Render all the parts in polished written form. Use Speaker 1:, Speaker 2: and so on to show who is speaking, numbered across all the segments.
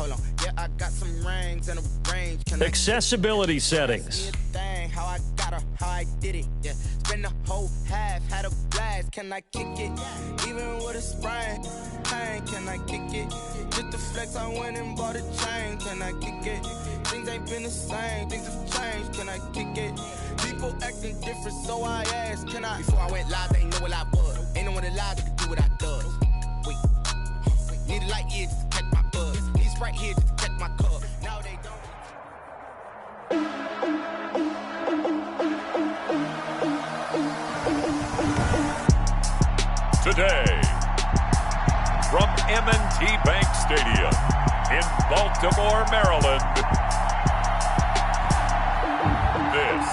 Speaker 1: hold on. Yeah, I got some rings and a range.
Speaker 2: Accessibility settings.
Speaker 1: How I got her, how I did it. Yeah, spend the whole half, had a blast. Can I kick it? Even with a sprain, pain, can I kick it? Just the flex, I went and bought a chain. Can I kick it? Things ain't been the same, things have changed. Can I kick it? People acting different, so I asked, can I? Before I went live, they know what I was. Ain't no one alive that could do what I does. Wait, need a light here just to catch my buzz. Need Sprite here just to catch my cup. Now they don't.
Speaker 3: Today, from M&T Bank Stadium in Baltimore, Maryland, this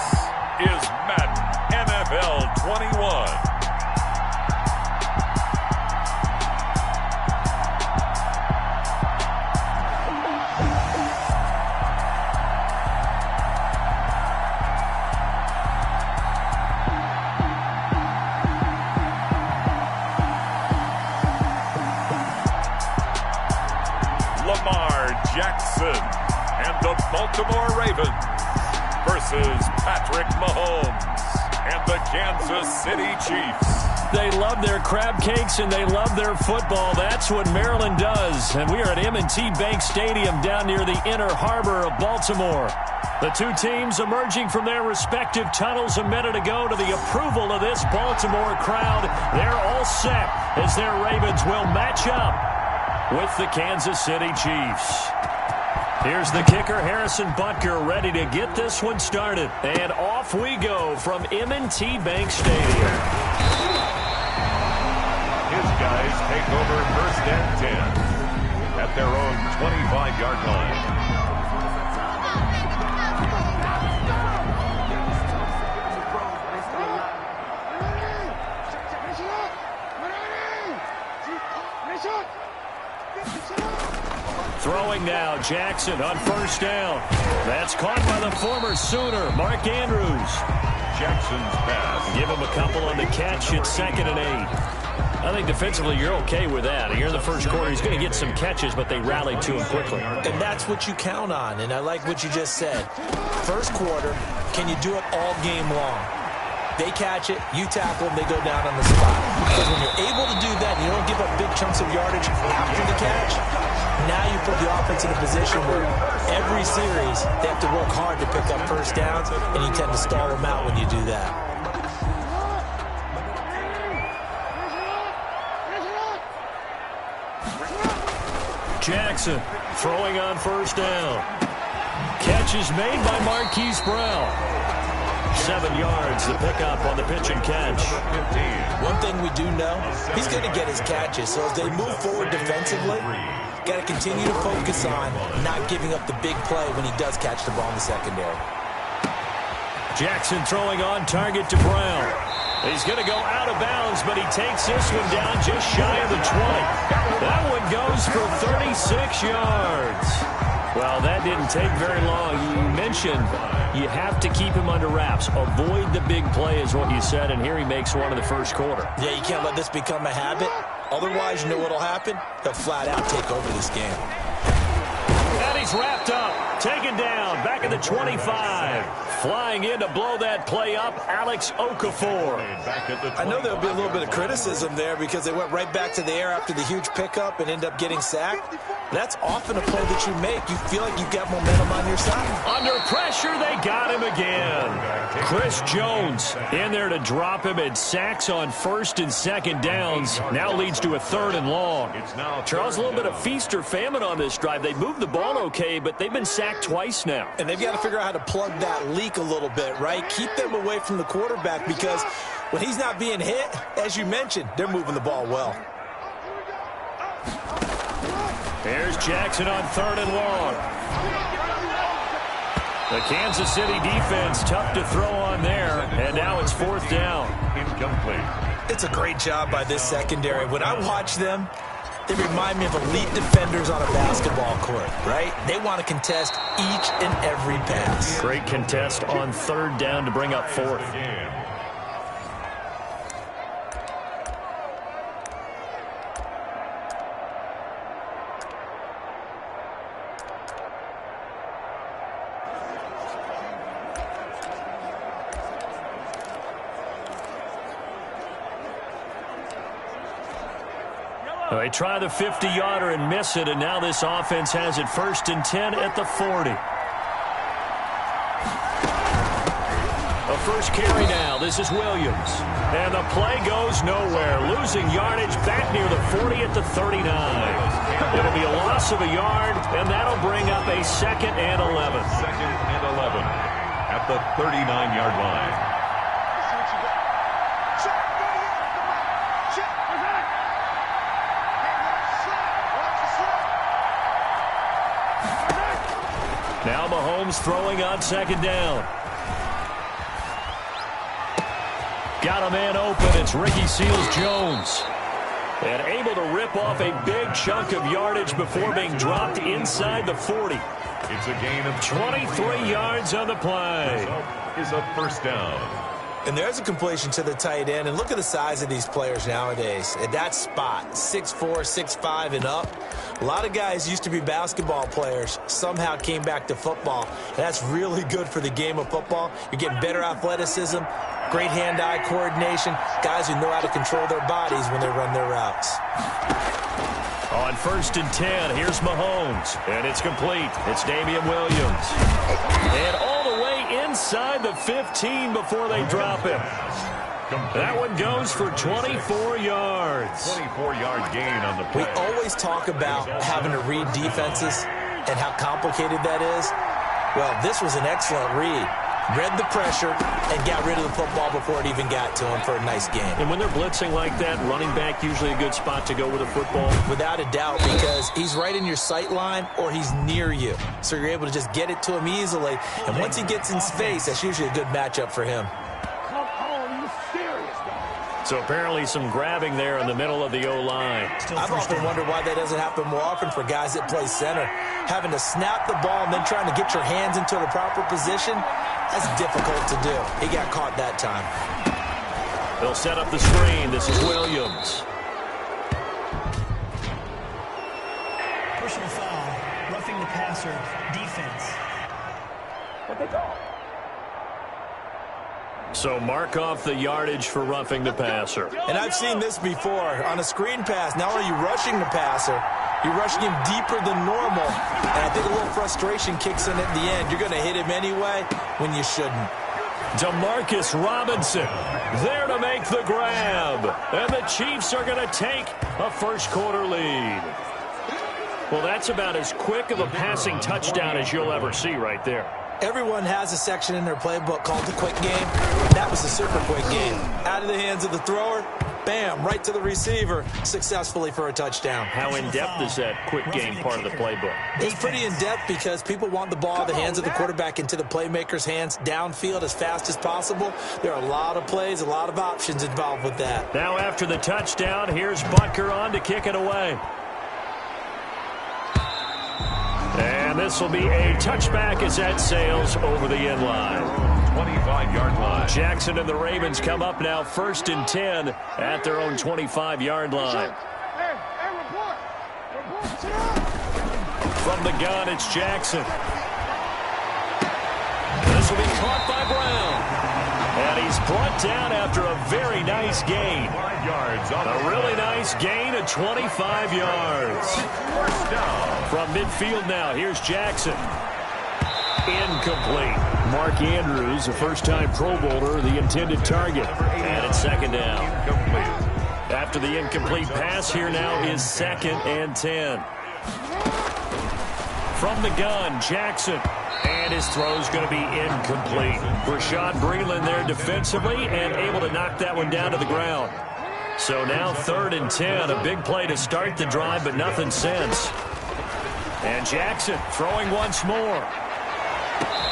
Speaker 3: is Madden NFL 21. Jackson and the Baltimore Ravens versus Patrick Mahomes and the Kansas City Chiefs.
Speaker 2: They love their crab cakes and they love their football. That's what Maryland does. And we are at M&T Bank Stadium down near the Inner Harbor of Baltimore. The two teams emerging from their respective tunnels a minute ago to the approval of this Baltimore crowd. They're all set as their Ravens will match up with the Kansas City Chiefs. Here's the kicker, Harrison Butker, ready to get this one started. And off we go from M&T Bank Stadium.
Speaker 3: His guys take over 1st and 10 at their own 25-yard line.
Speaker 2: Throwing now, Jackson on 1st down. That's caught by the former Sooner, Mark Andrews.
Speaker 3: Jackson's pass.
Speaker 2: Give him a couple on the catch at 2nd and 8. I think defensively you're okay with that. Here in the first quarter, he's going to get some catches, but they rallied to him quickly.
Speaker 4: And that's what you count on, and I like what you just said. First quarter, can you do it all game long? They catch it, you tackle them, they go down on the spot. Because when you're able to do that and you don't give up big chunks of yardage after the catch, now you put the offense in a position where every series they have to work hard to pick up 1st downs, and you tend to stall them out when you do that.
Speaker 2: Jackson throwing on 1st down. Catch is made by Marquise Brown. 7 yards, the pickup on the pitch and catch.
Speaker 4: One thing we do know, he's going to get his catches. So as they move forward defensively, got to continue to focus on not giving up the big play when he does catch the ball in the secondary.
Speaker 2: Jackson throwing on target to Brown. He's going to go out of bounds, but he takes this one down just shy of the 20. That one goes for 36 yards. Well, that didn't take very long. You mentioned you have to keep him under wraps. Avoid the big play is what you said, and here he makes one in the first quarter.
Speaker 4: Yeah, you can't let this become a habit. Otherwise, you know what'll happen? He'll flat out take over this game.
Speaker 2: And he's wrapped up, taken down, back at the 25. Flying in to blow that play up, Alex Okafor.
Speaker 4: I know there'll be a little bit of criticism there because they went right back to the air after the huge pickup and end up getting sacked. That's often a play that you make. You feel like you've got momentum on your side.
Speaker 2: Under pressure, they got him again. Chris Jones in there to drop him at sacks on 1st and 2nd downs. Now leads to a 3rd and long. Charles, a little bit of feast or famine on this drive. They moved the ball okay, but they've been sacked twice now.
Speaker 4: And they've got to figure out how to plug that leak a little bit, right? Keep them away from the quarterback because when he's not being hit, as you mentioned, they're moving the ball well.
Speaker 2: There's Jackson on 3rd and long. The Kansas City defense tough to throw on there, and now it's 4th down.
Speaker 3: Incomplete.
Speaker 4: It's a great job by this secondary. When I watch them, they remind me of elite defenders on a basketball court, right? They want to contest each and every pass.
Speaker 2: Great contest on 3rd down to bring up 4th. They try the 50-yarder and miss it, and now this offense has it 1st and 10 at the 40. A first carry now. This is Williams. And the play goes nowhere. Losing yardage back near the 40 at the 39. It'll be a loss of a yard, and that'll bring up a 2nd and 11.
Speaker 3: 2nd and 11 at the 39-yard line.
Speaker 2: Now Mahomes throwing on 2nd down. Got a man open. It's Ricky Seals-Jones. And able to rip off a big chunk of yardage before being dropped inside the 40.
Speaker 3: It's a gain of
Speaker 2: 23 yards on the play.
Speaker 3: Is a 1st down.
Speaker 4: And there's a completion to the tight end. And look at the size of these players nowadays. At that spot, 6'4", 6'5", and up. A lot of guys used to be basketball players, somehow came back to football. And that's really good for the game of football. You're getting better athleticism, great hand-eye coordination, guys who know how to control their bodies when they run their routes.
Speaker 2: On 1st and 10, here's Mahomes. And it's complete. It's Damian Williams. And all the way inside the 15 before they drop him. That one goes for 24 yards.
Speaker 3: 24-yard gain on the play.
Speaker 4: We always talk about having to read defenses and how complicated that is. Well, this was an excellent read. Read the pressure and got rid of the football before it even got to him for a nice game.
Speaker 2: And when they're blitzing like that, running back usually a good spot to go with a football.
Speaker 4: Without a doubt, because he's right in your sight line or he's near you. So you're able to just get it to him easily. And once he gets in space, that's usually a good matchup for him.
Speaker 2: So apparently some grabbing there in the middle of the O-line.
Speaker 4: I've often wondered why that doesn't happen more often for guys that play center. Having to snap the ball and then trying to get your hands into the proper position, that's difficult to do. He got caught that time.
Speaker 2: They'll set up the screen. This is Williams.
Speaker 5: Personal foul, roughing the passer, defense. What they call?
Speaker 2: So mark off the yardage for roughing the passer.
Speaker 4: And I've seen this before. On a screen pass, not only are you rushing the passer, you're rushing him deeper than normal. And I think a little frustration kicks in at the end. You're going to hit him anyway when you shouldn't.
Speaker 2: Demarcus Robinson there to make the grab. And the Chiefs are going to take a first-quarter lead. Well, that's about as quick of a passing touchdown as you'll ever see right there.
Speaker 4: Everyone has a section in their playbook called the quick game. That was the super quick game. Out of the hands of the thrower, bam, right to the receiver, successfully for a touchdown.
Speaker 2: How in-depth is that quick game part of the playbook?
Speaker 4: It's pretty in-depth because people want the ball out of the hands of the quarterback into the playmaker's hands downfield as fast as possible. There are a lot of plays, a lot of options involved with that.
Speaker 2: Now after the touchdown, here's Butker on to kick it away. And this will be a touchback as that sails over the end line.
Speaker 3: 25-yard line.
Speaker 2: Jackson and the Ravens come up now 1st and 10 at their own 25-yard line. From the gun, it's Jackson. This will be caught by Brown. And he's brought down after a very nice gain.
Speaker 3: 5 yards on
Speaker 2: a really nice gain of 25 yards.
Speaker 3: First down.
Speaker 2: From midfield now, here's Jackson. Incomplete. Mark Andrews, a first-time Pro Bowler, the intended target. And it's 2nd down.
Speaker 3: Incomplete.
Speaker 2: After the incomplete pass, here now is 2nd and 10. From the gun, Jackson. And his throw's going to be incomplete. Rashad Breeland there defensively and able to knock that one down to the ground. So now 3rd and 10. A big play to start the drive, but nothing since. And Jackson throwing once more.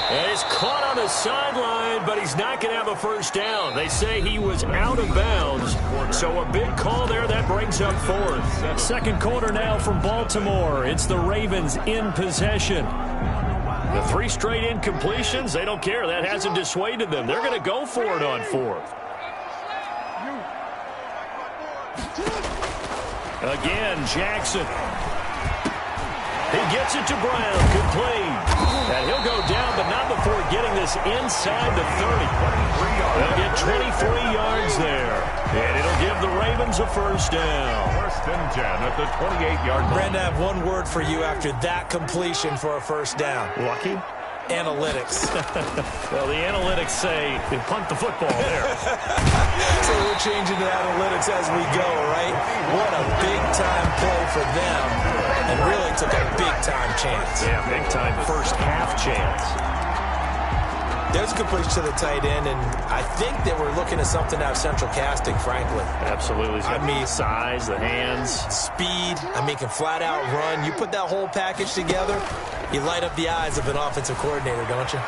Speaker 2: And he's caught on the sideline, but he's not going to have a first down. They say he was out of bounds. So a big call there that brings up 4th. Second quarter now from Baltimore. It's the Ravens in possession. The 3 straight incompletions, they don't care. That hasn't dissuaded them. They're going to go for it on 4th. Again, Jackson. He gets it to Brown, complete. And he'll go down, but not before getting this this inside the 30. They'll get 23 yards there. And it'll give the Ravens a first down.
Speaker 3: First and 10 at the 28-yard line.
Speaker 4: Brandon, I have one word for you after that completion for a first down.
Speaker 2: Lucky?
Speaker 4: Analytics.
Speaker 2: Well, the analytics say they punt the football there.
Speaker 4: So we're changing to analytics as we go, right? What a big-time play for them. And really took a big-time chance.
Speaker 2: Yeah, big-time first half chance.
Speaker 4: There's a completion to the tight end, and I think that we're looking at something out of central casting, frankly.
Speaker 2: Absolutely.
Speaker 4: I mean,
Speaker 2: size, the hands.
Speaker 4: Speed. I mean, can flat out run. You put that whole package together, you light up the eyes of an offensive coordinator, don't you?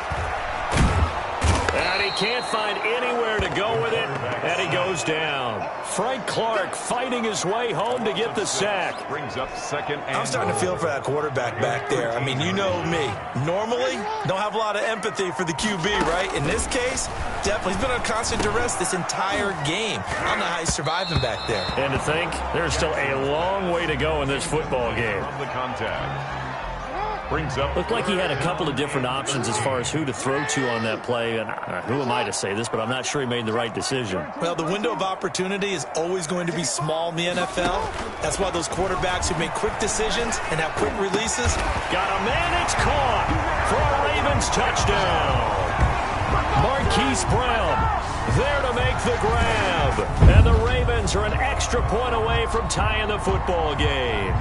Speaker 2: And he can't find anywhere to go with it, and he goes down. Frank Clark fighting his way home to get the sack.
Speaker 3: Brings up second and
Speaker 4: I'm starting to feel for that quarterback back there. I mean, you know me. Normally, don't have a lot of empathy for the QB, right? In this case, definitely. He's been on constant duress this entire game. I don't know how he's surviving back there.
Speaker 2: And to think, there's still a long way to go in this football game.
Speaker 3: From the contact. Brings up.
Speaker 2: Looked like he had a couple of different options as far as who to throw to on that play. And who am I to say this, but I'm not sure he made the right decision.
Speaker 4: Well, the window of opportunity is always going to be small in the NFL. That's why those quarterbacks who make quick decisions and have quick releases.
Speaker 2: Got a man, it's caught for a Ravens touchdown. Marquise Brown there to make the grab. And the Ravens are an extra point away from tying the football game.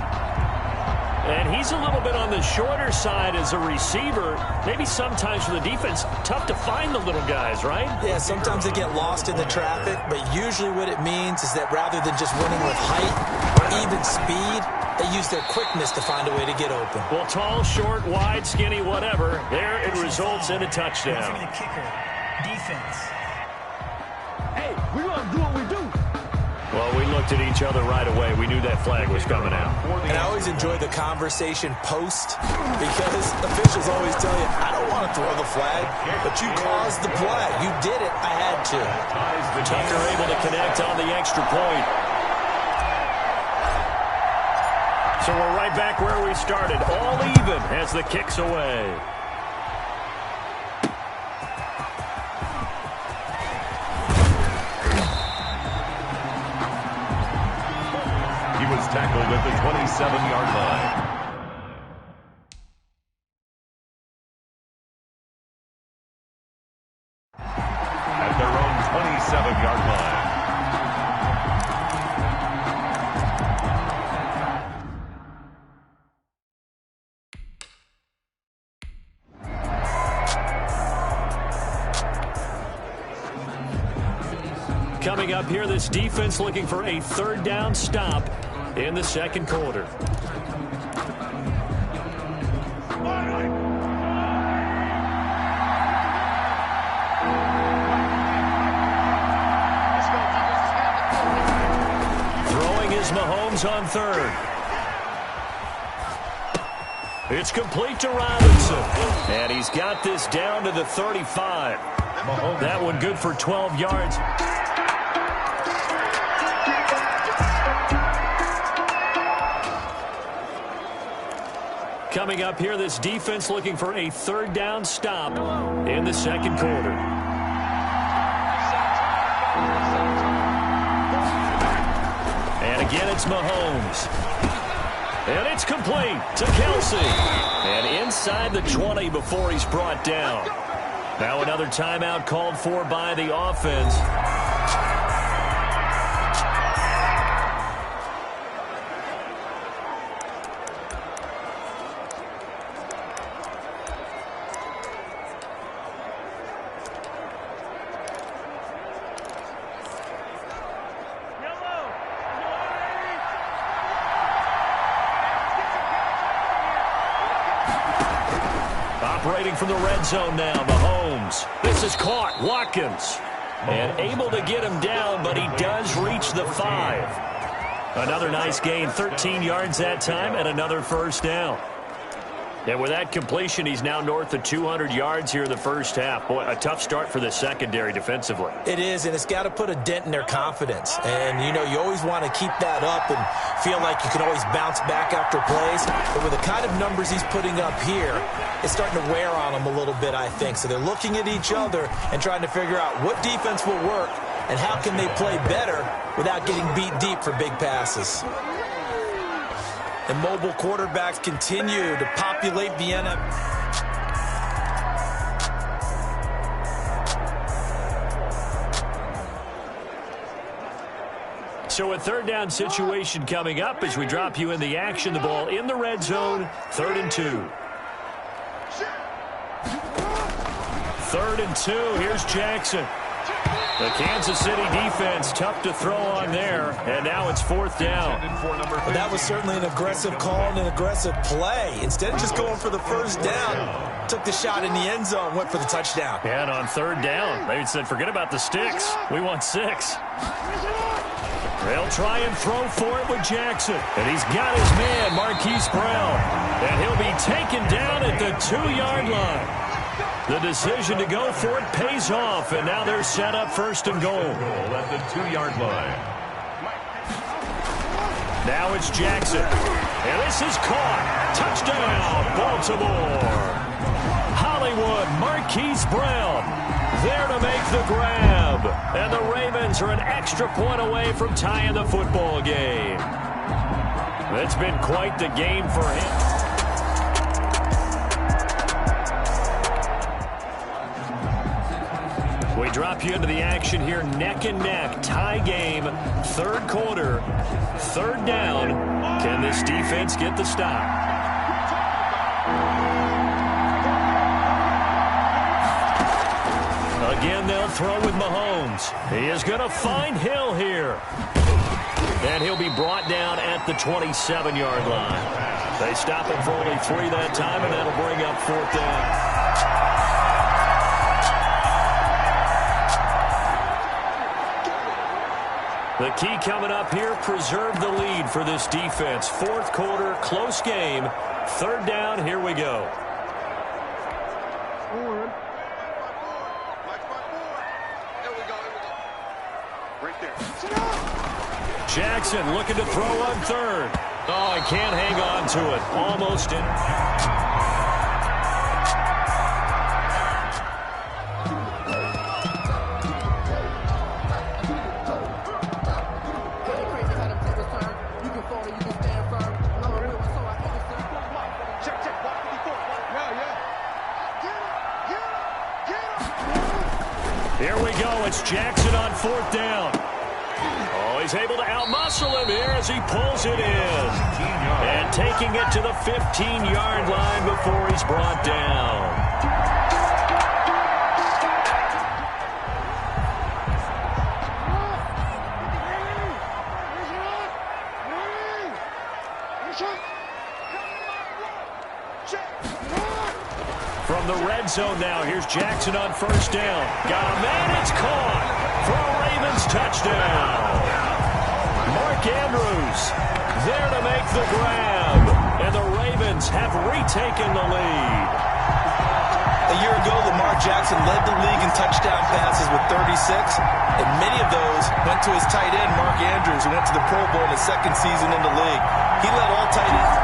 Speaker 2: And he's a little bit on the shorter side as a receiver. Maybe sometimes for the defense, tough to find the little guys, right?
Speaker 4: Yeah, sometimes they get lost in the traffic, but usually what it means is that rather than just winning with height or even speed, they use their quickness to find a way to get open.
Speaker 2: Well, tall, short, wide, skinny, whatever, there it results in a touchdown.
Speaker 5: For the kicker, defense.
Speaker 6: Hey, we're going to do what we do.
Speaker 2: Well, we looked at each other right away. We knew that flag was coming out.
Speaker 4: And I always enjoy the conversation post because officials always tell you, I don't want to throw the flag, but you caused the play. You did it. I had to.
Speaker 2: Tucker able to connect on the extra point. So we're right back where we started, all even as the kick's away.
Speaker 3: Tackled at the 27-yard line. At their own 27-yard line.
Speaker 2: Coming up here, this defense looking for a third down stop in the second quarter. Throwing is Mahomes on third. It's complete to Robinson. And he's got this down to the 35. That one good for 12 yards. Coming up here, this defense looking for a third down stop in the second quarter. And again, it's Mahomes. And it's complete to Kelsey. And inside the 20 before he's brought down. Now another timeout called for by the offense. Operating from the red zone now, Mahomes. This is caught, Watkins. And able to get him down, but he does reach the 5. Another nice gain, 13 yards that time, and another first down. And with that completion, he's now north of 200 yards here in the first half. Boy, a tough start for the secondary defensively.
Speaker 4: It is, and it's got to put a dent in their confidence. And, you know, you always want to keep that up and feel like you can always bounce back after plays. But with the kind of numbers he's putting up here, it's starting to wear on them a little bit, I think. So they're looking at each other and trying to figure out what defense will work and how can they play better without getting beat deep for big passes. And mobile quarterbacks continue to populate the NFL.
Speaker 2: So a third down situation coming up as we drop you in the action. The ball in the red zone, 3rd and 2. 3rd and 2, here's Jackson. The Kansas City defense, tough to throw on there, and now it's 4th down.
Speaker 4: Well, that was certainly an aggressive call and an aggressive play. Instead of just going for the first down, took the shot in the end zone, went for the touchdown.
Speaker 2: And on 3rd down, they said, forget about the sticks. We want 6. They'll try and throw for it with Jackson. And he's got his man, Marquise Brown. And he'll be taken down at the 2-yard line. The decision to go for it pays off, and now they're set up 1st and goal.
Speaker 3: At the 2-yard line.
Speaker 2: Now it's Jackson. And this is caught. Touchdown, Baltimore. Hollywood, Marquise Brown there to make the grab. And the Ravens are an extra point away from tying the football game. It's been quite the game for him. We drop you into the action here, neck and neck, tie game, 3rd quarter, 3rd down. Can this defense get the stop? Again, they'll throw with Mahomes. He is going to find Hill here. And he'll be brought down at the 27-yard line. They stop him for only 3 that time, and that'll bring up 4th down. The key coming up here, preserve the lead for this defense. 4th quarter, close game. 3rd down, here we go. Jackson looking to throw on 3rd. Oh, he can't hang on to it. Almost in. Here we go. It's Jackson on 4th down. Oh, he's able to outmuscle him here as he pulls it in. And taking it to the 15-yard line before he's brought down. From the red zone now, here's Jackson on 1st down. Got a man, it's caught for a Ravens touchdown. Mark Andrews there to make the grab, and the Ravens have retaken the lead.
Speaker 4: A year ago, Lamar Jackson led the league in touchdown passes with 36, and many of those went to his tight end, Mark Andrews, who went to the Pro Bowl in his 2nd season in the league. He led all tight ends.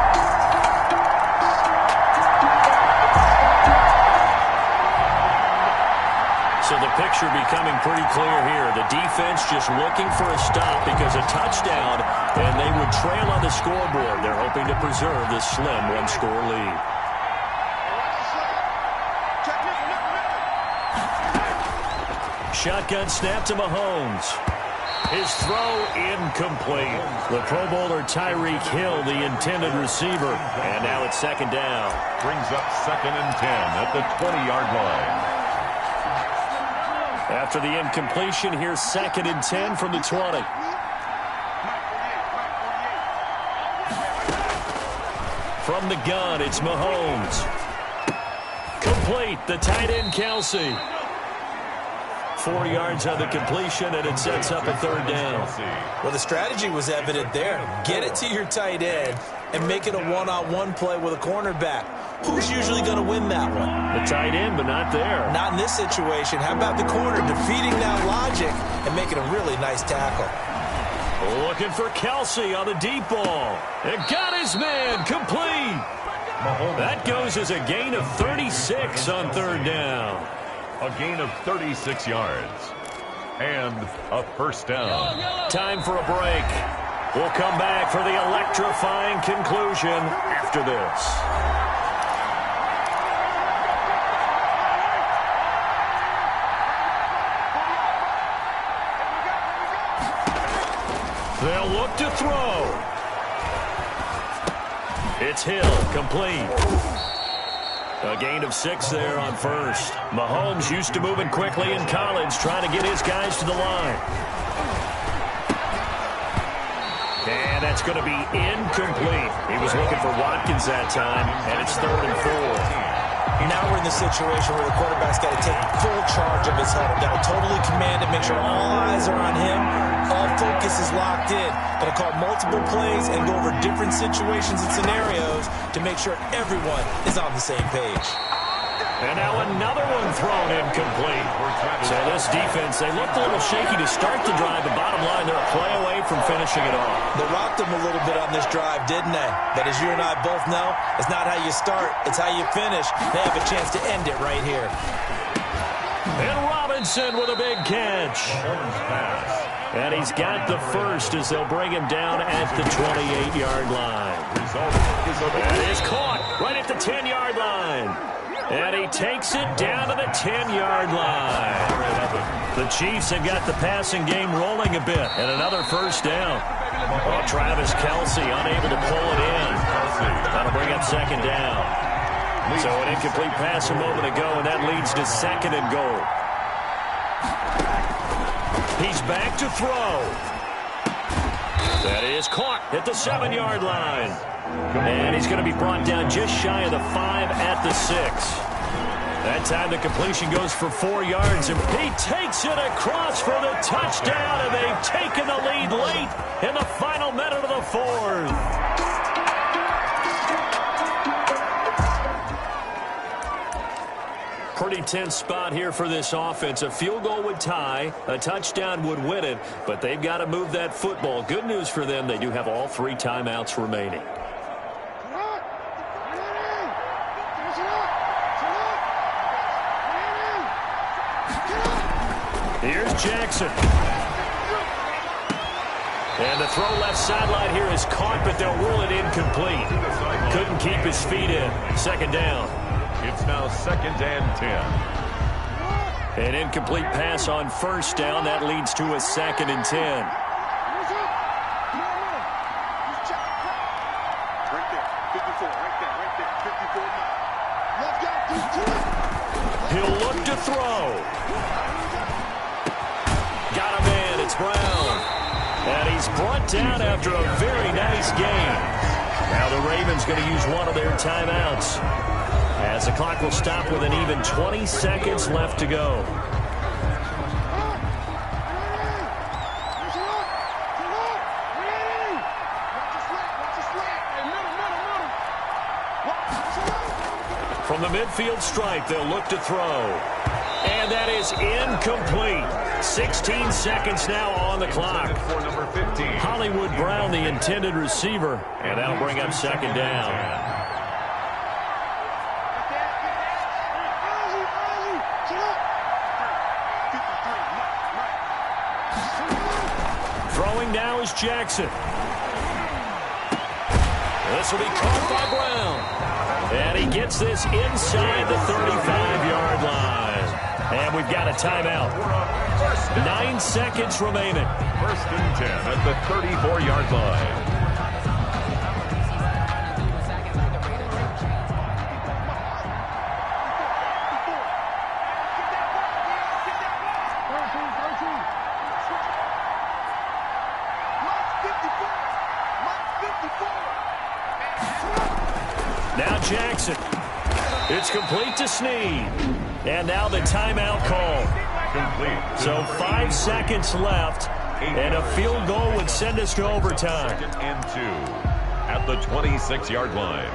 Speaker 2: So the picture becoming pretty clear here. The defense just looking for a stop because a touchdown, and they would trail on the scoreboard. They're hoping to preserve this slim 1-score lead. Shotgun snap to Mahomes. His throw incomplete. The Pro Bowler Tyreek Hill, the intended receiver. And now it's 2nd down.
Speaker 3: Brings up 2nd and 10 at the 20-yard line.
Speaker 2: After the incompletion, here's 2nd and 10 from the 20. From the gun, it's Mahomes. Complete, the tight end, Kelsey. 4 yards on the completion, and it sets up a 3rd down.
Speaker 4: Well, the strategy was evident there. Get it to your tight end and make it a one-on-one play with a cornerback. who's usually going to win that one?
Speaker 2: The tight end, but not there.
Speaker 4: Not in this situation. How about the corner defeating that logic and making a really nice tackle?
Speaker 2: Looking for Kelsey on the deep ball. It got his man complete. That goes as a gain of 36 on third down.
Speaker 3: A gain of 36 yards. And a first down.
Speaker 2: Time for a break. We'll come back for the electrifying conclusion after this. They'll look to throw. It's Hill, complete. A gain of 6 there on first. Mahomes used to moving quickly in college, trying to get his guys to the line. And that's going to be incomplete. He was looking for Watkins that time, and it's 3rd and 4.
Speaker 4: Now we're in the situation where the quarterback's got to take full charge of his huddle. Got to totally command it, make sure all eyes are on him. All focus is locked in. Got to call multiple plays and go over different situations and scenarios to make sure everyone is on the same page.
Speaker 2: And now another one thrown incomplete. So this defense, they looked a little shaky to start the drive, but bottom line, they're a play away from finishing it off.
Speaker 4: They rocked them a little bit on this drive, didn't they? But as you and I both know, it's not how you start, it's how you finish. They have a chance to end it right here.
Speaker 2: And Robinson with a big catch. And he's got the first as they'll bring him down at the 28-yard line. And he's caught right at the 10-yard line. And he takes it down to the 10-yard line. The Chiefs have got the passing game rolling a bit. And another first down. Oh, Travis Kelsey unable to pull it in. That'll bring up 2nd down. So an incomplete pass a moment ago, and that leads to 2nd and goal. He's back to throw. That is caught at the 7-yard line. And he's going to be brought down just shy of the 5 at the 6. That time the completion goes for 4 yards, and he takes it across for the touchdown, and they've taken the lead late in the final minute of the 4th. Pretty tense spot here for this offense. A field goal would tie, a touchdown would win it, but they've got to move that football. Good news for them, they do have all 3 timeouts remaining. Here's Jackson. And the throw left sideline here is caught, but they'll rule it incomplete. Couldn't keep his feet in. 2nd down.
Speaker 3: It's now 2nd and 10.
Speaker 2: An incomplete pass on first down. That leads to a 2nd and 10. He'll look to throw. Got a man. It's Brown. And he's brought down after a very nice game. Now the Ravens going to use one of their timeouts, as the clock will stop with an even 20 seconds left to go. From the midfield stripe, they'll look to throw. And that is incomplete. 16 seconds now on the clock.
Speaker 3: For number 15.
Speaker 2: Hollywood Brown, the intended receiver. And that'll bring up 2nd down. Throwing now is Jackson. This will be caught by Brown. And he gets this inside the 35-yard line. And we've got a timeout. 9 seconds remaining.
Speaker 3: 1st and 10 at the 34-yard line.
Speaker 2: Now Jackson. It's complete to Snead. And now the timeout call.
Speaker 3: Complete.
Speaker 2: So 5 seconds left, and a field goal would send us to overtime.
Speaker 3: 2nd and 2 at the 26-yard line.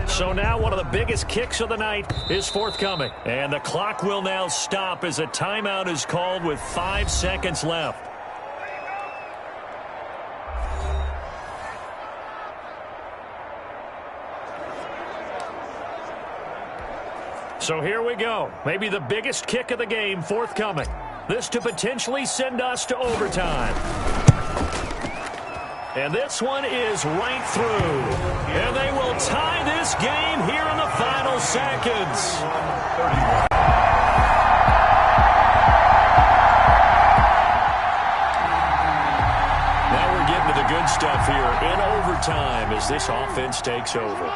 Speaker 2: So now one of the biggest kicks of the night is forthcoming. And the clock will now stop as a timeout is called with 5 seconds left. So here we go. Maybe the biggest kick of the game forthcoming. This to potentially send us to overtime. And this one is right through. And they will tie this game here in the final seconds. Now we're getting to the good stuff here in overtime as this offense takes over.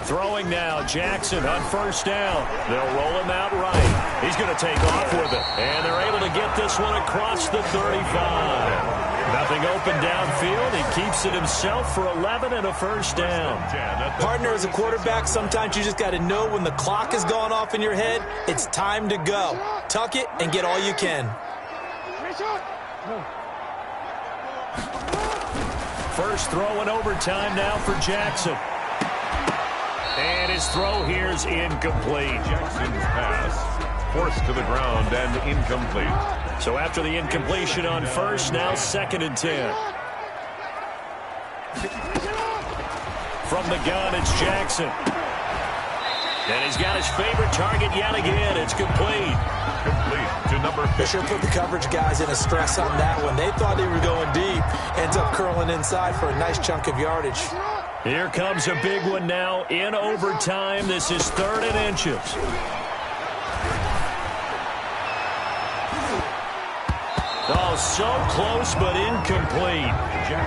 Speaker 2: Throwing now, Jackson on first down. They'll roll him out right. He's going to take off with it. And they're able to get this one across the 35. Nothing open downfield. He keeps it himself for 11 and a first down.
Speaker 4: Partner, as a quarterback, sometimes you just got to know when the clock has gone off in your head, it's time to go. Tuck it and get all you can.
Speaker 2: First throw in overtime now for Jackson. And his throw here is incomplete.
Speaker 3: Jackson's pass forced to the ground and incomplete.
Speaker 2: So after the incompletion on first, now 2nd and 10. From the gun, it's Jackson. And he's got his favorite target yet again. It's complete.
Speaker 3: Complete to number 50.
Speaker 4: They sure put the coverage guys in a stress on that one. They thought they were going deep. Ends up curling inside for a nice chunk of yardage.
Speaker 2: Here comes a big one now in overtime. This is 3rd and inches. Oh, so close but incomplete.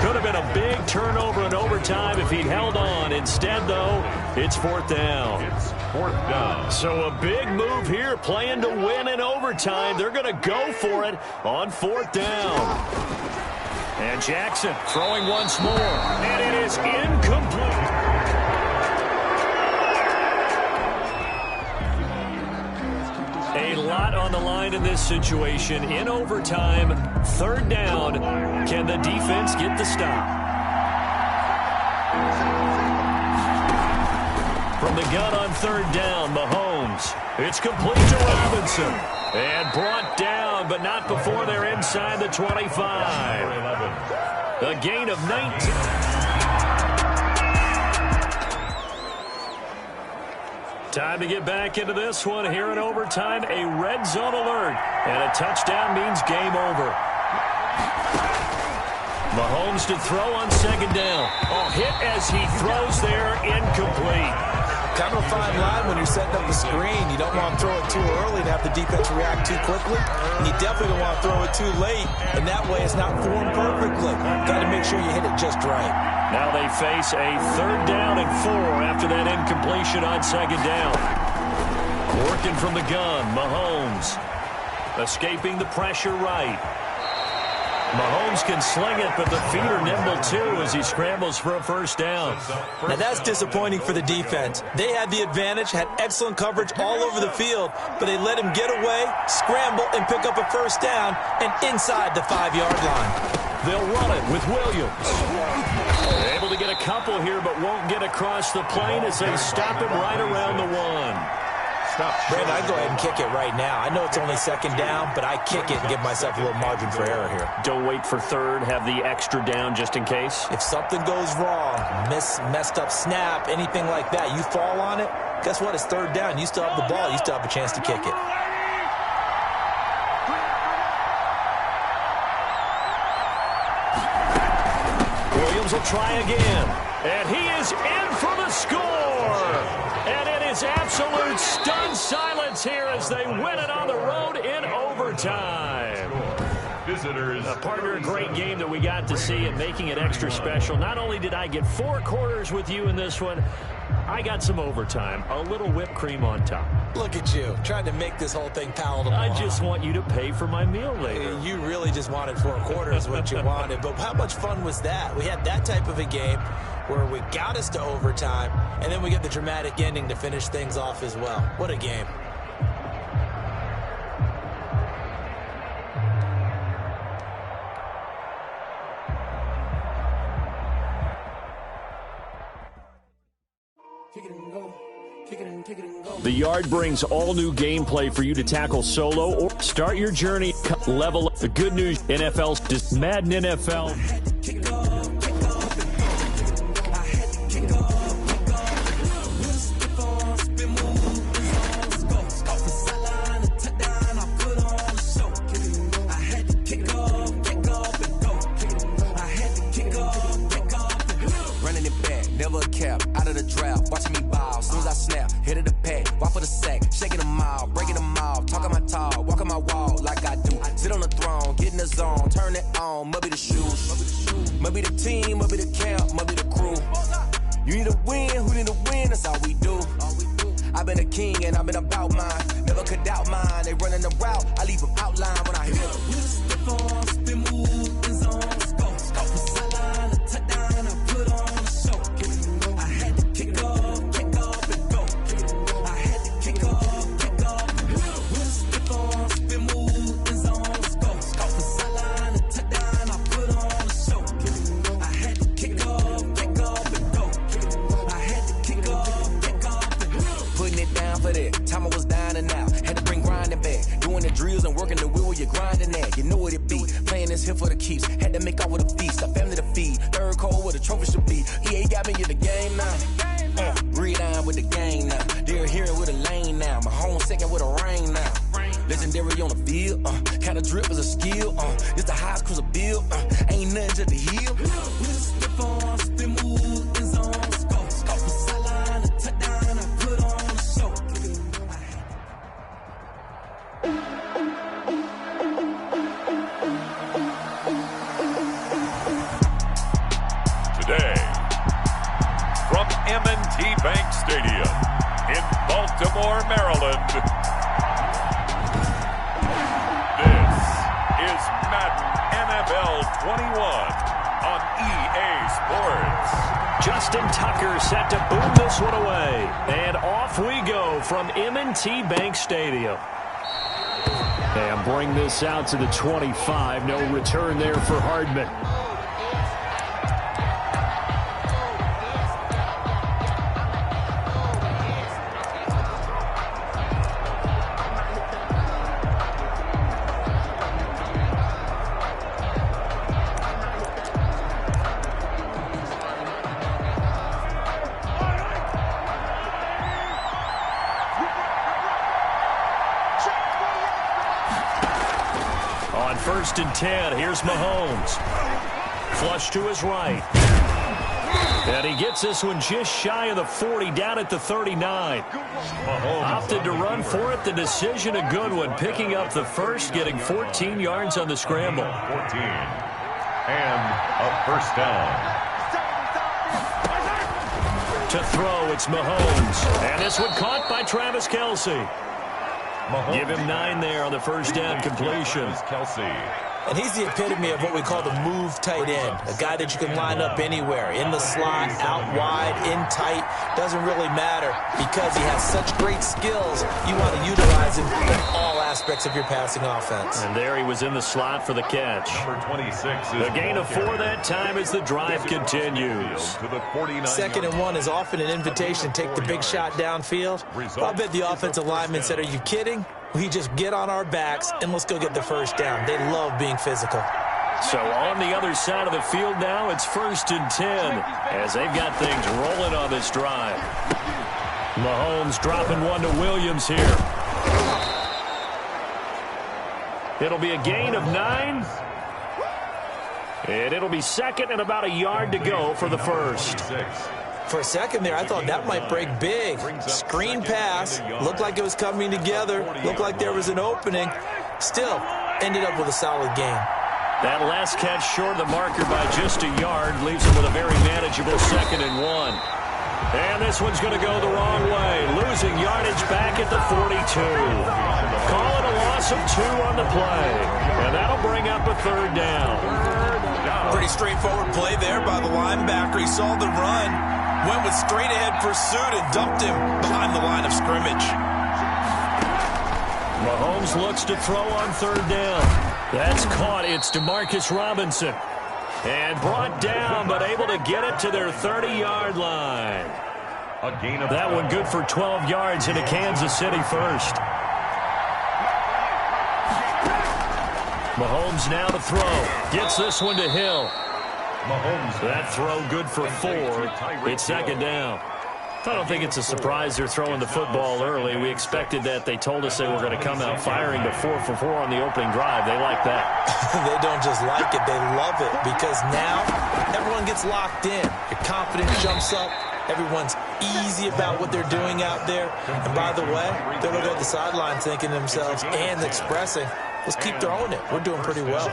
Speaker 2: Could have been a big turnover in overtime if he'd held on. Instead, though, it's 4th down.
Speaker 3: It's 4th down.
Speaker 2: So a big move here, playing to win in overtime. They're going to go for it on 4th down. And Jackson throwing once more. And it is incomplete. A lot on the line in this situation. In overtime, 3rd down. Can the defense get the stop? From the gun on 3rd down, Mahomes. It's complete to Robinson. And brought down, but not before they're inside the 25. A gain of 19. Time to get back into this one here in overtime. A red zone alert. And a touchdown means game over. Mahomes to throw on 2nd down. Oh, hit as he throws there, incomplete.
Speaker 4: Kind of a fine line when you're setting up the screen. You don't want to throw it too early to have the defense react too quickly. And you definitely don't want to throw it too late. And that way it's not formed perfectly. Got to make sure you hit it just right.
Speaker 2: Now they face a 3rd down and 4 after that incompletion on 2nd down. Working from the gun, Mahomes. Escaping the pressure right. Mahomes can sling it, but the feet are nimble too as he scrambles for a first down.
Speaker 4: Now that's disappointing for the defense. They had the advantage, had excellent coverage all over the field, but they let him get away, scramble, and pick up a first down, and inside the 5-yard line.
Speaker 2: They'll run it with Williams. They're able to get a couple here, but won't get across the plane as they stop him right around the 1.
Speaker 4: Brandon, I'd go ahead and kick it right now. I know it's only 2nd down, but I kick it and give myself a little margin for error here.
Speaker 2: Don't wait for 3rd. Have the extra down just in case.
Speaker 4: If something goes wrong, messed up snap, anything like that, you fall on it, guess what? It's 3rd down. You still have the ball. You still have a chance to kick it.
Speaker 2: Williams will try again. And he is in for the score. And it is absolute stunned silence here as they win it on the road in overtime.
Speaker 3: Visitors.
Speaker 2: Partner, a great game that we got to see and making it extra special. Not only did I get 4 quarters with you in this one, I got some overtime, a little whipped cream on top.
Speaker 4: Look at you, trying to make this whole thing palatable.
Speaker 2: I just want you to pay for my meal later.
Speaker 4: You really just wanted 4 quarters, what you wanted. But how much fun was that? We had that type of a game where we got us to overtime, and then we get the dramatic ending to finish things off as well. What a game.
Speaker 2: The Yard brings all new gameplay for you to tackle solo or start your journey level. The good news, NFL's Madden NFL.
Speaker 1: Never a cap, out of the draft, watching me ball. Soon as I snap, hit of the pack, walk for the sack, shaking them all, breaking them all, talking my talk, walking my wall like I do. Sit on the throne, get in the zone, turn it on, must be the shoes, must be the team, must be the camp, must be the crew. You need a win, who need a win, that's all we do. I've been a king and I've been about mine, never could doubt mine. They running the route, I leave them outline when I hit them. We just step on, spin, move, in zone, scope for sideline, a touchdown, I put on the show. I had to kick off and go. I had to kick off and go. We just step on, spin, move, in zone, scope for sideline, a touchdown, I put on the show. I had to kick off and go. I had to kick off and go. Putting it down for that, time I was down and out. Had to bring grinding back, doing the drills and working the wheel where you're grinding at. You know what it be, playing this here for the keeps. Had to make off with a feast, a family to feed. Third cold where the trophy should be. EA got me in the game now. Breathe on with the game now. They're here with a lane now. My home second with a rain now. Legendary on the field, kinda drip is a skill. It's the highest cruiser bill, ain't nothing to the heel. We just step on, spin, move, in zone, scope for sideline, a touchdown, I put on the show.
Speaker 3: Today, from M&T Bank Stadium in Baltimore, Maryland, this is Madden NFL 21 on EA Sports.
Speaker 2: Justin Tucker set to boom this one away. And off we go from M&T Bank Stadium. And bring this out to the 25. No return there for Hardman. On 1st and 10, here's Mahomes. Flush to his right. And he gets this one just shy of the 40, down at the 39. Opted to run for it. The decision a good one. Picking up the first, getting 14 yards on the scramble.
Speaker 3: 14. And a first down.
Speaker 2: To throw, it's Mahomes. And this one caught by Travis Kelce. Give him 9 there on the first down completion.
Speaker 4: And he's the epitome of what we call the move tight end. A guy that you can line up anywhere. In the slot, out wide, in tight. Doesn't really matter because he has such great skills. You want to utilize him in all aspects of your passing offense.
Speaker 2: And there he was in the slot for the catch.
Speaker 3: Number 26 is
Speaker 2: a gain of 4 that time as the drive continues.
Speaker 3: To the 49.
Speaker 4: 2nd and 1 is often an invitation to take the big shot downfield. I bet the offensive lineman said, are you kidding? We just get on our backs and let's go get the first down. They love being physical.
Speaker 2: So on the other side of the field now, it's 1st and 10 as they've got things rolling on this drive. Mahomes dropping one to Williams here. It'll be a gain of 9. And it'll be 2nd and about a yard to go for the first.
Speaker 4: For a second there, I thought that might break big. Screen pass. Looked like it was coming together. Looked like there was an opening. Still, ended up with a solid gain.
Speaker 2: That last catch short of the marker by just a yard leaves him with a very manageable 2nd and 1. And this one's going to go the wrong way. Losing yardage back at the 42. Call it a loss of 2 on the play. And that'll bring up a 3rd down.
Speaker 7: Pretty straightforward play there by the linebacker. He saw the run, went with straight-ahead pursuit, and dumped him behind the line of scrimmage.
Speaker 2: Mahomes looks to throw on 3rd down. That's caught. It's Demarcus Robinson. And brought down, but able to get it to their 30-yard line.
Speaker 3: A gain of
Speaker 2: that one good for 12 yards into Kansas City first. Mahomes now to throw. Gets this one to Hill.
Speaker 3: Mahomes.
Speaker 2: That throw good for 4. It's second down. I don't think it's a surprise they're throwing the football early. We expected that. They told us they were going to come out firing to 4 for 4 on the opening drive. They like that.
Speaker 4: They don't just like it, they love it, because now everyone gets locked in. Your confidence jumps up. Everyone's easy about what they're doing out there. And by the way, they're looking at the sideline thinking to themselves and expressing, let's keep throwing it. We're doing pretty well.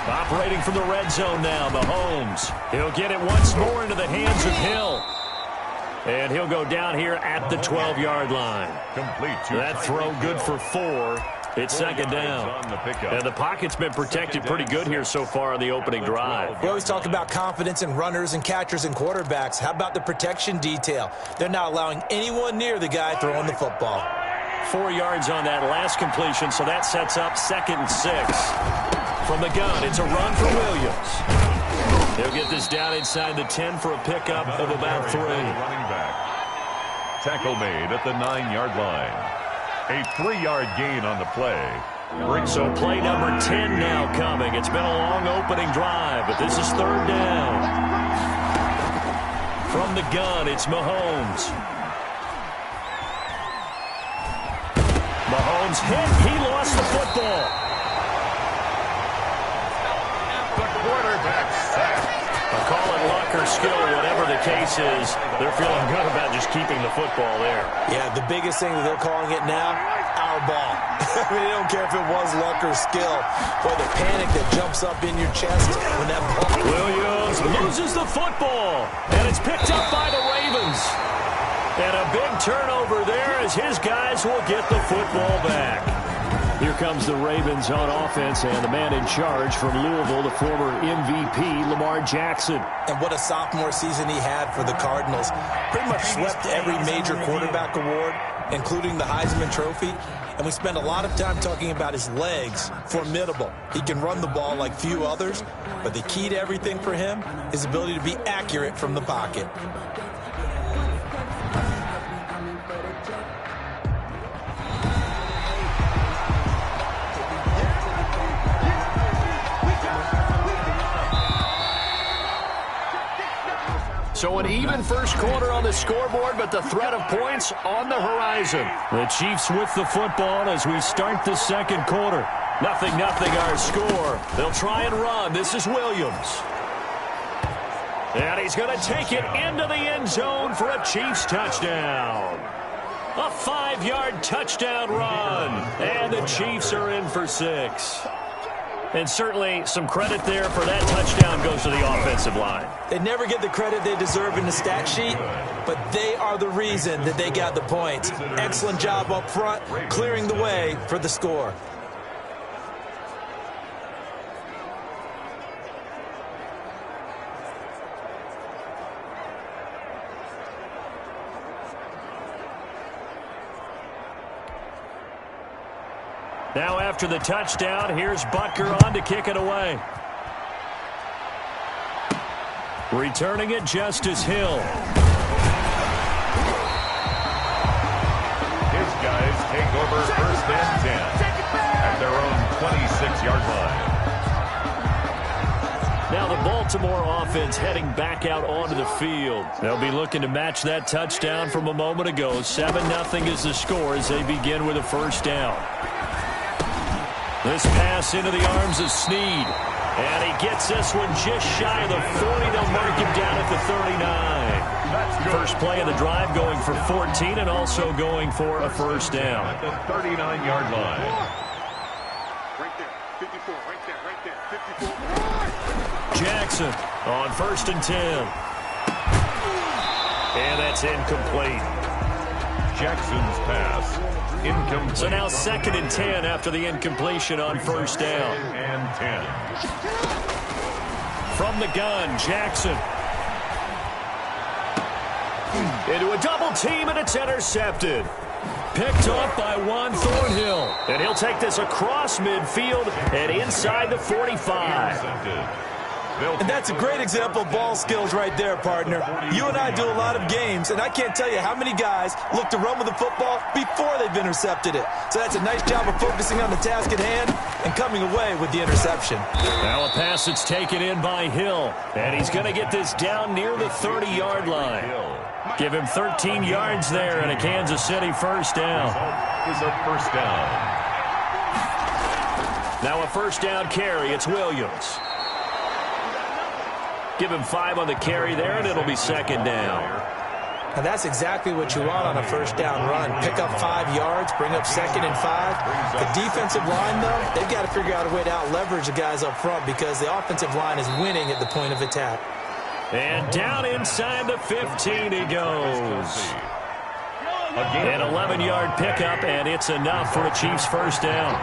Speaker 2: Operating from the red zone now, Mahomes. He'll get it once more into the hands of Hill. And he'll go down here at the 12-yard line. That throw good for 4. It's second down. And the pocket's been protected pretty good here so far on the opening drive.
Speaker 4: We always talk about confidence in runners and catchers and quarterbacks. How about the protection detail? They're not allowing anyone near the guy throwing the football.
Speaker 2: 4 yards on that last completion, so that sets up 2nd and 6. From the gun, it's a run for Williams. He'll get this down inside the 10 for a pickup of about 3.
Speaker 3: Running back. Tackle made at the 9-yard line. A 3-yard gain on the play.
Speaker 2: So play number 10 now coming. It's been a long opening drive, but this is 3rd down. From the gun, it's Mahomes. Mahomes hit. He lost the football.
Speaker 3: The quarterback sack.
Speaker 2: Call it luck or skill, whatever the case is, they're feeling good about just keeping the football there.
Speaker 4: Yeah, the biggest thing that they're calling it now, our ball. I mean, they don't care if it was luck or skill. Boy, the panic that jumps up in your chest when that ball...
Speaker 2: Williams loses the football, and it's picked up by the Ravens. And a big turnover there as his guys will get the football back. Here comes the Ravens on offense, and the man in charge from Louisville, the former MVP, Lamar Jackson.
Speaker 4: And what a sophomore season he had for the Cardinals. Pretty much swept every major quarterback award, including the Heisman Trophy. And we spend a lot of time talking about his legs. Formidable. He can run the ball like few others, but the key to everything for him is ability to be accurate from the pocket.
Speaker 2: So an even first quarter on the scoreboard, but the threat of points on the horizon. The Chiefs with the football as we start the second quarter. 0-0 our score. They'll try and run. This is Williams. And he's going to take it into the end zone for a Chiefs touchdown. A 5-yard touchdown run. And the Chiefs are in for 6. And certainly some credit there for that touchdown goes to the offensive line.
Speaker 4: They never get the credit they deserve in the stat sheet, but they are the reason that they got the points. Excellent job up front, clearing the way for the score.
Speaker 2: Now after the touchdown, here's Butker on to kick it away. Returning it, Justice Hill.
Speaker 3: His guys take over 1st and 10 at their own 26-yard line.
Speaker 2: Now the Baltimore offense heading back out onto the field. They'll be looking to match that touchdown from a moment ago. 7-0 is the score as they begin with a first down. This pass into the arms of Snead. And he gets this one just shy of the 40. They'll mark him down at the 39. First play of the drive going for 14 and also going for a first down.
Speaker 3: At the 39-yard line.
Speaker 6: Right there. 54. Right there. 54.
Speaker 2: Jackson on 1st and 10. And that's incomplete.
Speaker 3: Jackson's pass. Incomplete.
Speaker 2: So now 2nd and 10 after the incompletion on first down.
Speaker 3: And 10.
Speaker 2: From the gun, Jackson. Into a double team, and it's intercepted. Picked off by Juan Thornhill. And he'll take this across midfield and inside the 45.
Speaker 7: And that's a great example of ball skills right there, partner. You and I do a lot of games, and I can't tell you how many guys look to run with the football before they've intercepted it. So that's a nice job of focusing on the task at hand and coming away with the interception.
Speaker 2: Now a pass that's taken in by Hill, and he's going to get this down near the 30-yard line. Give him 13 yards there and a Kansas City first down.
Speaker 3: Is a first down.
Speaker 2: Now a first down carry. It's Williams. Give him 5 on the carry there, and it'll be second down.
Speaker 4: And that's exactly what you want on a first down run. Pick up 5 yards, bring up second and 5. The defensive line, though, they've got to figure out a way to out-leverage the guys up front because the offensive line is winning at the point of attack.
Speaker 2: And down inside the 15 he goes. An 11-yard pickup, and it's enough for a Chiefs first down.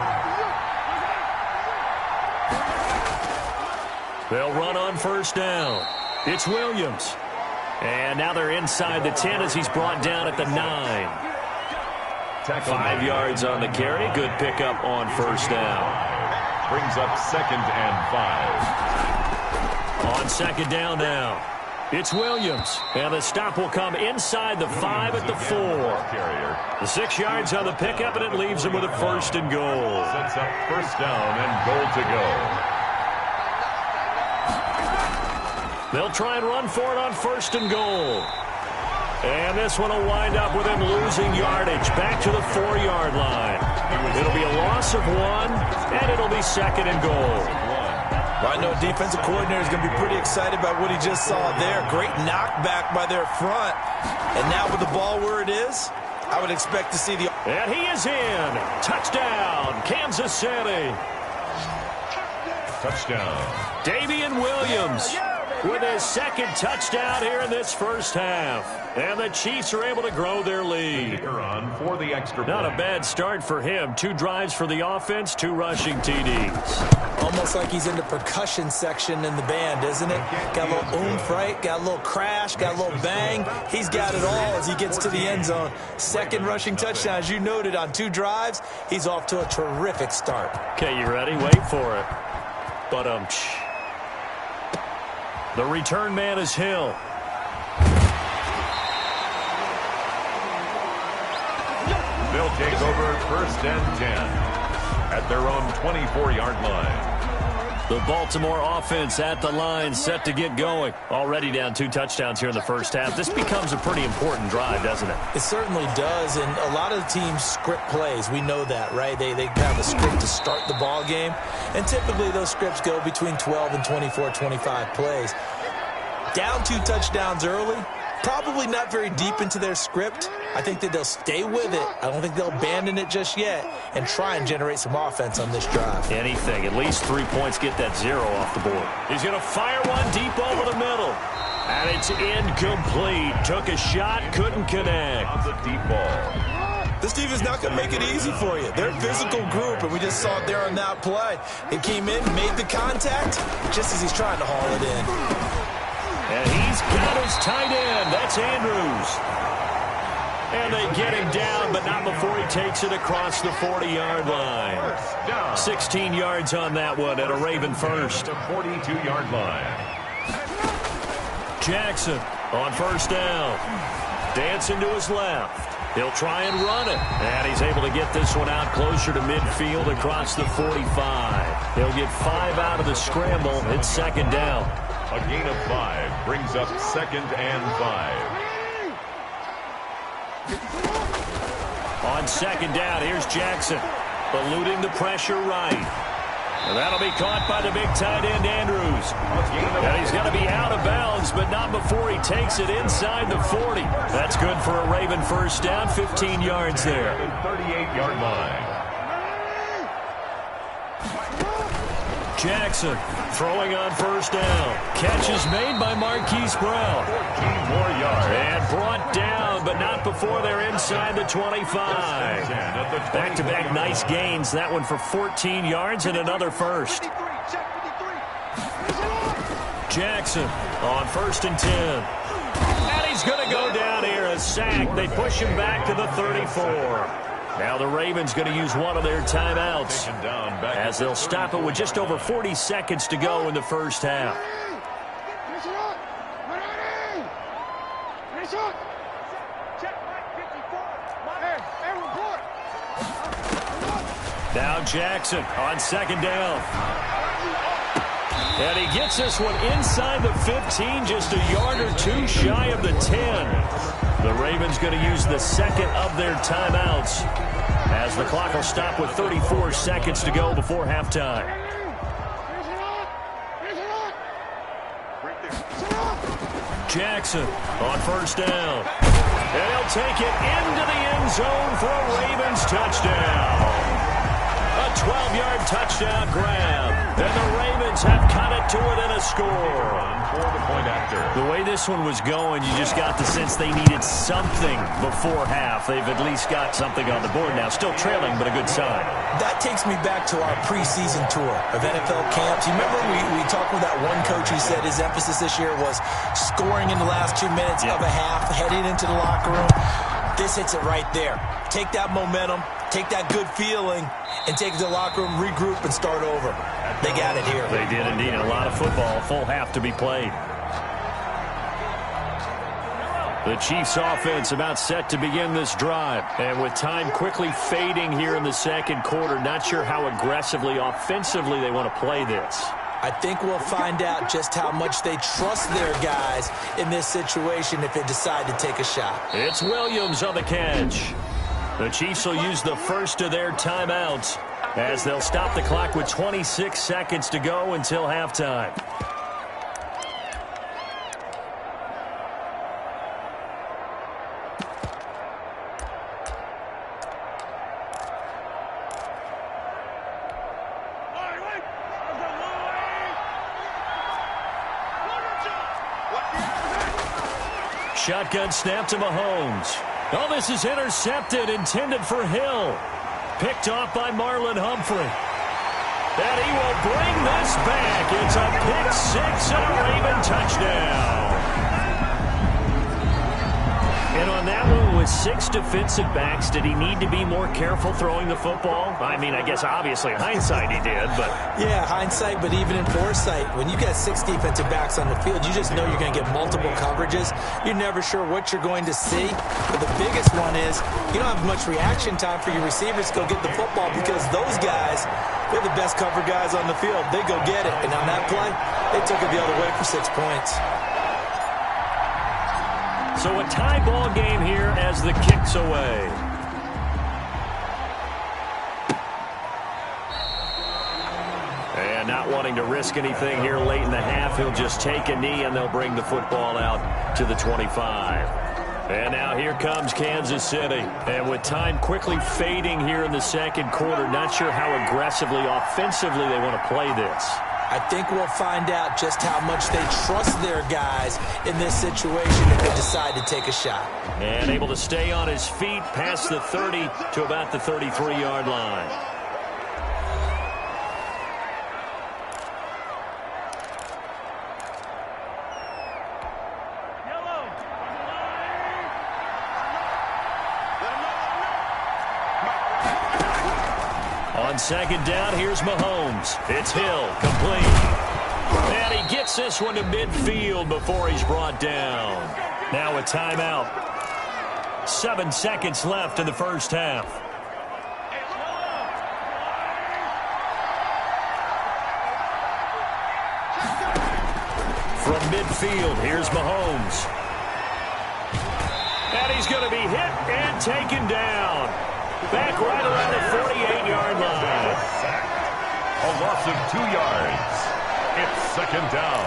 Speaker 2: They'll run on first down. It's Williams. And now they're inside the 10 as he's brought down at the 9. 5 yards on the carry. Good pickup on first down.
Speaker 3: Brings up second and 5.
Speaker 2: On second down now. It's Williams. And the stop will come inside the 5 at the 4. The 6 yards on the pickup, and it leaves him with a first and goal.
Speaker 3: Sets up first down and goal to go.
Speaker 2: They'll try and run for it on first and goal. And this one will wind up with him losing yardage back to the 4-yard line. It'll be a loss of 1, and it'll be second and goal.
Speaker 7: Well, I know defensive coordinator is going to be pretty excited about what he just saw there. Great knockback by their front. And now with the ball where it is, I would expect to see the...
Speaker 2: And he is in. Touchdown, Kansas City.
Speaker 3: Touchdown.
Speaker 2: Davian Williams with his second touchdown here in this first half. And the Chiefs are able to grow their lead.
Speaker 3: On for the extra
Speaker 2: Not
Speaker 3: point.
Speaker 2: a bad start for him. 2 drives for the offense, 2 rushing TDs.
Speaker 4: Almost like he's in the percussion section in the band, isn't it? Got a little oomph, right? Got a little crash, got a little bang. He's got it all as he gets to the end zone. Second rushing touchdown, as you noted, on 2 drives. He's off to a terrific start.
Speaker 2: Okay, you ready? Wait for it. But the return man is Hill.
Speaker 3: They'll take over first and 10 at their own 24-yard line.
Speaker 2: The Baltimore offense at the line, set to get going. Already down 2 touchdowns here in the first half. This becomes a pretty important drive, doesn't it?
Speaker 4: It certainly does, and a lot of the teams script plays. We know that, right? They have a script to start the ball game, and typically those scripts go between 12 and 24, 25 plays. Down 2 touchdowns early, probably not very deep into their script. I think that they'll stay with it. I don't think they'll abandon it just yet and try and generate some offense on this drive.
Speaker 2: Anything. At least 3 points, get that 0 off the board. He's going to fire one deep over the middle. And it's incomplete. Took a shot, couldn't connect.
Speaker 3: On the deep ball.
Speaker 7: This defense not going to make it easy for you. They're a physical group, and we just saw it there on that play. He came in, made the contact, just as he's trying to haul it in.
Speaker 2: And he's got his tight end. That's Andrews. And they get him down, but not before he takes it across the 40-yard line. 16 yards on that one at a Raven first.
Speaker 3: The 42-yard line.
Speaker 2: Jackson on first down. Dancing to his left. He'll try and run it. And he's able to get this one out closer to midfield across the 45. He'll get 5 out of the scramble. It's second down.
Speaker 3: A gain of 5 brings up second and 5.
Speaker 2: On second down, here's Jackson. Eluding the pressure right. And that'll be caught by the big tight end, Andrews. And he's going to be out of bounds, but not before he takes it inside the 40. That's good for a Raven first down, 15 yards there.
Speaker 3: 38-yard line.
Speaker 2: Jackson throwing on first down. Catch is made by Marquise Brown.
Speaker 3: 14 more yards.
Speaker 2: And brought down, but not before they're inside the 25. Back-to-back nice gains. That one for 14 yards and another first. Jackson on first and 10. And he's going to go down here a sack. They push him back to the 34. Now the Ravens going to use one of their timeouts as they'll stop it with just over 40 seconds to go in the first half. Now Jackson on second down. And he gets this one inside the 15, just a yard or two shy of the 10. The Ravens going to use the second of their timeouts as the clock will stop with 34 seconds to go before halftime. Jackson on first down. And he'll take it into the end zone for a Ravens touchdown. A 12-yard touchdown grab. And the Ravens have cut it to within a score. The way this one was going, you just got the sense they needed something before half. They've at least got something on the board now. Still trailing, but a good sign.
Speaker 4: That takes me back to our preseason tour of NFL camps. You remember we talked with that one coach who said his emphasis this year was scoring in the last 2 minutes of a half, heading into the locker room. This hits it right there. Take that momentum, take that good feeling, and take it to the locker room, regroup, and start over. They got it here.
Speaker 2: They did indeed. A lot of football, full half to be played. The Chiefs offense about set to begin this drive. And with time quickly fading here in the second quarter, not sure how aggressively, offensively they want to play this.
Speaker 4: I think we'll find out just how much they trust their guys in this situation if they decide to take a shot.
Speaker 2: It's Williams on the catch. The Chiefs will use the first of their timeouts as they'll stop the clock with 26 seconds to go until halftime. Shotgun snap to Mahomes. Oh, this is intercepted, intended for Hill. Picked off by Marlon Humphrey. And he will bring this back. It's a pick six and a Raven touchdown. And on that one, with 6 defensive backs, did he need to be more careful throwing the football? I mean, I guess obviously hindsight he did, but...
Speaker 4: Yeah, hindsight, but even in foresight, when you got 6 defensive backs on the field, you just know you're going to get multiple coverages. You're never sure what you're going to see. But the biggest one is you don't have much reaction time for your receivers to go get the football because those guys, they're the best cover guys on the field. They go get it. And on that play, they took it the other way for 6 points.
Speaker 2: So a tie ball game here as the kick's away. And not wanting to risk anything here late in the half, he'll just take a knee and they'll bring the football out to the 25. And now here comes Kansas City. And with time quickly fading here in the second quarter, not sure how aggressively, offensively they want to play this.
Speaker 4: I think we'll find out just how much they trust their guys in this situation if they decide to take a shot.
Speaker 2: And able to stay on his feet past the 30 to about the 33-yard line. On second down, here's Mahomes. It's Hill, complete. And he gets this one to midfield before he's brought down. Now a timeout. 7 seconds left in the first half. From midfield, here's Mahomes. And he's going to be hit and taken down. Back right around the 48-yard line.
Speaker 3: A loss of 2 yards. It's second down.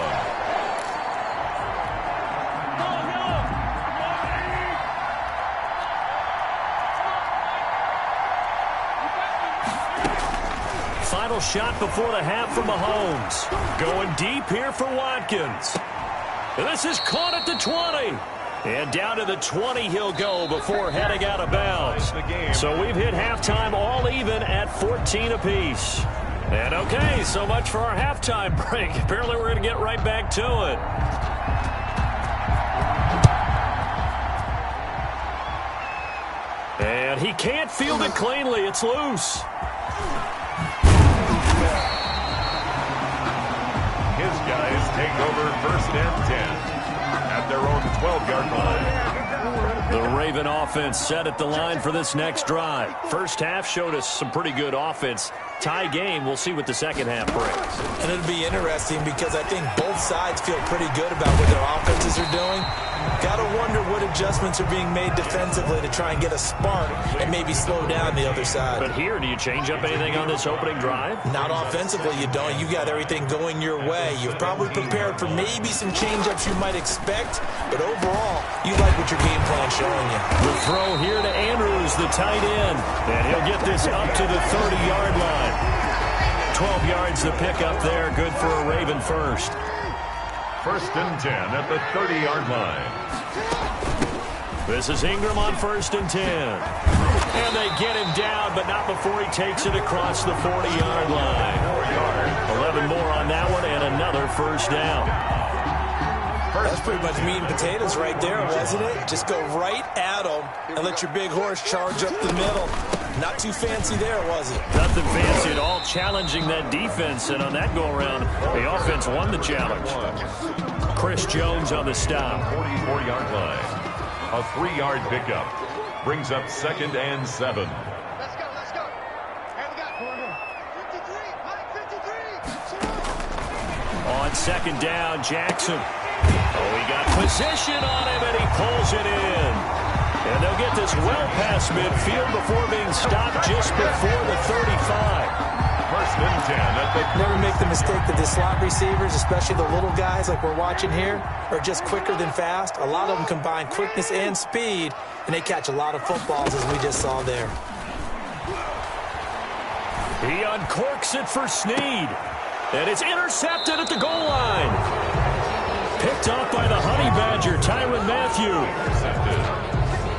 Speaker 2: Final shot before the half from Mahomes. Going deep here for Watkins. And this is caught at the 20. And down to the 20 he'll go before heading out of bounds. So we've hit halftime all even at 14 apiece. And okay, so much for our halftime break. Apparently we're going to get right back to it. And he can't field it cleanly. It's loose.
Speaker 3: His guys take over 1st and 10 at their own 12-yard line.
Speaker 2: The Raven offense set at the line for this next drive. First half showed us some pretty good offense. Tie game. We'll see what the second half brings.
Speaker 4: And it'll be interesting because I think both sides feel pretty good about what their offenses are doing. Got to wonder what adjustments are being made defensively to try and get a spark and maybe slow down the other side.
Speaker 2: But here, do you change up anything on this opening drive?
Speaker 4: Not offensively, you don't. You got everything going your way. You've probably prepared for maybe some change-ups you might expect, but overall, you like what your game plan's showing you.
Speaker 2: The throw here to Andrews, the tight end, and he'll get this up to the 30-yard line. 12 yards the pickup there, good for a Raven first.
Speaker 3: 1st and 10 at the 30-yard line.
Speaker 2: This is Ingram on 1st and 10. And they get him down, but not before he takes it across the 40-yard line. 11 more on that one and another first down.
Speaker 4: That's pretty much meat and potatoes right there, wasn't it? Just go right at them and let your big horse charge up the middle. Not too fancy there, was it?
Speaker 2: Nothing fancy at all, challenging that defense, and on that go-around, the offense won the challenge. Chris Jones on the stop.
Speaker 3: 44-yard line. A 3-yard pickup. Brings up 2nd and 7.
Speaker 6: Let's go, let's go. And we got 53, Mike 53.
Speaker 2: On 2nd down, Jackson. Oh, he got position on him, and he pulls it in. And they'll get this well past midfield before being stopped just before the 35.
Speaker 3: 1st and 10 at the...
Speaker 4: Never make the mistake that the slot receivers, especially the little guys like we're watching here, are just quicker than fast. A lot of them combine quickness and speed, and they catch a lot of footballs, as we just saw there.
Speaker 2: He uncorks it for Snead. And it's intercepted at the goal line. Picked off by the Honey Badger, Tyrann Mathieu.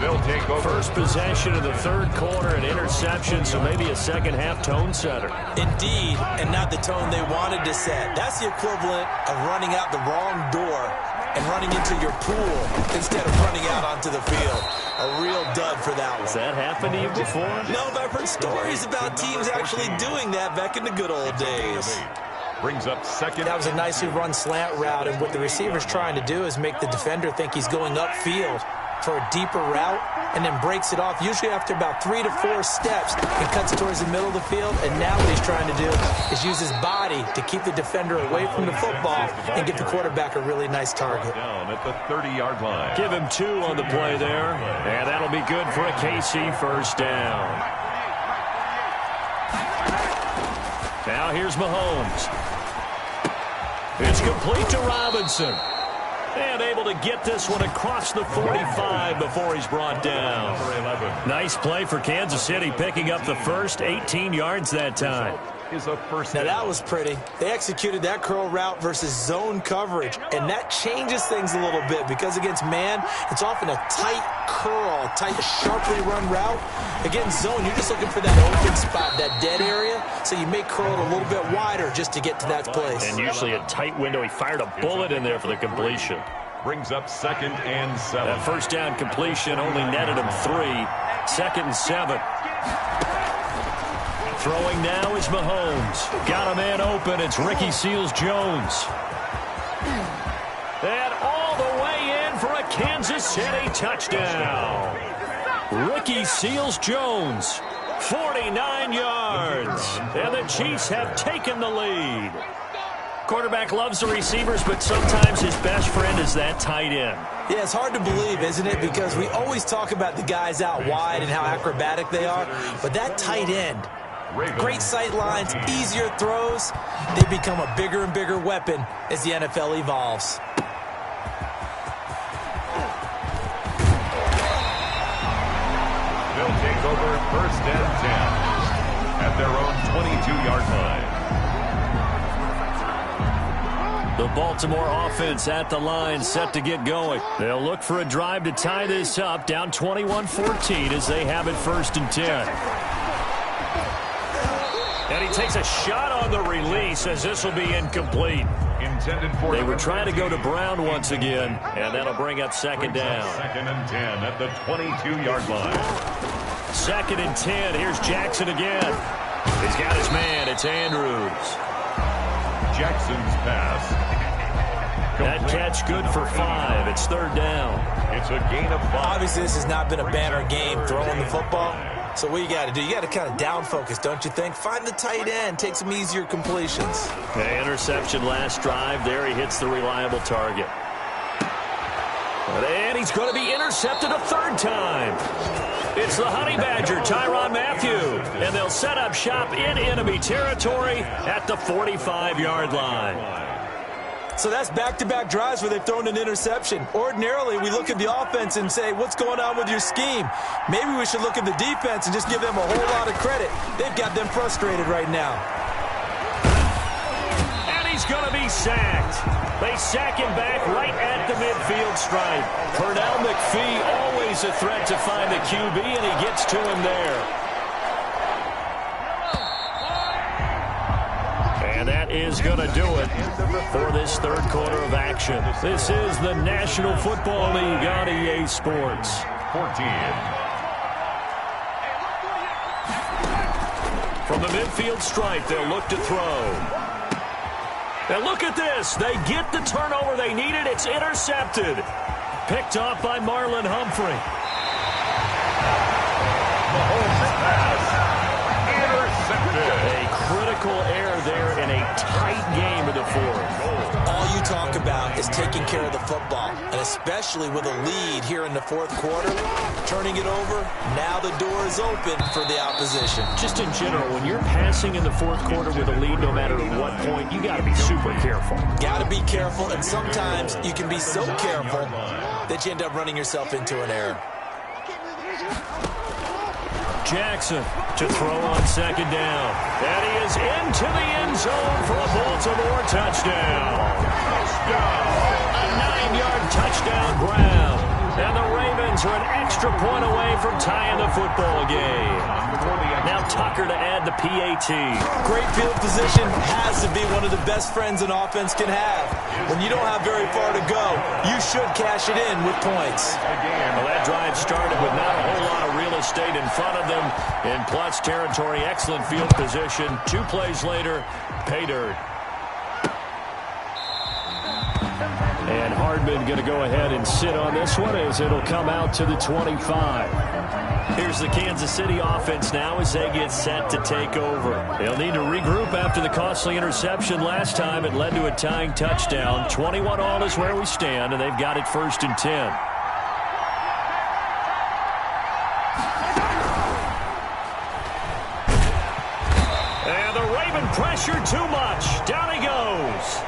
Speaker 3: They'll take over.
Speaker 2: First possession of the 3rd quarter, an interception, so maybe a second-half tone setter.
Speaker 4: Indeed, and not the tone they wanted to set. That's the equivalent of running out the wrong door and running into your pool instead of running out onto the field. A real dud for that one.
Speaker 2: Has that happened to you before?
Speaker 4: No, but I've heard stories about teams actually doing that back in the good old days.
Speaker 3: Brings up 2nd.
Speaker 4: That was a nicely run slant route, and what the receiver's trying to do is make the defender think he's going upfield for a deeper route, and then breaks it off, usually after about 3 to 4 steps, and cuts towards the middle of the field. And now what he's trying to do is use his body to keep the defender away from the football and give the quarterback a really nice target.
Speaker 3: Down at the 30-yard line.
Speaker 2: Give him 2 on the play there, and that'll be good for a KC first down. Now here's Mahomes. It's complete to Robinson. And able to get this one across the 45 before he's brought down. Nice play for Kansas City, picking up the first 18 yards that time.
Speaker 4: Now that was pretty. They executed that curl route versus zone coverage, and that changes things a little bit because against man, it's often a tight curl, tight, sharply run route. Against zone, you're just looking for that open spot, that dead area, so you may curl it a little bit wider just to get to that place.
Speaker 2: And usually a tight window. He fired a bullet in there for the completion.
Speaker 3: Brings up 2nd and 7.
Speaker 2: That first down completion only netted him 3. 2nd and 7. Throwing now is Mahomes. Got a man open. It's Ricky Seals-Jones. And all the way in for a Kansas City touchdown. Ricky Seals-Jones, 49 yards. And the Chiefs have taken the lead. Quarterback loves the receivers, but sometimes his best friend is that tight end.
Speaker 4: Yeah, it's hard to believe, isn't it? Because we always talk about the guys out wide and how acrobatic they are. But that tight end, great sight lines, easier throws, they become a bigger and bigger weapon as the NFL evolves.
Speaker 3: They'll take over 1st and 10 at their own 22-yard line.
Speaker 2: The Baltimore offense at the line, set to get going. They'll look for a drive to tie this up, down 21-14 as they have it 1st and 10. And he takes a shot on the release as this will be incomplete. They were trying to go to Brown once again, and that'll bring up second down.
Speaker 3: 2nd and 10 at the 22-yard line.
Speaker 2: 2nd and 10. Here's Jackson again. He's got his man. It's Andrews.
Speaker 3: Jackson's pass.
Speaker 2: That catch good for 5. It's 3rd down.
Speaker 3: It's a gain of 5.
Speaker 4: Obviously, this has not been a banner game throwing the football. So what you got to do, you got to kind of down focus, don't you think? Find the tight end, take some easier completions.
Speaker 2: Okay, interception last drive. There he hits the reliable target. And he's going to be intercepted a 3rd time. It's the Honey Badger, Tyrann Mathieu. And they'll set up shop in enemy territory at the 45-yard line.
Speaker 4: So that's back-to-back drives where they've thrown an interception. Ordinarily, we look at the offense and say, what's going on with your scheme? Maybe we should look at the defense and just give them a whole lot of credit. They've got them frustrated right now.
Speaker 2: And he's going to be sacked. They sack him back right at the midfield stripe. Pernell McPhee, always a threat to find the QB, and he gets to him there. And that is going to do it for this 3rd quarter of action. This is the National Football League on EA Sports.
Speaker 3: 14.
Speaker 2: From the midfield stripe, they'll look to throw. And look at this. They get the turnover they needed. It's intercepted. Picked off by Marlon Humphrey.
Speaker 3: Mahomes pass. Intercepted.
Speaker 2: A critical error there in a tight game of the 4th.
Speaker 4: All you talk about is taking care of the football, and especially with a lead here in the 4th quarter, turning it over, now the door is open for the opposition.
Speaker 2: Just in general, when you're passing in the 4th quarter with a lead, no matter at what point, you got to be super careful.
Speaker 4: Got to be careful, and sometimes you can be so careful that you end up running yourself into an error.
Speaker 2: Jackson to throw on 2nd down. And he is into the end zone for a Baltimore touchdown. A 9-yard touchdown Brown. And the Ravens are an extra point away from tying the football game. Now Tucker to add the PAT.
Speaker 4: Great field position has to be one of the best friends an offense can have. When you don't have very far to go, you should cash it in with points.
Speaker 2: Well, that drive started with not a whole lot of real estate in front of them in plus territory. Excellent field position. 2 plays later, pay dirt. And Hardman going to go ahead and sit on this one as it'll come out to the 25. Here's the Kansas City offense now as they get set to take over. They'll need to regroup after the costly interception last time. It led to a tying touchdown. 21-all is where we stand, and they've got it 1st and 10. And the Raven pressure too much. Down he goes.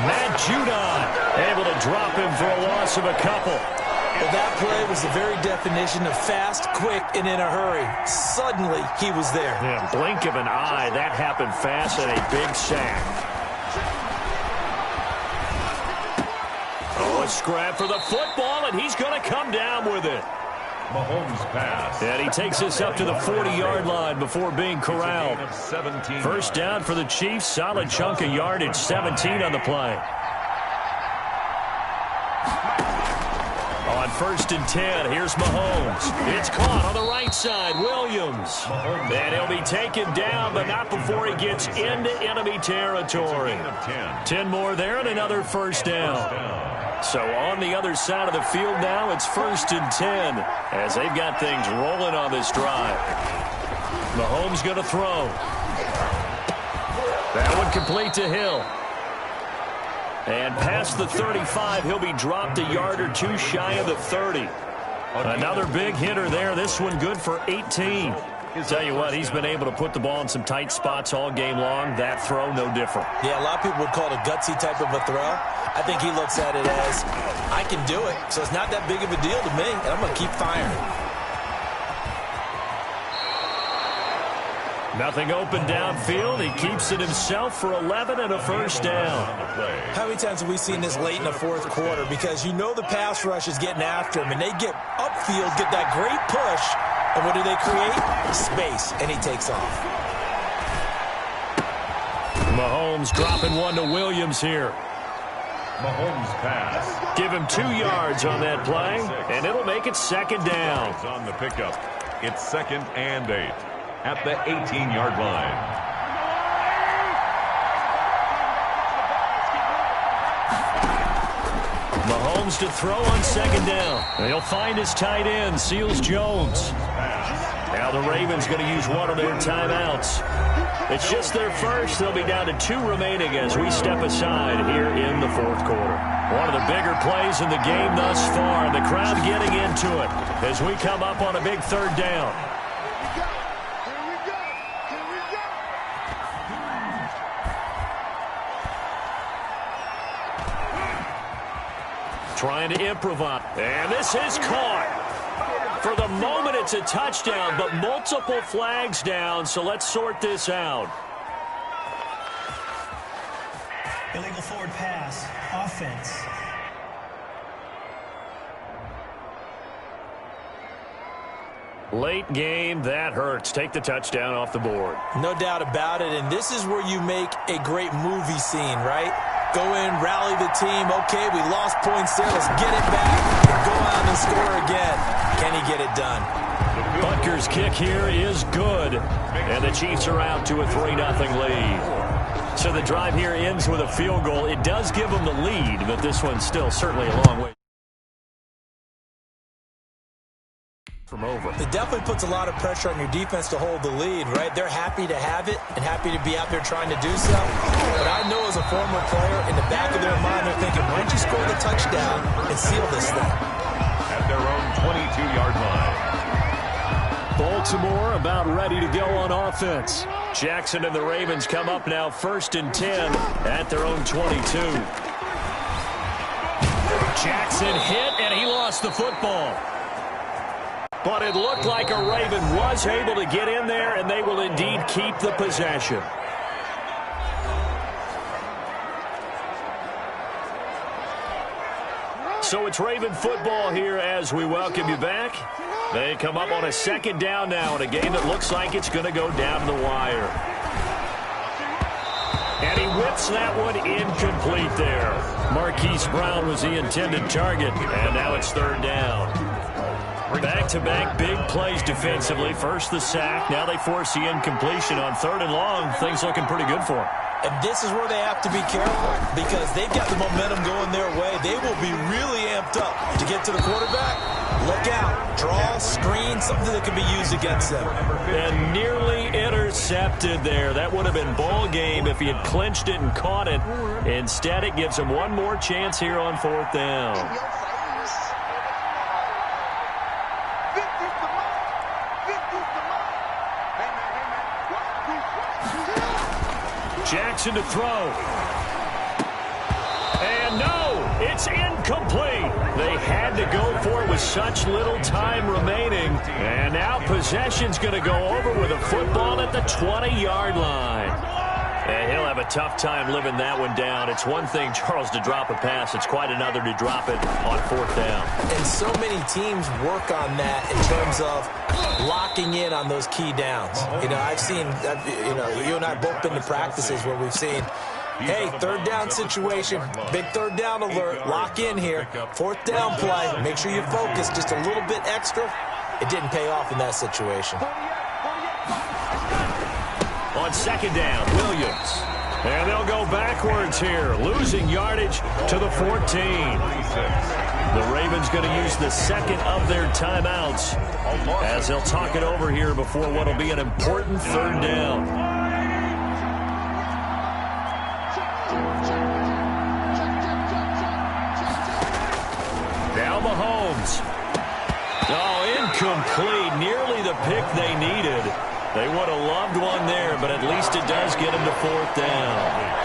Speaker 2: Matt Judon able to drop him for a loss of a couple.
Speaker 4: Well, that play was the very definition of fast, quick, and in a hurry. Suddenly, he was there.
Speaker 2: Yeah, blink of an eye. That happened fast and a big sack. Oh, a scrap for the football, and he's going to come down with it.
Speaker 3: Mahomes pass.
Speaker 2: And he takes us up to the 40-yard line before being corralled. 1st down for the Chiefs. Solid chunk of yardage. 17 on the play. On 1st and 10, here's Mahomes. It's caught on the right side. Williams. And he'll be taken down, but not before he gets into enemy territory. 10 more there and another 1st down. So on the other side of the field now, it's 1st and 10 as they've got things rolling on this drive. Mahomes going to throw. That one complete to Hill. And past the 35, he'll be dropped a yard or 2 shy of the 30. Another big hitter there. This one good for 18. Tell you what, he's been able to put the ball in some tight spots all game long. That throw, no different.
Speaker 4: Yeah, a lot of people would call it a gutsy type of a throw. I think he looks at it as, I can do it, so it's not that big of a deal to me, and I'm going to keep firing.
Speaker 2: Nothing open downfield. He keeps it himself for 11 and a 1st down.
Speaker 4: How many times have we seen this late in the 4th quarter? Because you know the pass rush is getting after him, and they get upfield, get that great push, and what do they create? Space, and he takes off.
Speaker 2: Mahomes dropping one to Williams here.
Speaker 3: Mahomes pass.
Speaker 2: Give him 2 yards on that play, and it'll make it second down.
Speaker 3: On the pickup, it's 2nd and 8 at the 18-yard line.
Speaker 2: Mahomes to throw on 2nd down. And he'll find his tight end, Seals Jones. Now the Ravens going to use one of their timeouts. It's just their first. They'll be down to 2 remaining as we step aside here in the 4th quarter. One of the bigger plays in the game thus far. The crowd getting into it as we come up on a big 3rd down. Trying to improvise. And this is caught. For the moment, it's a touchdown, but multiple flags down, so let's sort this out.
Speaker 5: Illegal forward pass. Offense.
Speaker 2: Late game, that hurts. Take the touchdown off the board.
Speaker 4: No doubt about it, and this is where you make a great movie scene, right? Go in, rally the team. Okay, we lost points there. Let's get it back and go on and score again. Can he get it done?
Speaker 2: Butker's kick here is good, and the Chiefs are out to a 3-0 lead. So the drive here ends with a field goal. It does give them the lead, but this one's still certainly a long way from over.
Speaker 4: It definitely puts a lot of pressure on your defense to hold the lead, right? They're happy to have it and happy to be out there trying to do so. But I know as a former player, in the back of their mind, they're thinking, why don't you score the touchdown and seal this thing?
Speaker 3: At their own 22-yard line.
Speaker 2: Baltimore about ready to go on offense. Jackson and the Ravens come up now 1st and 10 at their own 22. Jackson hit, and he lost the football. But it looked like a Raven was able to get in there, and they will indeed keep the possession. So it's Raven football here as we welcome you back. They come up on a 2nd down now in a game that looks like it's going to go down to the wire. And he whips that one incomplete there. Marquise Brown was the intended target, and now it's 3rd down. Back-to-back big plays defensively. First the sack. Now they force the incompletion on 3rd and long. Things looking pretty good for them.
Speaker 4: And this is where they have to be careful because they've got the momentum going their way. They will be really amped up to get to the quarterback. Look out. Draw, screen, something that can be used against them.
Speaker 2: And nearly intercepted there. That would have been ball game if he had clinched it and caught it. Instead, it gives him one more chance here on 4th down. Jackson to throw. And no, it's incomplete. They had to go for it with such little time remaining. And now possession's going to go over with a football at the 20-yard line. And he'll have a tough time living that one down. It's one thing, Charles, to drop a pass. It's quite another to drop it on 4th down.
Speaker 4: And so many teams work on that in terms of locking in on those key downs. You know, I've seen, you and I both been to practices where we've seen, hey, 3rd down situation, big 3rd down alert, lock in here. 4th down play, make sure you focus just a little bit extra. It didn't pay off in that situation.
Speaker 2: On 2nd down, Williams. And they'll go backwards here, losing yardage to the 14. The Ravens going to use the 2nd of their timeouts as they'll talk it over here before what will be an important 3rd down. Now Mahomes. Oh, incomplete. Nearly the pick they needed. They would have loved one there, but at least it does get him to 4th down.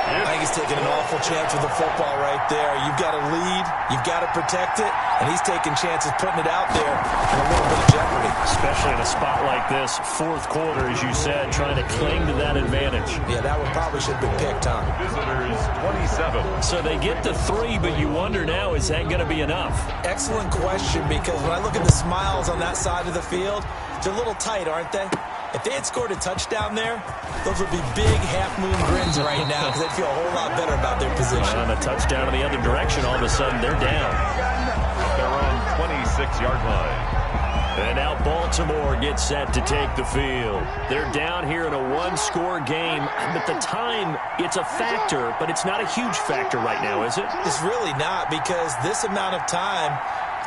Speaker 4: I think he's taking an awful chance with the football right there. You've got to lead, you've got to protect it, and he's taking chances putting it out there in a little bit of jeopardy.
Speaker 2: Especially in a spot like this, 4th quarter, as you said, trying to cling to that advantage.
Speaker 4: Yeah, that one probably should have been picked, huh?
Speaker 3: Visitors 27.
Speaker 2: So they get to 3, but you wonder now, is that going to be enough?
Speaker 4: Excellent question, because when I look at the smiles on that side of the field, they're a little tight, aren't they? If they had scored a touchdown there, those would be big half-moon grins right now because they'd feel a whole lot better about their position.
Speaker 2: And a touchdown in the other direction, all of a sudden they're down.
Speaker 3: Their own 26-yard line.
Speaker 2: And now Baltimore gets set to take the field. They're down here in a one-score game. At the time, it's a factor, but it's not a huge factor right now, is it?
Speaker 4: It's really not, because this amount of time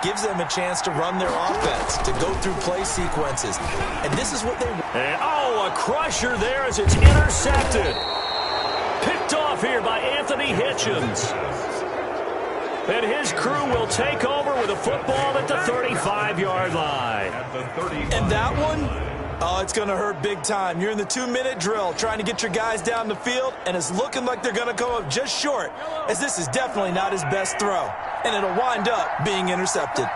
Speaker 4: gives them a chance to run their offense, to go through play sequences. And this is what they want.
Speaker 2: And, a crusher there as it's intercepted. Picked off here by Anthony Hitchens. And his crew will take over with a football at the 35-yard line.
Speaker 4: And that one, it's going to hurt big time. You're in the 2-minute drill trying to get your guys down the field, and it's looking like they're going to come up just short, as this is definitely not his best throw. And it'll wind up being intercepted.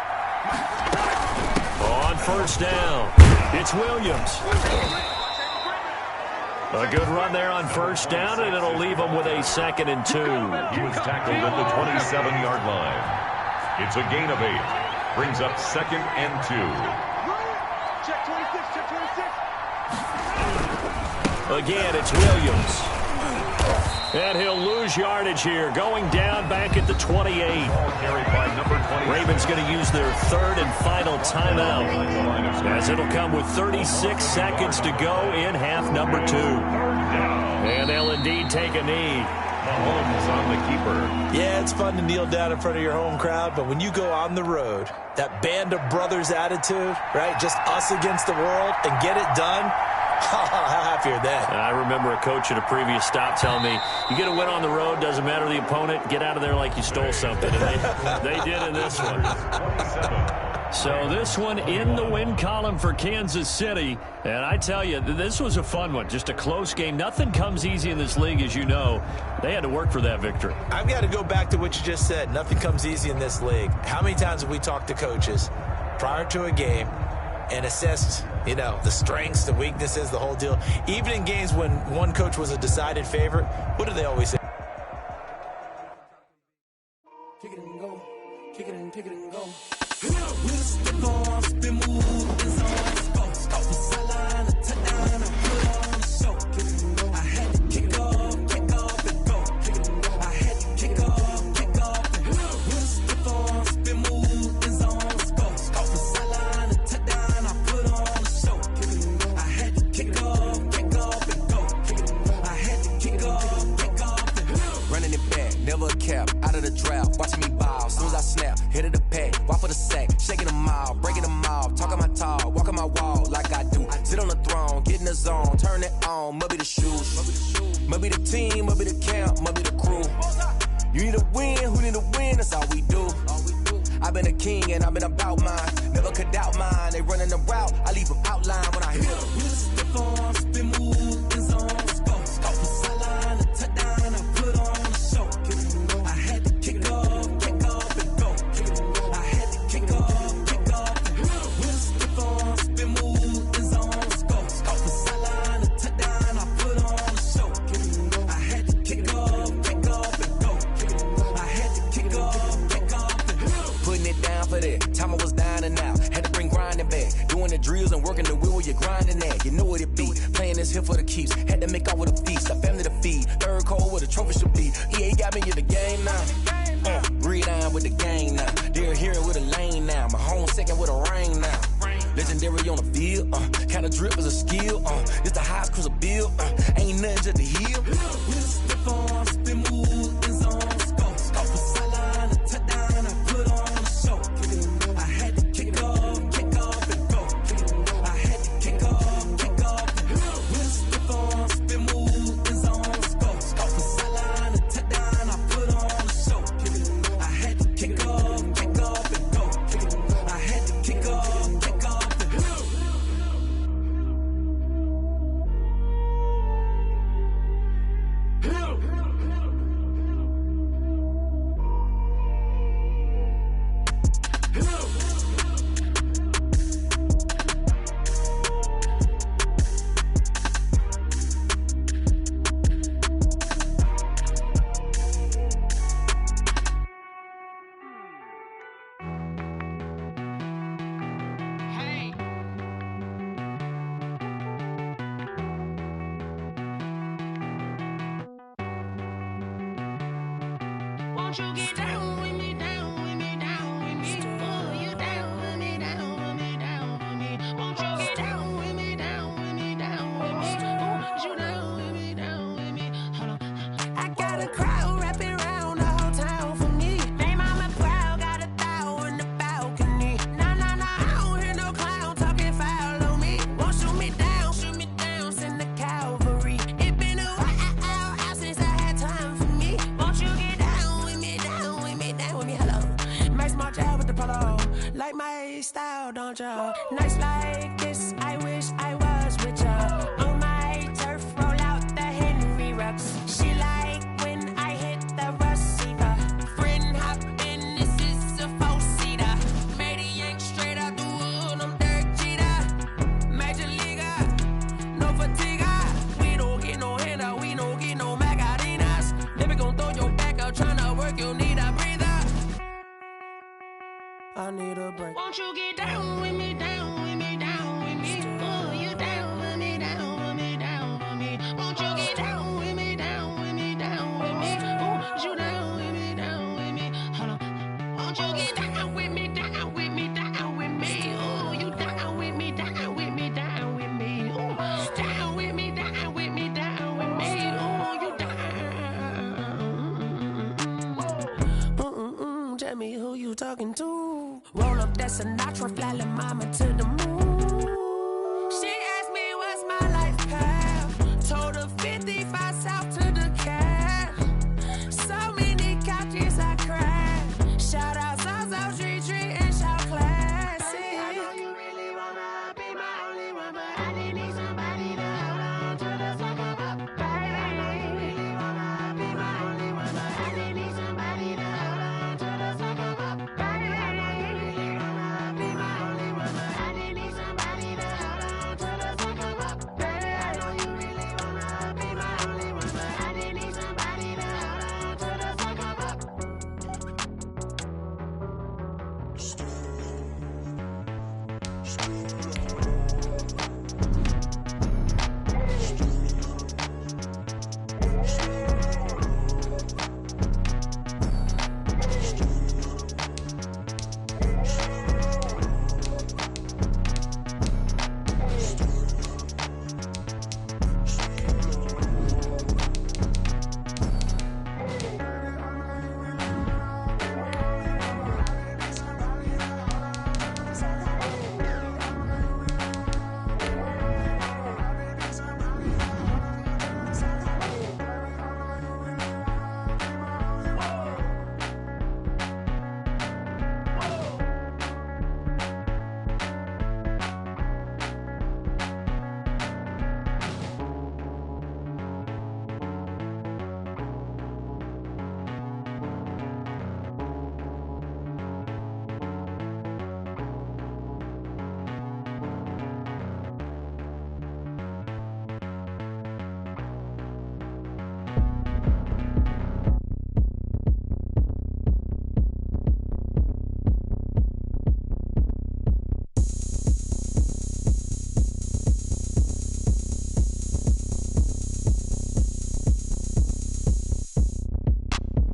Speaker 2: On first down, it's Williams. A good run there on first down, and it'll leave them with a 2nd and 2.
Speaker 3: He was tackled at the 27-yard line. It's a gain of 8. Brings up 2nd and 2.
Speaker 6: Check 26, check 26.
Speaker 2: Again, it's Williams. And he'll lose yardage here, going down back at the 28.
Speaker 3: Carried by number 20.
Speaker 2: Ravens going to use their 3rd and final timeout, as it'll come with 36 seconds to go in half number 2. And they'll indeed take a knee.
Speaker 3: Mahomes on the keeper.
Speaker 4: Yeah, it's fun to kneel down in front of your home crowd, but when you go on the road, that band of brothers attitude, right, just us against the world, and get it done, how happy are they?
Speaker 2: I remember a coach at a previous stop telling me, you get a win on the road, doesn't matter the opponent, get out of there like you stole something. And they did in this one. So this one in the win column for Kansas City. And I tell you, this was a fun one. Just a close game. Nothing comes easy in this league, as you know. They had to work for that victory.
Speaker 4: I've got to go back to what you just said. Nothing comes easy in this league. How many times have we talked to coaches prior to a game and assessed, the strengths, the weaknesses, the whole deal? Even in games when one coach was a decided favorite, what do they always say?
Speaker 8: Kick it and go. Kick it and go.
Speaker 1: Out of the drought, watching me ball. Soon as I snap, hit of the pack, walk for the sack, shaking them all, breaking them off, talking my tall, walking my wall like I do. Sit on the throne, get in the zone, turn it on, must be the shoes, must be the team, must be the camp, must be the crew. You need a win, who need a win? That's all we do. I've been a king and I've been about mine, never could doubt mine. They running the route, I leave them outline when I hit them. Stiff on, spin move, in zone, scope the sideline, the touchdown, I put on the show. Time I was down and out, had to bring grinding back. Doing the drills and working the wheel where you're grinding at. You know what it be, playing this here for the keeps. Had to make out with a feast, a family to feed. Third cold where the trophy should be. EA got me in the game now. Read on with the gang now. They're here with a lane now. My home second with a ring now. Legendary on the field, kind of drip is a skill. It's the highest cruiser bill, ain't nothing just the heel. Step on, spin move, in zone, scope the sideline, the touchdown, I put on the show. I had to kick off and go. I had to kick off and go. Step on, spin move, in zone, scope the sideline, the touchdown, I put on the show. I had to kick off and go. I had to kick off and go.
Speaker 9: Won't you get down with me, down with me, down with me? Oh, you down with me, down with me, down with me. Won't you get down with me, down with me, down with me? Oh, you down with me, down with me? Hold on. I got a crowd wrapping around the whole town for me. They mama proud, got a thou in the balcony. Nah, nah, nah, I don't hear no clown talking foul on me. Won't shoot me down, send the cavalry. It been a while since I had time for me. Won't you get down with me, down with me, down with me? Hello. Max March out with the polo. Like my style, don't ya? Nights like this, I wish I was with ya. On my turf, roll out the Henry Rux. She like when I hit the receiver. Friend hop in, this is a four-seater. Made a yank straight out the wood, I'm Derek Jeter. Major leaguer, no fatigue. We don't get no handout, we don't get no Macarinas. Never gon' throw your back out, tryna work, you need a breather. I need a break. Won't you get down with me, down with me, down with me? Oh, you down with me, down with me, down with me? Won't you get down with me, down with me, down with me? Oh, you down with me, down with me? Hold on. Won't you get down with me, down with me, down with me? Oh, you down with me, down with me, down with me? Oh, down with me, down with me, down with me? Oh, you down. Tell me who you talking to. Roll up that Sinatra, fly la mama to the moon. She asked me what's my life path. Told her 55 south to the cash. So many couches I crashed. Shout out Zazo, Tree, and shout classic. Baby, I know you really wanna be my only one, but I didn't need somebody to hold on to the sucker up. Baby, I know you really wanna be my only one, but I didn't need somebody to hold on to the sucker up. Baby, I know you really wanna be my only one, but I didn't need somebody to hold on to the sucker up. Baby, I know you really wanna be my only one, but I didn't need somebody to hold on to the sucker up.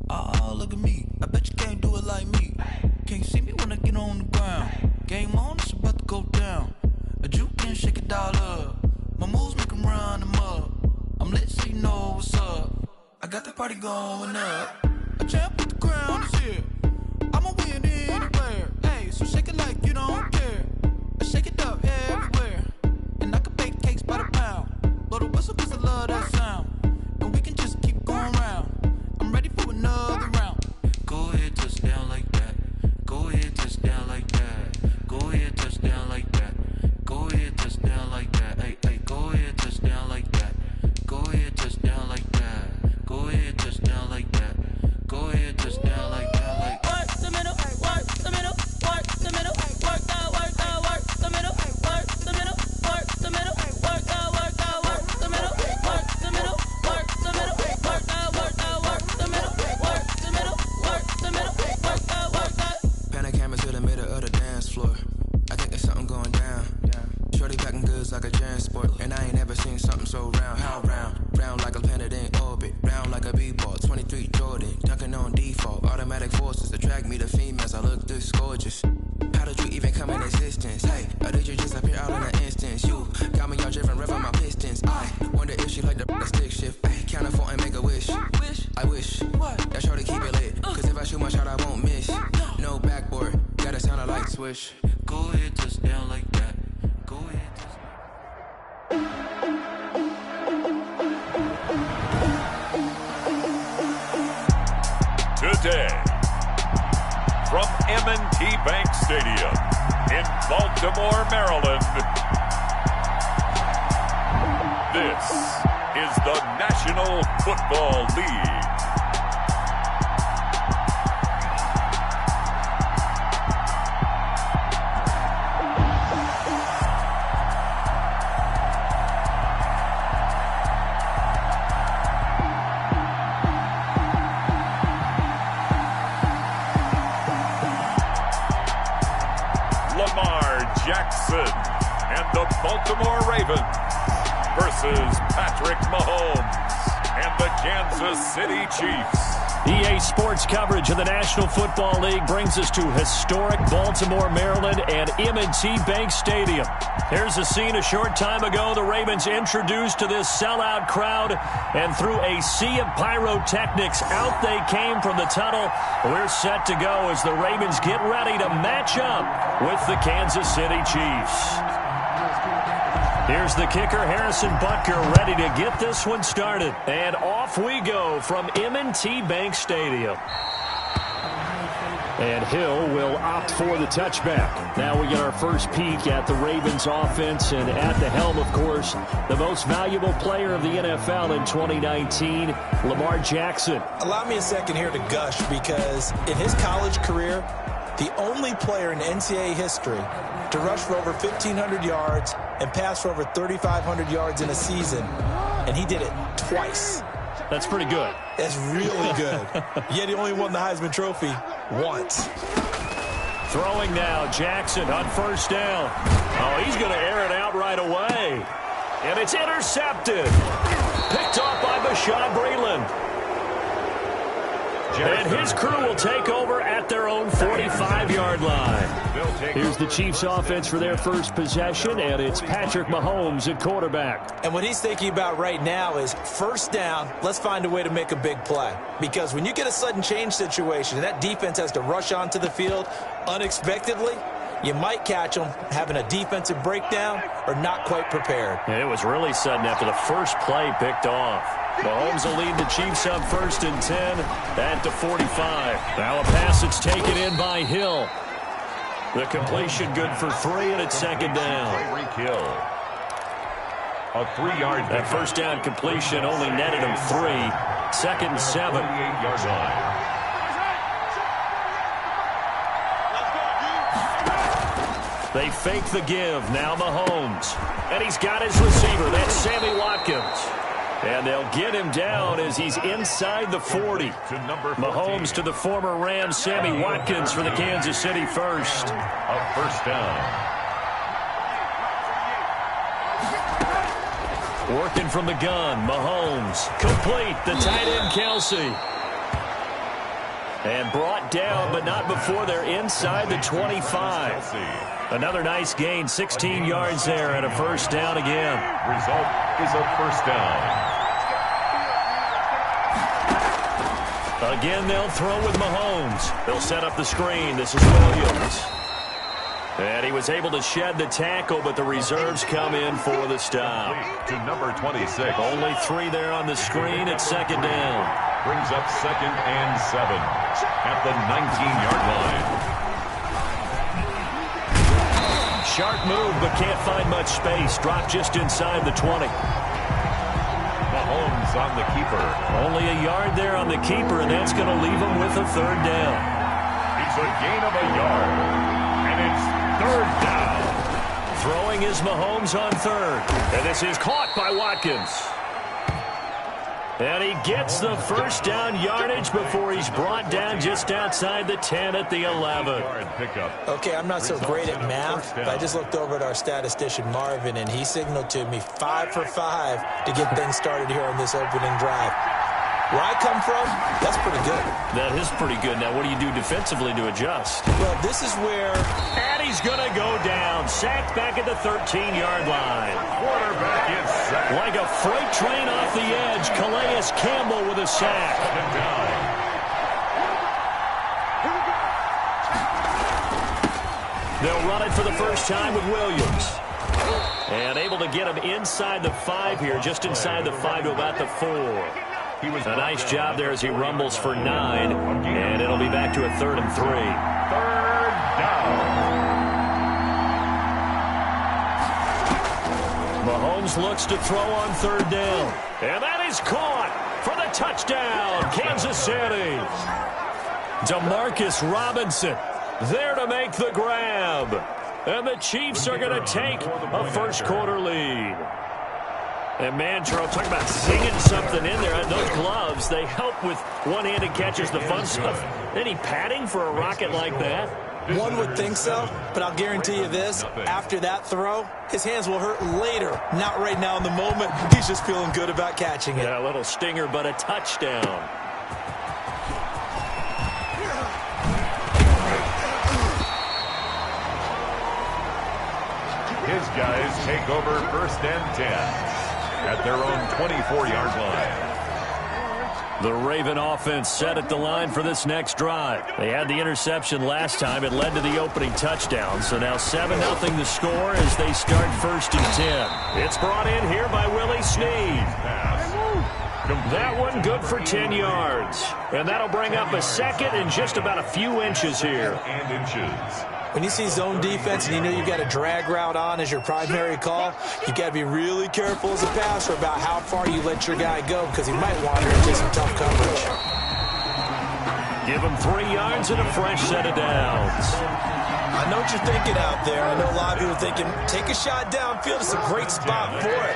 Speaker 10: Oh, look at me. I bet you can't do it like me. Can't see me when I get on the ground. Game on, it's about to go down. A juke and shake it all up. My moves make 'em run them up. I'm lit so you know what's up. I got the party going up. A champ with the crown is here. I'ma win anywhere. Hey, so shake it like you don't care. I shake it up everywhere. And I can bake cakes by the pound. Blow the whistle 'cause I love that sound. And we can just keep going round. I'm ready for another round. Go ahead, touch down like that. Go ahead, touch down like that. Go ahead, touch down like that. Go ahead, touch down like that. Hey, hey, go ahead, touch down like that. Go ahead, touch down like that. Go ahead, touch down like that. Go ahead, touch down like that. Like
Speaker 9: work the middle, work the middle, work the middle, work the middle, work the middle, work the middle, work the middle, work the middle, work the middle, work the middle, work the middle, work the middle, work the middle, work the middle, work the.
Speaker 11: Pan the camera to the middle of the dance floor. I think there's something going down. Shorty backing goods like a transport, and I ain't never seen something so round. How round? Round like a planet in orbit. Round like a b-ball. 23 Jordan. Dunking on default. Automatic forces attract me to females. I look this gorgeous. How did you even come in existence? Hey, or did you just appear out in an instance? You got me all driven, revving my pistons. I wonder if she like the stick shift. Ay, count for and make a wish. I wish that shorty keep it lit. Cause if I shoot my shot, I won't miss. No backboard, gotta sound like swish.
Speaker 10: Go ahead, touch down like that. Go ahead, touch
Speaker 3: Today, from M&T Bank Stadium in Baltimore, Maryland, this is the National Football League. Jackson and the Baltimore Ravens versus Patrick Mahomes and the Kansas City Chiefs.
Speaker 2: EA Sports coverage of the National Football League brings us to historic Baltimore, Maryland, and M&T Bank Stadium. Here's a scene a short time ago. The Ravens introduced to this sellout crowd, and through a sea of pyrotechnics, out they came from the tunnel. We're set to go as the Ravens get ready to match up with the Kansas City Chiefs. Here's the kicker, Harrison Butker, ready to get this one started. And off we go from M&T Bank Stadium. And Hill will opt for the touchback. Now we get our first peek at the Ravens offense, and at the helm, of course, the most valuable player of the NFL in 2019, Lamar Jackson.
Speaker 4: Allow me a second here to gush, because in his college career, the only player in NCAA history to rush for over 1,500 yards and pass for over 3,500 yards in a season, and he did it twice.
Speaker 2: That's pretty good.
Speaker 4: That's really good. Yet he only won the Heisman Trophy once.
Speaker 2: Throwing now, Jackson on first down. Oh, he's going to air it out right away. And it's intercepted. Picked off by Bashaud Breeland. And his crew will take over at their own 45-yard line. Here's the Chiefs offense for their first possession, and it's Patrick Mahomes at quarterback.
Speaker 4: And what he's thinking about right now is first down, let's find a way to make a big play. Because when you get a sudden change situation and that defense has to rush onto the field unexpectedly, you might catch them having a defensive breakdown or not quite prepared.
Speaker 2: And it was really sudden after the first play picked off. Mahomes will lead the Chiefs up 1st and 10 at the 45. Now a pass that's taken in by Hill. The completion good for 3, and it's second down.
Speaker 3: A 3-yard.
Speaker 2: That first down completion only netted him 3. 2nd and 7.
Speaker 3: 48-yard line.
Speaker 2: They fake the give. Now Mahomes. And he's got his receiver. That's Sammy Watkins. And they'll get him down as he's inside the 40. Mahomes to the former Rams, Sammy Watkins for the Kansas City first.
Speaker 3: A first down.
Speaker 2: Working from the gun, Mahomes. Complete, the tight end, Kelsey. And brought down, but not before they're inside the 25. Another nice gain, 16 yards there, and a first down again.
Speaker 3: Result is a first down.
Speaker 2: Again, they'll throw with Mahomes. They'll set up the screen. This is Williams. And he was able to shed the tackle, but the reserves come in for the stop.
Speaker 3: To number 26.
Speaker 2: Only 3 there on the screen at second down.
Speaker 3: Brings up 2nd and 7 at the 19-yard line.
Speaker 2: Sharp move, but can't find much space. Dropped just inside the 20.
Speaker 3: Mahomes on the keeper.
Speaker 2: Only a yard there on the keeper, and that's going to leave him with a third down.
Speaker 3: It's a gain of a yard, and it's third down.
Speaker 2: Throwing is Mahomes on third, and this is caught by Watkins. And he gets the first down yardage before he's brought down just outside the 10 at the 11.
Speaker 4: Okay, I'm not so great at math, but I just looked over at our statistician, Marvin, and he signaled to me 5 for 5 to get things started here on this opening drive. Where I come from, that's pretty good.
Speaker 2: That is pretty good. Now, what do you do defensively to adjust?
Speaker 4: Well, this is where...
Speaker 2: And he's going to go down. Sacked back at the 13-yard line.
Speaker 3: Quarterback is sacked.
Speaker 2: Like a freight train off the edge, Calais Campbell with a sack. They'll run it for the first time with Williams. And able to get him inside the 5 here, just inside the 5 to about the 4. A nice job there as he rumbles for 9, and it'll be back to a 3rd and 3.
Speaker 3: Third down.
Speaker 2: Mahomes looks to throw on 3rd down, and that is caught for the touchdown, Kansas City. Demarcus Robinson there to make the grab, and the Chiefs are going to take a first-quarter lead. And, man, Charles, talk about singing something in there. And those gloves, they help with one-handed catches, the fun stuff. Any padding for a rocket like that?
Speaker 4: One would think so, but I'll guarantee you this. After that throw, his hands will hurt later. Not right now in the moment. He's just feeling good about catching it.
Speaker 2: Yeah, a little stinger, but a touchdown.
Speaker 3: His guys take over 1st and 10. At their own 24-yard line.
Speaker 2: The Raven offense set at the line for this next drive. They had the interception last time. It led to the opening touchdown. So now 7-0 the score as they start 1st and 10. It's brought in here by Willie Snead. That one good for 10 yards. And that'll bring up a 2nd and just about a few inches here.
Speaker 4: When you see zone defense and you know you've got a drag route on as your primary call, you've got to be really careful as a passer about how far you let your guy go because he might wander into some tough coverage.
Speaker 2: Give him 3 yards and a fresh set of downs.
Speaker 4: I know what you're thinking out there. I know a lot of people are thinking, take a shot downfield. It's a great spot for it.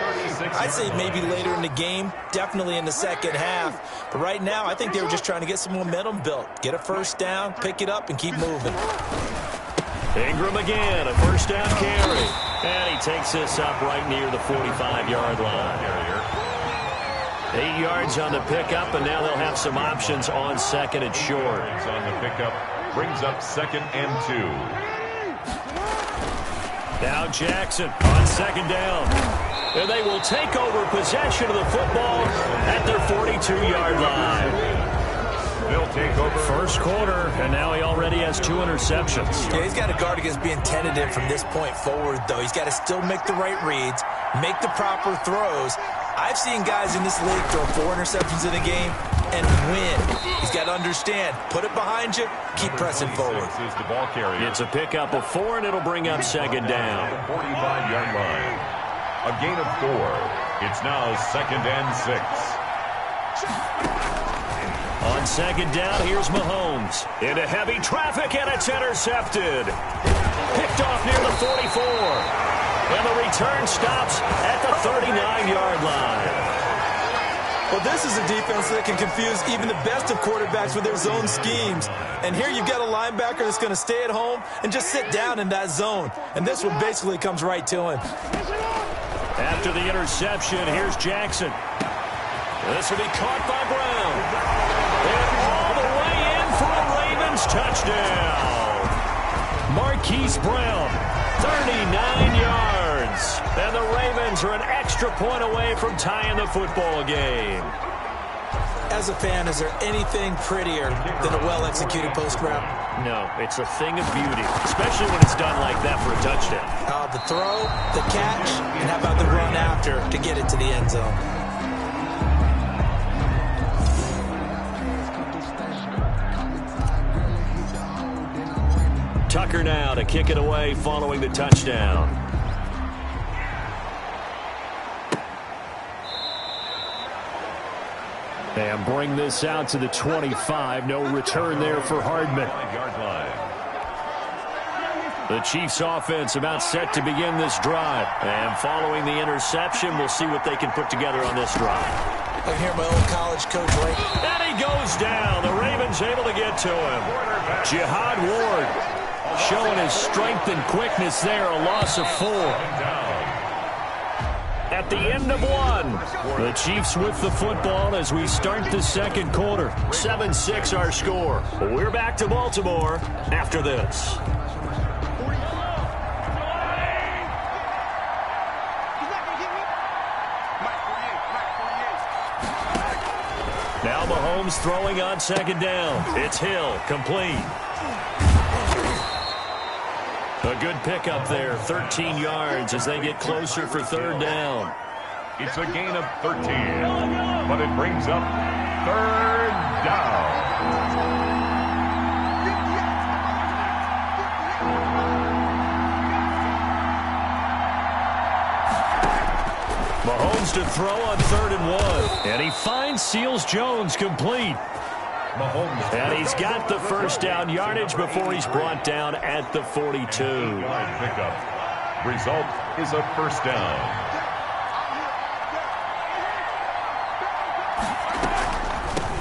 Speaker 4: I'd say maybe later in the game, definitely in the second half. But right now, I think they were just trying to get some momentum built. Get a first down, pick it up, and keep moving.
Speaker 2: Ingram again, a first down carry. And he takes this up right near the 45-yard line. 8 yards on the pickup, and now they'll have some options on 2nd and short.
Speaker 3: On the pickup, brings up 2nd and 2.
Speaker 2: Now Jackson on 2nd down. And they will take over possession of the football at their 42-yard line.
Speaker 3: They'll take over.
Speaker 2: First quarter, and now he already has 2 interceptions.
Speaker 4: Yeah, he's got to guard against being tentative from this point forward, though. He's got to still make the right reads, make the proper throws. I've seen guys in this league throw 4 interceptions in a game and win. He's got to understand, put it behind you, keep pressing forward.
Speaker 3: Is the ball carrier.
Speaker 2: It's a pickup of 4, and it'll bring up 2nd down.
Speaker 3: 45-yard line. A gain of 4. It's now 2nd and 6.
Speaker 2: On 2nd down, here's Mahomes. Into heavy traffic, and it's intercepted. Picked off near the 44. And the return stops at the 39-yard line.
Speaker 4: Well, this is a defense that can confuse even the best of quarterbacks with their zone schemes. And here you've got a linebacker that's going to stay at home and just sit down in that zone. And this one basically comes right to him.
Speaker 2: After the interception, here's Jackson. This will be caught by Brown. And all the way in for a Ravens touchdown. Marquise Brown, 39 yards. And the Ravens are an extra point away from tying the football game.
Speaker 4: As a fan, is there anything prettier than a well-executed post route?
Speaker 2: No, it's a thing of beauty, especially when it's done like that for a touchdown.
Speaker 4: The throw, the catch, and how about the run after to get it to the end zone?
Speaker 2: Tucker now to kick it away following the touchdown. And bring this out to the 25. No return there for Hardman. The Chiefs offense about set to begin this drive. And following the interception, we'll see what they can put together on this drive.
Speaker 4: I hear my old college coach right.
Speaker 2: And he goes down. The Ravens able to get to him. Jihad Ward showing his strength and quickness there. A loss of 4. At the end of 1, the Chiefs with the football as we start the second quarter. 7-6 our score. We're back to Baltimore after this. Now Mahomes throwing on second down. It's Hill, complete. A good pickup there, 13 yards as they get closer for third down.
Speaker 3: It's a gain of 13, but it brings up third down.
Speaker 2: Mahomes to throw on 3rd and 1. And he finds Seals Jones complete.
Speaker 3: Mahomes.
Speaker 2: And he's got the first down yardage before he's brought down at the 42.
Speaker 3: Pickup. Result is a first down.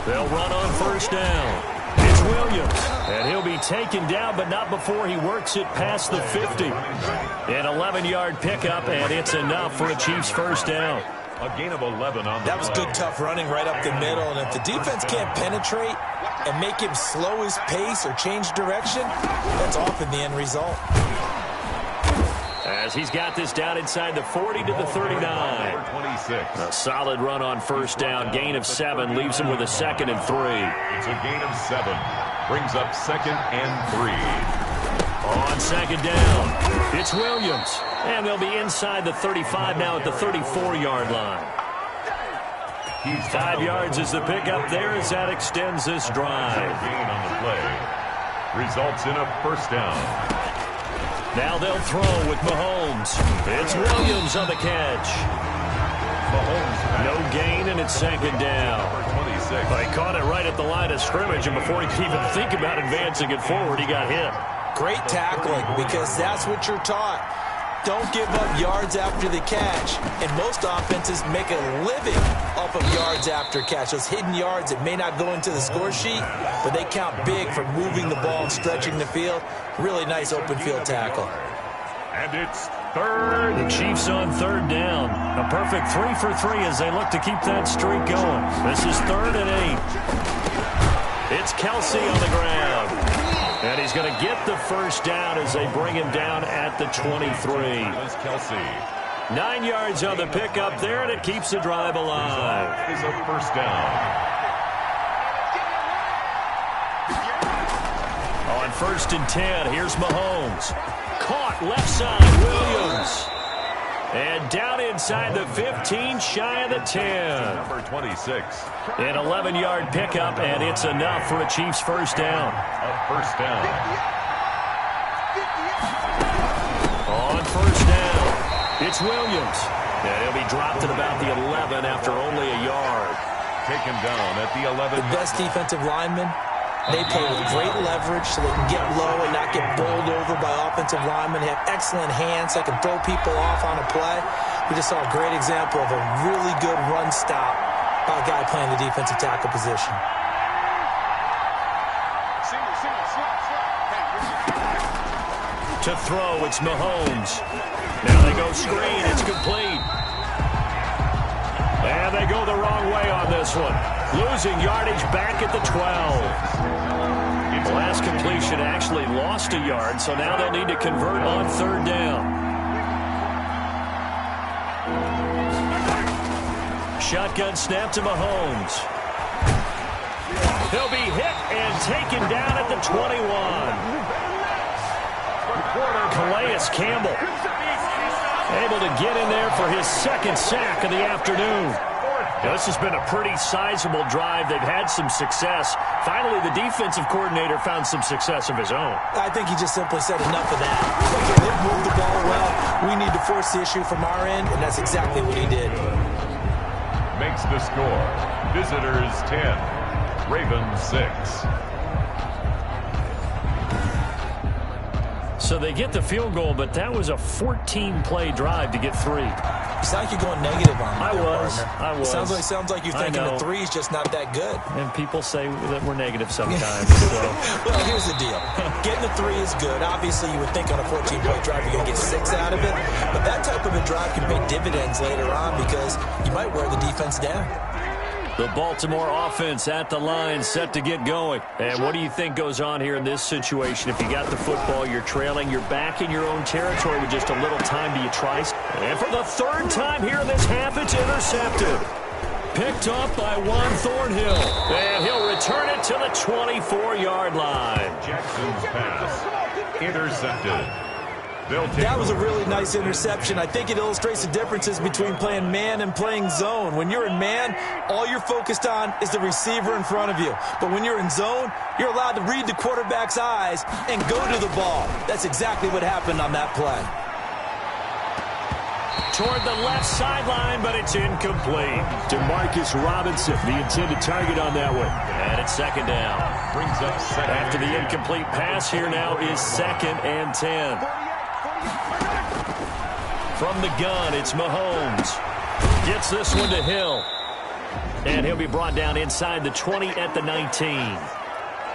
Speaker 2: They'll run on first down. It's Williams. And he'll be taken down, but not before he works it past the 50. An 11-yard pickup, and it's enough for a Chiefs first down.
Speaker 3: A gain of 11 on the
Speaker 4: That was good, tough running right up the middle. And if the defense can't penetrate and make him slow his pace or change direction, that's often the end result.
Speaker 2: As he's got this down inside the 40 to the 39.
Speaker 3: 26.
Speaker 2: A solid run on first down. Gain of 7 leaves him with a 2nd and 3.
Speaker 3: It's a gain of 7. Brings up 2nd and 3.
Speaker 2: On second down, it's Williams. And they'll be inside the 35 now at the 34-yard line. 5 yards is the pickup there as that extends this drive.
Speaker 3: Gain on the play. Results in a first down.
Speaker 2: Now they'll throw with Mahomes. It's Williams on the catch.
Speaker 3: Mahomes.
Speaker 2: No gain, and it's second down.
Speaker 3: 26.
Speaker 2: He caught it right at the line of scrimmage, and before he could even think about advancing it forward, he got hit.
Speaker 4: Great tackling, because that's what you're taught. Don't give up yards after the catch. And most offenses make a living off of yards after catch. Those hidden yards that may not go into the score sheet, but they count big for moving the ball and stretching the field. Really nice open field tackle.
Speaker 3: And it's third.
Speaker 2: The Chiefs on third down. A perfect 3 for 3 as they look to keep that streak going. This is 3rd and 8. It's Kelsey on the ground. And he's going to get the first down as they bring him down at the 23.
Speaker 3: That's Kelsey.
Speaker 2: 9 yards on the pickup there, and it keeps the drive alive.
Speaker 3: Is a first down.
Speaker 2: On 1st and 10, here's Mahomes. Caught left side, Williams. And down inside the 15, shy of the 10.
Speaker 3: Number 26.
Speaker 2: An 11-yard pickup, and it's enough for a Chiefs first down.
Speaker 3: A first down.
Speaker 2: On first down, it's Williams. And he'll be dropped at about the 11 after only a yard.
Speaker 3: Taken down at the 11.
Speaker 4: The best defensive linemen, they play with great leverage so they can get low and not get bowled over by offensive linemen. They have excellent hands. They can throw people off on a play. We just saw a great example of a really good run stop by a guy playing the defensive tackle position.
Speaker 2: To throw, it's Mahomes. Now they go screen. It's complete. And they go the wrong way on this one. Losing yardage back at the 12. The last completion actually lost a yard, so now they'll need to convert on third down. Shotgun snap to Mahomes. He'll be hit and taken down at the 21. Calais Campbell able to get in there for his 2nd sack of the afternoon. Now, this has been a pretty sizable drive. They've had some success. Finally, the defensive coordinator found some success of his own.
Speaker 4: I think he just simply said enough of that. Okay, they've moved the ball well. We need to force the issue from our end, and that's exactly what he did.
Speaker 3: Makes the score. Visitors 10, Ravens 6.
Speaker 2: So they get the field goal, but that was a 14-play drive to get 3.
Speaker 4: You sound like you're going negative on me.
Speaker 2: I was.
Speaker 4: Sounds like you're thinking the 3 is just not that good.
Speaker 2: And people say that we're negative sometimes. So.
Speaker 4: Well, here's the deal. Getting the 3 is good. Obviously, you would think on a 14-point drive you're going to get 6 out of it. But that type of a drive can pay dividends later on because you might wear the defense down.
Speaker 2: The Baltimore offense at the line, set to get going. And what do you think goes on here in this situation? If you got the football, you're trailing, you're back in your own territory with just a little time. Do you try? And for the 3rd time here in this half, it's intercepted. Picked up by Juan Thornhill. And he'll return it to the 24-yard line.
Speaker 3: Jackson's pass intercepted.
Speaker 7: That was a really nice interception. I think it illustrates the differences between playing man and playing zone. When you're in man, all you're focused on is the receiver in front of you. But when you're in zone, you're allowed to read the quarterback's eyes and go to the ball. That's exactly what happened on that play.
Speaker 2: Toward the left sideline, but it's incomplete. DeMarcus Robinson, the intended target on that one. And it's 2nd down.
Speaker 3: Brings up 2nd.
Speaker 2: After the incomplete pass, here now is 2nd and 10. From the gun, it's Mahomes. Gets this one to Hill. And he'll be brought down inside the 20 at the 19.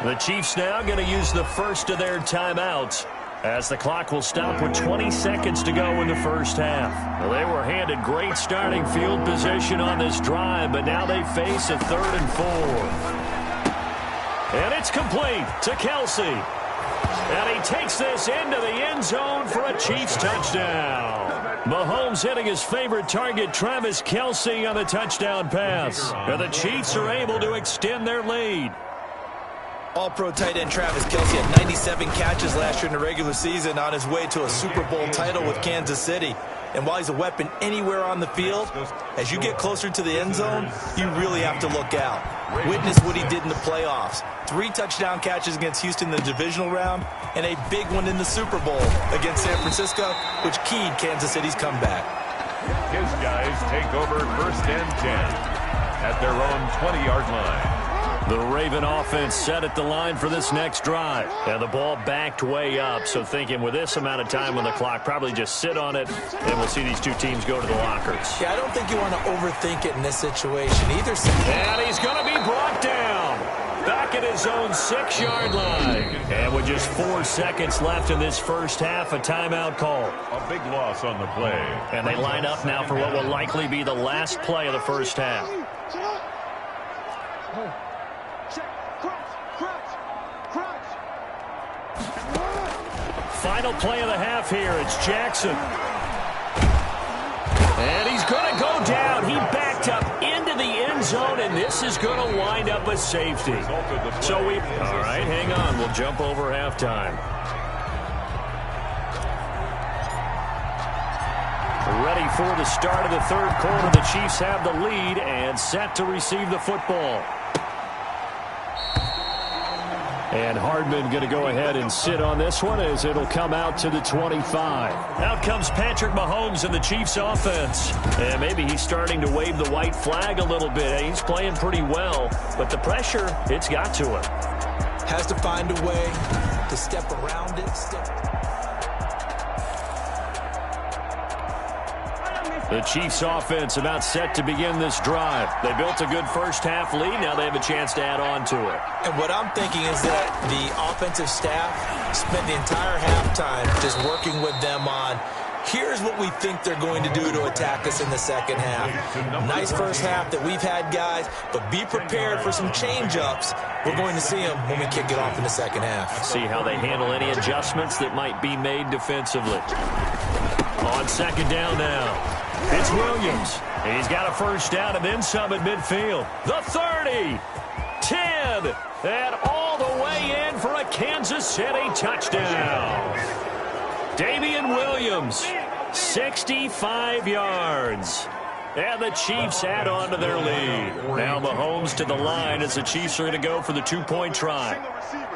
Speaker 2: The Chiefs now going to use the first of their timeouts as the clock will stop with 20 seconds to go in the first half. Well, they were handed great starting field position on this drive, but now they face a 3rd and 4. And it's complete to Kelsey. And he takes this into the end zone for a Chiefs touchdown. Mahomes hitting his favorite target, Travis Kelsey, on the touchdown pass. And the Chiefs are able to extend their lead.
Speaker 7: All-pro tight end Travis Kelsey had 97 catches last year in the regular season on his way to a Super Bowl title with Kansas City. And while he's a weapon anywhere on the field, as you get closer to the end zone, you really have to look out. Witness what he did in the playoffs. 3 touchdown catches against Houston in the divisional round, and a big one in the Super Bowl against San Francisco, which keyed Kansas City's comeback.
Speaker 3: His guys take over 1st and 10 at their own 20-yard line.
Speaker 2: The Raven offense set at the line for this next drive. And the ball backed way up, so thinking with this amount of time on the clock, probably just sit on it, and we'll see these two teams go to the lockers.
Speaker 4: Yeah, I don't think you want to overthink it in this situation either.
Speaker 2: And he's going to be brought down. Back at his own 6-yard line. And with just 4 seconds left in this first half, a timeout call.
Speaker 3: A big loss on the play.
Speaker 2: And they line up now for what will likely be the last play of the first half. Final play of the half here. It's Jackson. And he's going to go down. He backed up into the end zone, and this is going to wind up a safety. So all right, hang on. We'll jump over halftime. Ready for the start of the 3rd quarter. The Chiefs have the lead and set to receive the football. And Hardman going to go ahead and sit on this one as it'll come out to the 25. Out comes Patrick Mahomes in the Chiefs offense. And maybe he's starting to wave the white flag a little bit. He's playing pretty well, but the pressure, it's got to him.
Speaker 4: Has to find a way to step around it.
Speaker 2: The Chiefs offense about set to begin this drive. They built a good first half lead. Now they have a chance to add on to it.
Speaker 4: And what I'm thinking is that the offensive staff spent the entire halftime just working with them on, here's what we think they're going to do to attack us in the second half. Nice first half that we've had, guys, but be prepared for some change-ups. We're going to see them when we kick it off in the second half.
Speaker 2: See how they handle any adjustments that might be made defensively. On 2nd down now. It's Williams. He's got a first down and then some at midfield. The 30, 10, and all the way in for a Kansas City touchdown. Damian Williams, 65 yards. And the Chiefs add on to their lead. Now Mahomes to the line as the Chiefs are going to go for the 2-point try.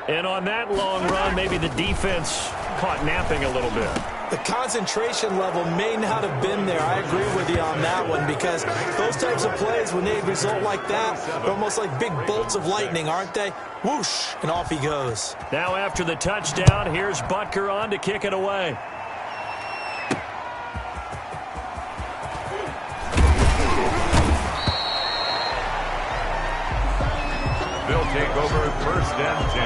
Speaker 2: And on that long run, maybe the defense caught napping a little bit.
Speaker 4: The concentration level may not have been there. I agree with you on that one, because those types of plays, when they result like that, they're almost like big bolts of lightning, aren't they? Whoosh, and off he goes.
Speaker 2: Now after the touchdown, here's Butker on to kick it away.
Speaker 3: They'll take over 1st and 10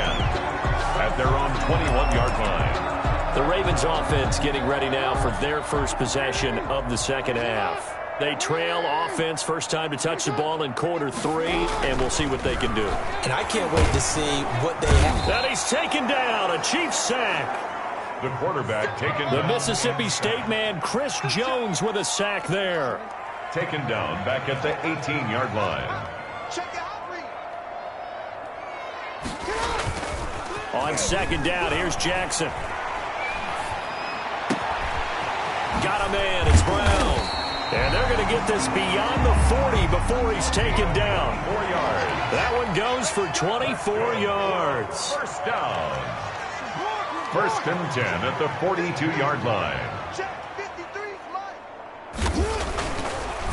Speaker 3: at their own 21-yard line.
Speaker 2: The Ravens offense getting ready now for their first possession of the second half. They trail offense, first time to touch the ball in quarter 3, and we'll see what they can do.
Speaker 4: And I can't wait to see what they have.
Speaker 2: And he's taken down, a Chiefs sack.
Speaker 3: The quarterback taken
Speaker 2: The
Speaker 3: down.
Speaker 2: Mississippi State man, Chris Jones, with a sack there.
Speaker 3: Taken down back at the 18-yard line.
Speaker 6: Check it out,
Speaker 2: On second down, here's Jackson. Got a man, it's Brown. And they're going to get this beyond the 40 before he's taken down.
Speaker 3: 4 yards.
Speaker 2: That one goes for 24 yards.
Speaker 3: First down. 1st and 10 at the 42-yard line.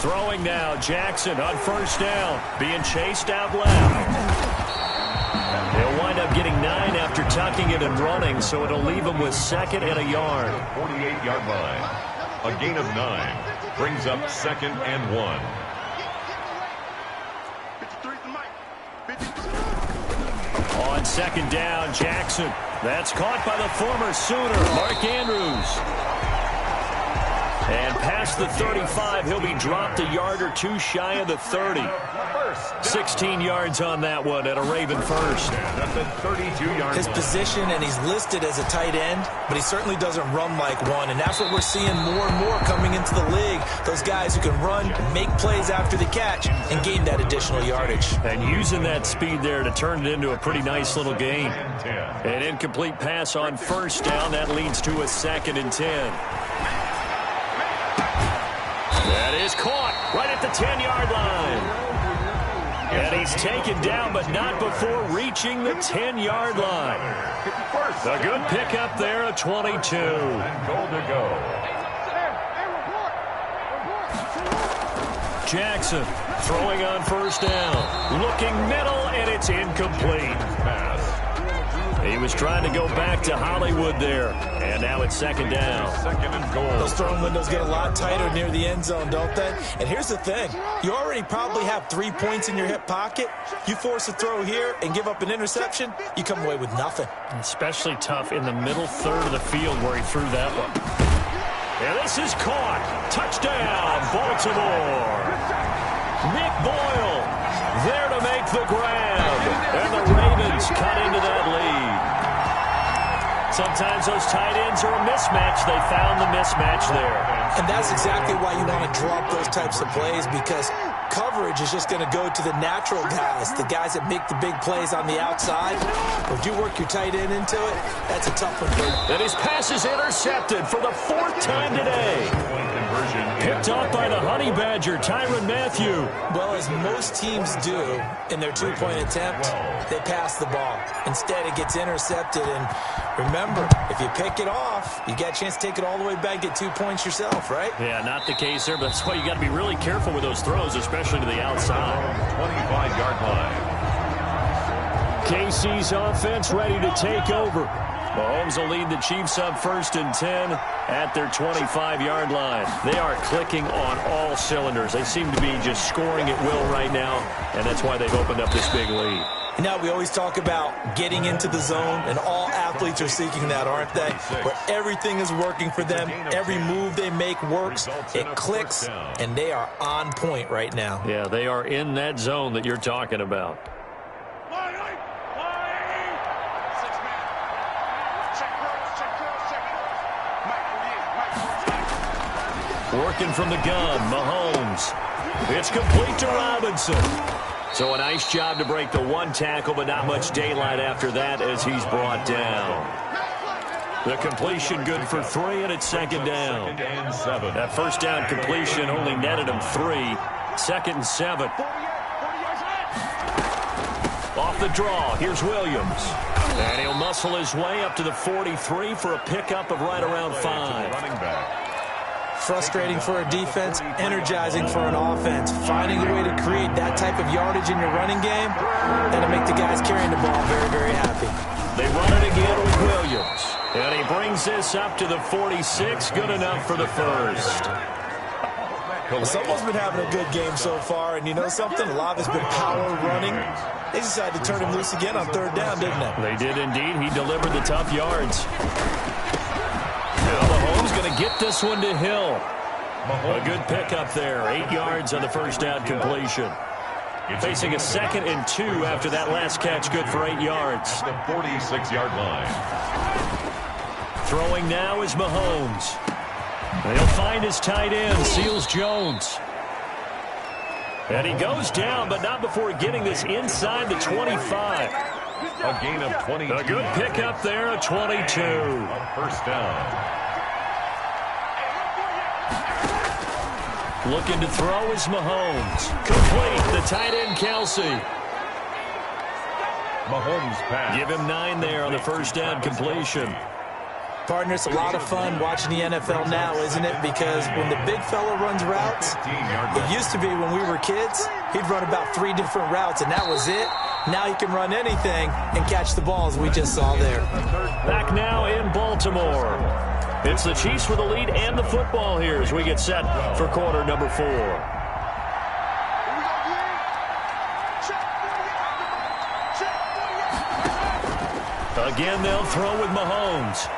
Speaker 2: Throwing now, Jackson on first down. Being chased out left. He'll wind up getting 9 after tucking it and running, so it'll leave him with 2nd and a yard.
Speaker 3: 48-yard line. A gain of 9 brings up 2nd and 1.
Speaker 2: On second down, Jackson. That's caught by the former Sooner, Mark Andrews. And past the 35, he'll be dropped a yard or 2 shy of the 30. 16 yards on that one at a Raven first.
Speaker 3: That's a 32-yard
Speaker 4: His position, and he's listed as a tight end, but he certainly doesn't run like one, and that's what we're seeing more and more coming into the league. Those guys who can run, make plays after the catch, and gain that additional yardage.
Speaker 2: And using that speed there to turn it into a pretty nice little game. An incomplete pass on first down. That leads to a 2nd and 10. That is caught right at the 10-yard line. And he's taken down, but not before reaching the 10-yard line. A good pickup there, a 22.
Speaker 3: And goal to go.
Speaker 2: Jackson throwing on first down. Looking middle, and it's incomplete.
Speaker 3: Pass.
Speaker 2: He was trying to go back to Hollywood there. And now it's 2nd down.
Speaker 3: 2nd and goal.
Speaker 4: Those throwing windows get a lot tighter near the end zone, don't they? And here's the thing. You already probably have 3 points in your hip pocket. You force a throw here and give up an interception, you come away with nothing.
Speaker 2: Especially tough in the middle third of the field where he threw that one. And this is caught. Touchdown, Baltimore. Nick Boyle there to make the grab. And the Ravens cut into that lead. Sometimes those tight ends are a mismatch. They found the mismatch there.
Speaker 4: And that's exactly why you want to draw up those types of plays, because coverage is just going to go to the natural guys, the guys that make the big plays on the outside. If you work your tight end into it, that's a tough one for you.
Speaker 2: And his pass is intercepted for the 4th time today. Picked off by the Honey Badger, Tyrann Mathieu.
Speaker 4: Well, as most teams do in their 2-point attempt, they pass the ball. Instead, it gets intercepted. And remember, if you pick it off, you got a chance to take it all the way back, get 2 points yourself, right?
Speaker 2: Yeah, not the case there, but that's why you got to be really careful with those throws, especially to the outside.
Speaker 3: 25-yard line.
Speaker 2: KC's offense ready to take over. Mahomes will lead the Chiefs up 1st and 10 at their 25-yard line. They are clicking on all cylinders. They seem to be just scoring at will right now, and that's why they've opened up this big lead.
Speaker 4: Now, we always talk about getting into the zone, and all athletes are seeking that, aren't they? Where everything is working for them. Every move they make works. It clicks, and they are on point right now.
Speaker 2: Yeah, they are in that zone that you're talking about. Working from the gun, Mahomes. It's complete to Robinson. So a nice job to break the 1 tackle, but not much daylight after that as he's brought down. The completion good for 3, and it's 2nd down. That first down completion only netted him 3. 2nd and 7. Off the draw. Here's Williams. And he'll muscle his way up to the 43 for a pickup of right around 5.
Speaker 3: Running back.
Speaker 4: Frustrating for a defense, energizing for an offense. Finding a way to create that type of yardage in your running game, that'll make the guys carrying the ball very, very happy.
Speaker 2: They run it again with Williams. And he brings this up to the 46. Good enough for the first.
Speaker 7: Someone's been having a good game so far, and you know something? A lot of it's been power running. They decided to turn him loose again on third down, didn't they?
Speaker 2: They did indeed. He delivered the tough yards. Now Mahomes going to get this one to Hill. A good pickup there. 8 yards on the first down completion. Facing a 2nd and 2 after that last catch. Good for 8 yards.
Speaker 3: At the 46-yard line.
Speaker 2: Throwing now is Mahomes. They'll find his tight end, Seals Jones. And he goes down, but not before getting this inside the 25.
Speaker 3: A gain of 22.
Speaker 2: A good pickup there, a 22.
Speaker 3: First down.
Speaker 2: Looking to throw is Mahomes. Complete, the tight end, Kelsey.
Speaker 3: Mahomes pass.
Speaker 2: Give him 9 there on the first down completion.
Speaker 4: Partner, it's a lot of fun watching the NFL now, isn't it? Because when the big fella runs routes, it used to be when we were kids, he'd run about 3 different routes, and that was it. Now he can run anything and catch the balls we just saw there.
Speaker 2: Back now in Baltimore. It's the Chiefs with the lead and the football here as we get set for quarter number 4. Again, they'll throw with Mahomes.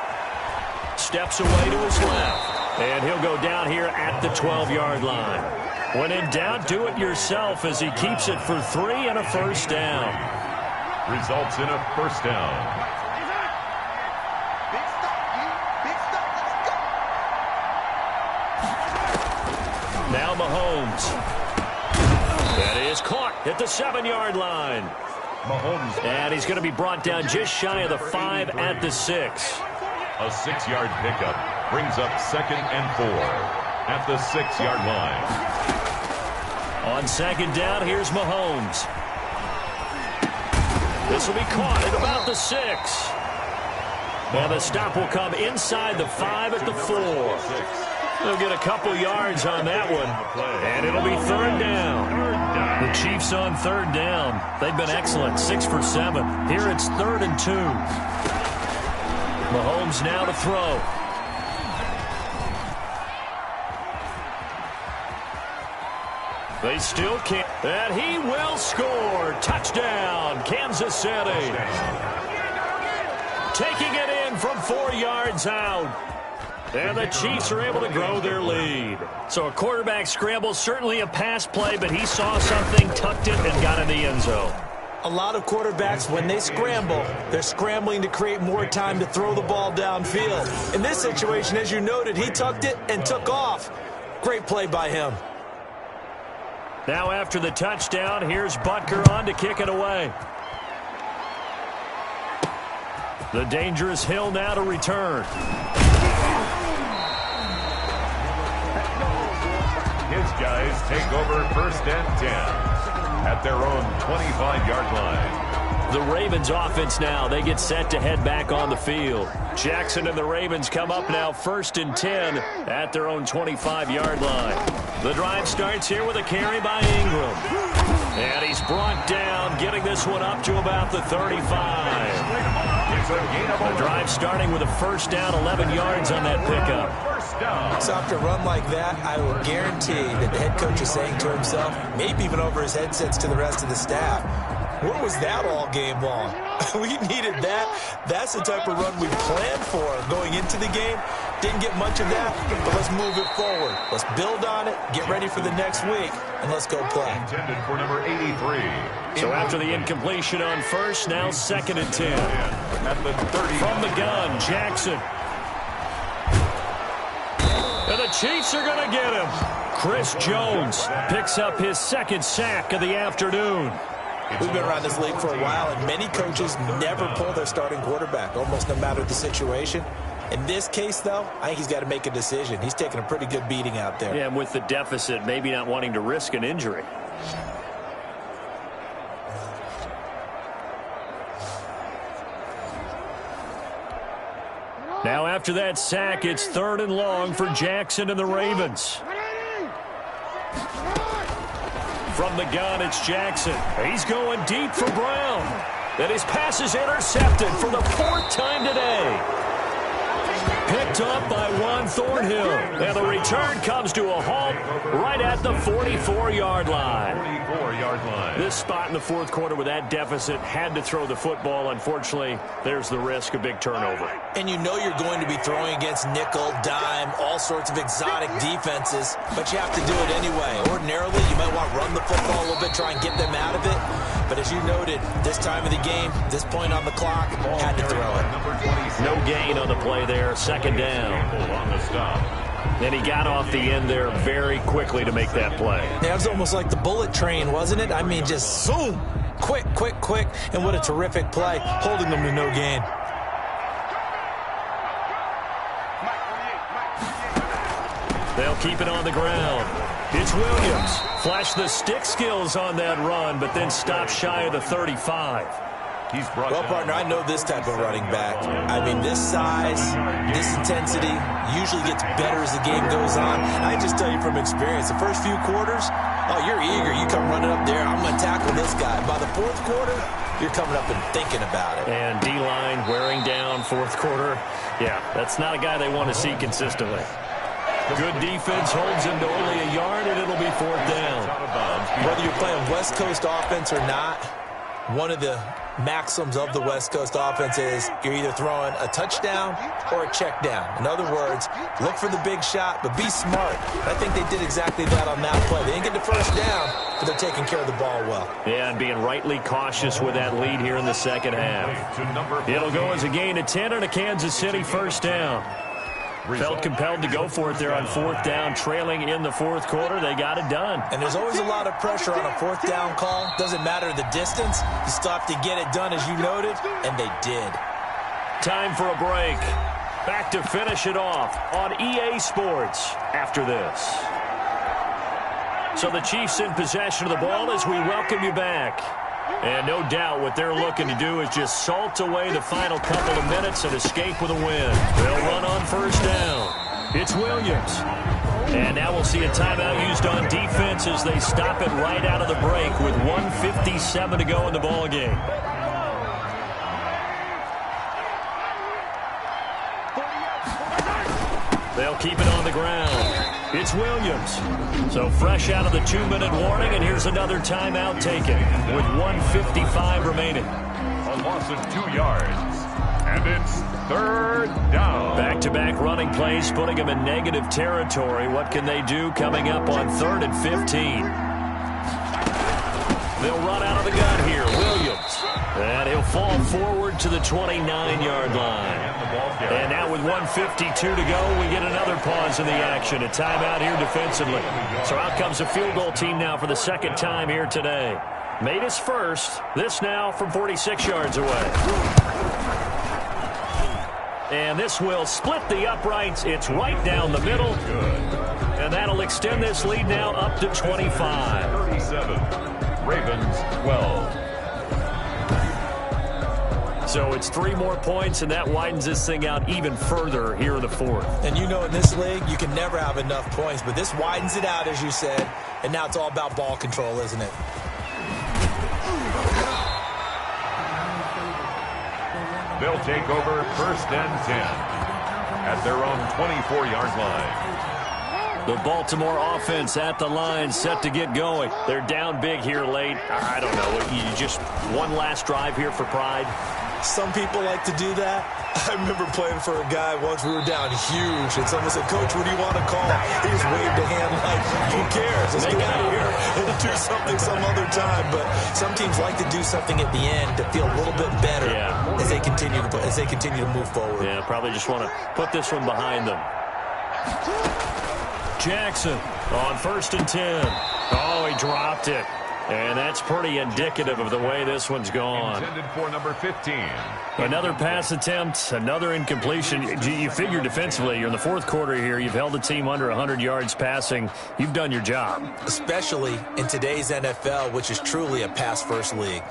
Speaker 2: Steps away to his left. And he'll go down here at the 12-yard line. When in doubt, do it yourself as he keeps it for 3 and a first down.
Speaker 3: Results in a first down.
Speaker 2: Now Mahomes. That is caught at the 7-yard line.
Speaker 3: Mahomes.
Speaker 2: And he's going to be brought down just shy of the 5 at the 6.
Speaker 3: A 6-yard pickup brings up 2nd and 4 at the 6-yard line.
Speaker 2: On 2nd down, here's Mahomes. This will be caught at about the 6. And the stop will come inside the 5 at the 4. They'll get a couple yards on that one. And it'll be 3rd down. The Chiefs on 3rd down. They've been excellent, 6 for 7. Here it's 3rd and 2. Mahomes now to throw. They still can't. And he will score. Touchdown, Kansas City. Taking it in from 4 yards out. And the Chiefs are able to grow their lead. So a quarterback scramble, certainly a pass play, but he saw something, tucked it, and got in the end zone.
Speaker 4: A lot of quarterbacks, when they scramble, they're scrambling to create more time to throw the ball downfield. In this situation, as you noted, he tucked it and took off. Great play by him.
Speaker 2: Now after the touchdown, here's Butker on to kick it away. The dangerous Hill now to return.
Speaker 3: His guys take over 1st and 10 at their own 25-yard line.
Speaker 2: The Ravens offense now, they get set to head back on the field. Jackson and the Ravens come up now 1st and 10 at their own 25-yard line. The drive starts here with a carry by Ingram. And he's brought down, getting this one up to about the 35. The drive starting with a 1st down, 11 yards on that pickup.
Speaker 4: So after a run like that, I will guarantee that the head coach is saying to himself, maybe even over his headsets to the rest of the staff, where was that all game long? We needed that. That's the type of run we planned for going into the game. Didn't get much of that, but let's move it forward. Let's build on it, get ready for the next week, and let's go play.
Speaker 3: Intended for number 83.
Speaker 2: So after the incompletion on 1st, now 2nd and 10.
Speaker 3: At the 30.
Speaker 2: From the gun, Jackson. And the Chiefs are going to get him. Chris Jones picks up his 2nd sack of the afternoon.
Speaker 4: We've been around this league for a while, and many coaches never pull their starting quarterback, almost no matter the situation. In this case, though, I think he's got to make a decision. He's taking a pretty good beating out there.
Speaker 2: Yeah, and with the deficit, maybe not wanting to risk an injury. Now after that sack, it's 3rd and long for Jackson and the Ravens. From the gun, it's Jackson. He's going deep for Brown. And his pass is intercepted for the 4th time today. Picked up by Juan Thornhill. And the return comes to a halt right at the 44-yard line.
Speaker 3: 44-yard line.
Speaker 2: This spot in the 4th quarter with that deficit had to throw the football. Unfortunately, there's the risk of big turnover.
Speaker 4: And you know you're going to be throwing against nickel, dime, all sorts of exotic defenses, but you have to do it anyway. Ordinarily, you might want to run the football a little bit, try and get them out of it. But as you noted, this time of the game, this point on the clock, had to throw it.
Speaker 2: No gain on the play there. 2nd down.
Speaker 3: On the stop.
Speaker 2: And he got off the end there very quickly to make that play.
Speaker 4: Yeah, it was almost like the bullet train, wasn't it? I mean, just zoom. Quick, quick, quick. And what a terrific play, holding them to no gain.
Speaker 2: They'll keep it on the ground. It's Williams. Flashed the stick skills on that run, but then stopped shy of the 35.
Speaker 4: Well, partner, I know this type of running back. I mean, this size, this intensity usually gets better as the game goes on. I just tell you from experience, the first few quarters, oh, you're eager. You come running up there, I'm going to tackle this guy. By the 4th quarter, you're coming up and thinking about it.
Speaker 2: And D-line wearing down 4th quarter. Yeah, that's not a guy they want to see consistently. Good defense holds him to only a yard, and it'll be 4th down.
Speaker 4: Whether you're playing West Coast offense or not, one of the maxims of the West Coast offense is you're either throwing a touchdown or a check down. In other words, look for the big shot, but be smart. I think they did exactly that on that play. They didn't get the first down, but they're taking care of the ball well.
Speaker 2: Yeah, and being rightly cautious with that lead here in the 2nd half. It'll go as a gain of 10 and a Kansas City 1st down. Felt compelled to go for it there on 4th down, trailing in the 4th quarter. They got it done.
Speaker 4: And there's always a lot of pressure on a 4th down call. Doesn't matter the distance. You still have to get it done, as you noted, and they did.
Speaker 2: Time for a break. Back to finish it off on EA Sports after this. So the Chiefs in possession of the ball as we welcome you back. And no doubt what they're looking to do is just salt away the final couple of minutes and escape with a win. They'll run on 1st down. It's Williams. And now we'll see a timeout used on defense as they stop it right out of the break with 1:57 to go in the ballgame. They'll keep it on the ground. It's Williams. So fresh out of the 2-minute warning, and here's another timeout taken with 1:55 remaining.
Speaker 3: A loss of 2 yards. And it's 3rd down.
Speaker 2: Back-to-back running plays putting them in negative territory. What can they do coming up on 3rd and 15? They'll run out of the gun here. Williams. And he'll fall forward to the 29-yard line. And now with 1:52 to go, we get another pause in the action. A timeout here defensively. So out comes the field goal team now for the 2nd time here today. Made his first. This now from 46 yards away. And this will split the uprights. It's right down the middle. And that'll extend this lead now up to 25.
Speaker 3: 37. Ravens 12.
Speaker 2: So it's 3 more points, and that widens this thing out even further here in the 4th.
Speaker 4: And you know in this league, you can never have enough points, but this widens it out, as you said, and now it's all about ball control, isn't it?
Speaker 3: They'll take over 1st and 10 at their own 24-yard line.
Speaker 2: The Baltimore offense at the line, set to get going. They're down big here late. I don't know. You just one last drive here for pride.
Speaker 4: Some people like to do that. I remember playing for a guy once. We were down huge, and someone said, "Coach, what do you want to call?" He just waved a hand like, "Who cares? Let's get out of here and do something some other time." But some teams like to do something at the end to feel a little bit better as they continue to move forward.
Speaker 2: Yeah, probably just want to put this one behind them. Jackson on 1st and 10. Oh, he dropped it. And that's pretty indicative of the way this one's gone.
Speaker 3: Intended for number 15.
Speaker 2: Another pass attempt, another incompletion. You figure defensively, you're in the 4th quarter here. You've held the team under 100 yards passing. You've done your job.
Speaker 4: Especially in today's NFL, which is truly a pass-first league.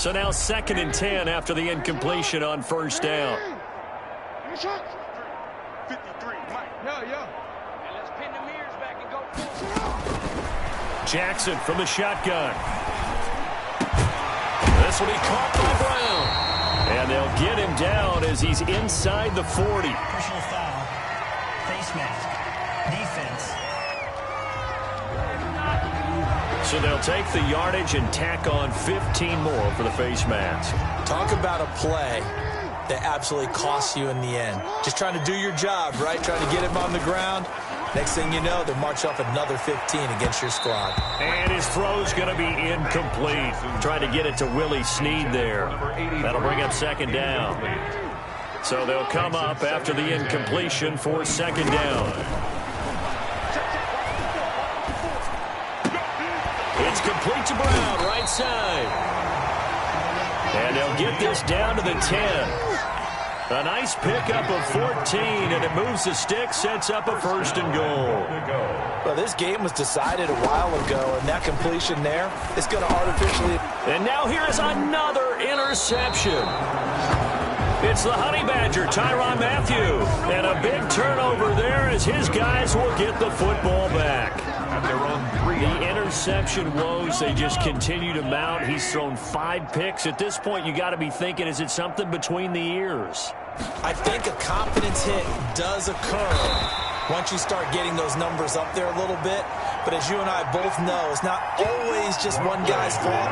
Speaker 2: So now 2nd and 10 after the incompletion on first down.
Speaker 6: 53, Mike. Yeah. And let's pin the mirrors back and go.
Speaker 2: Jackson from the shotgun. This one he caught by Brown. And they'll get him down as he's inside the 40.
Speaker 5: Personal foul. Face mask. Defense.
Speaker 2: So they'll take the yardage and tack on 15 more for the face mask.
Speaker 4: Talk about a play that absolutely costs you in the end. Just trying to do your job, right? Trying to get him on the ground. Next thing you know, they'll march off another 15 against your squad.
Speaker 2: And his throw's going to be incomplete. Trying to get it to Willie Snead there. That'll bring up 2nd down. So they'll come up after the incompletion for 2nd down. It's complete to Brown, right side. And they'll get this down to the 10. A nice pickup of 14, and it moves the stick, sets up a 1st and goal.
Speaker 4: Well, this game was decided a while ago, and that completion there is going to artificially...
Speaker 2: And now here is another interception. It's the Honey Badger, Tyrann Mathieu. And a big turnover there as his guys will get the football back. The interception woes, they just continue to mount. He's thrown 5 picks. At this point, you got to be thinking, is it something between the ears?
Speaker 4: I think a confidence hit does occur once you start getting those numbers up there a little bit. But as you and I both know, it's not always just one guy's fault.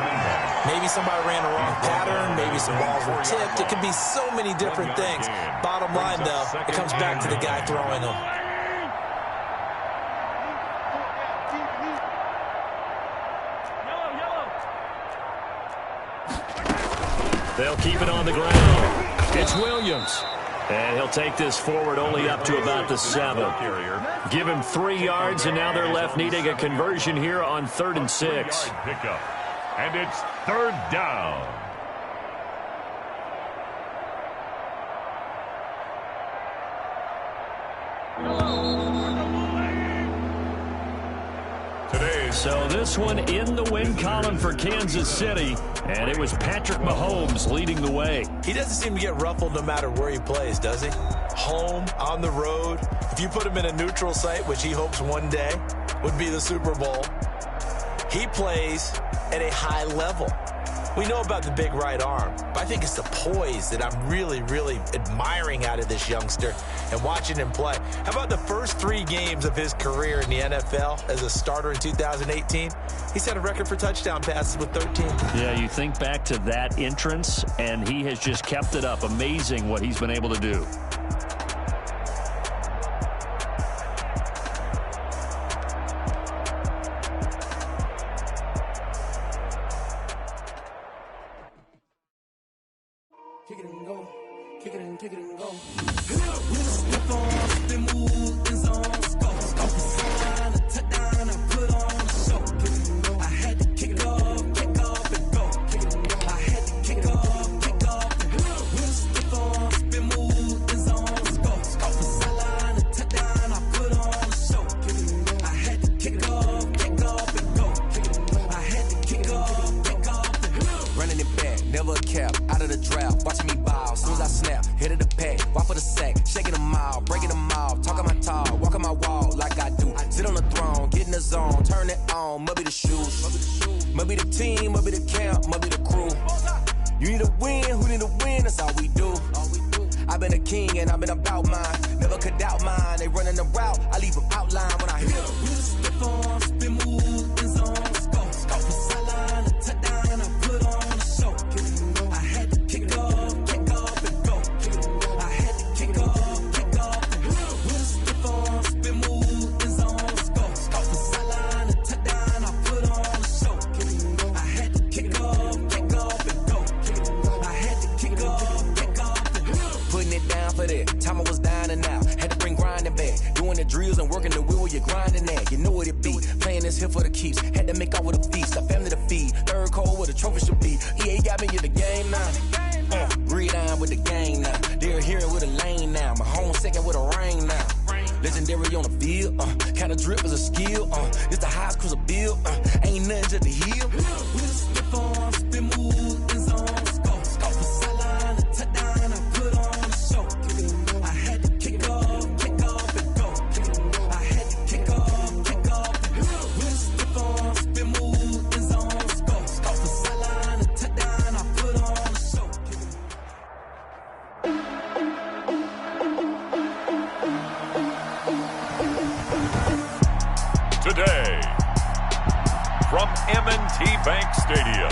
Speaker 4: Maybe somebody ran a wrong pattern. Maybe some balls were tipped. It could be so many different things. Bottom line, though, it comes back to the guy throwing them.
Speaker 2: They'll keep it on the ground. It's Williams. And he'll take this forward only up to about the 7. Give him 3 yards, and now they're left needing a conversion here on 3rd and 6.
Speaker 3: And it's 3rd down.
Speaker 2: So this one in the win column for Kansas City, and it was Patrick Mahomes leading the way.
Speaker 4: He doesn't seem to get ruffled no matter where he plays, does he? Home, on the road. If you put him in a neutral site, which he hopes one day would be the Super Bowl, he plays at a high level. We know about the big right arm, but I think it's the poise that I'm really, really admiring out of this youngster and watching him play. How about the first 3 games of his career in the NFL as a starter in 2018? He's had a record for touchdown passes with 13.
Speaker 2: Yeah, you think back to that entrance, and he has just kept it up. Amazing what he's been able to do.
Speaker 8: Kick it and go. Kick it and kick it and go. I had to kick off and go. I had to kick off and go. We'll slip on, spin move, and zones go. Off the sideline, a touchdown, I put on a show. I had to kick off and go. I had to kick off and go.
Speaker 11: Running it back, never a cap, out of the draft, watching me ball, soon as I snap, hit of the pack, walk for the sack, shaking them all, breaking them all, talking my talk, walking my wall like I do, sit on the throne, get in the zone, turn it on, must be the shoes, must be the team, must be the camp, must be the crew, you need a win, who need a win, that's all we do, I've been a king and I've been about mine, never could doubt mine, they running the route, I leave them outline when I hit them.
Speaker 8: We'll slip on, spin move, and zones go. Off the sideline, a touchdown, I put on a show. I had to kick off and go. I had to kick off and go. We'll slip on, spin move, and zones go. Off the sideline, a touchdown, I put on a show. I had to kick off and go. I had to kick off and go.
Speaker 11: Putting it down for that. Time I was down and out. Had to bring grinding back. Doing the drills and working the wheel where you're grinding at. You know what it be. Playing this here for the keeps. Had to make off with a feast. A family to feed. Third cold where the trophy should be. EA got me in the game now. Breed on with the game now. They're here with a lane now. My home second with a rain now. Legendary on the field. Kind of drip is a skill. It's the highest cruiser bill. Ain't nothing just the heel.
Speaker 8: We'll slip on, spin move, and zone.
Speaker 3: M&T Bank Stadium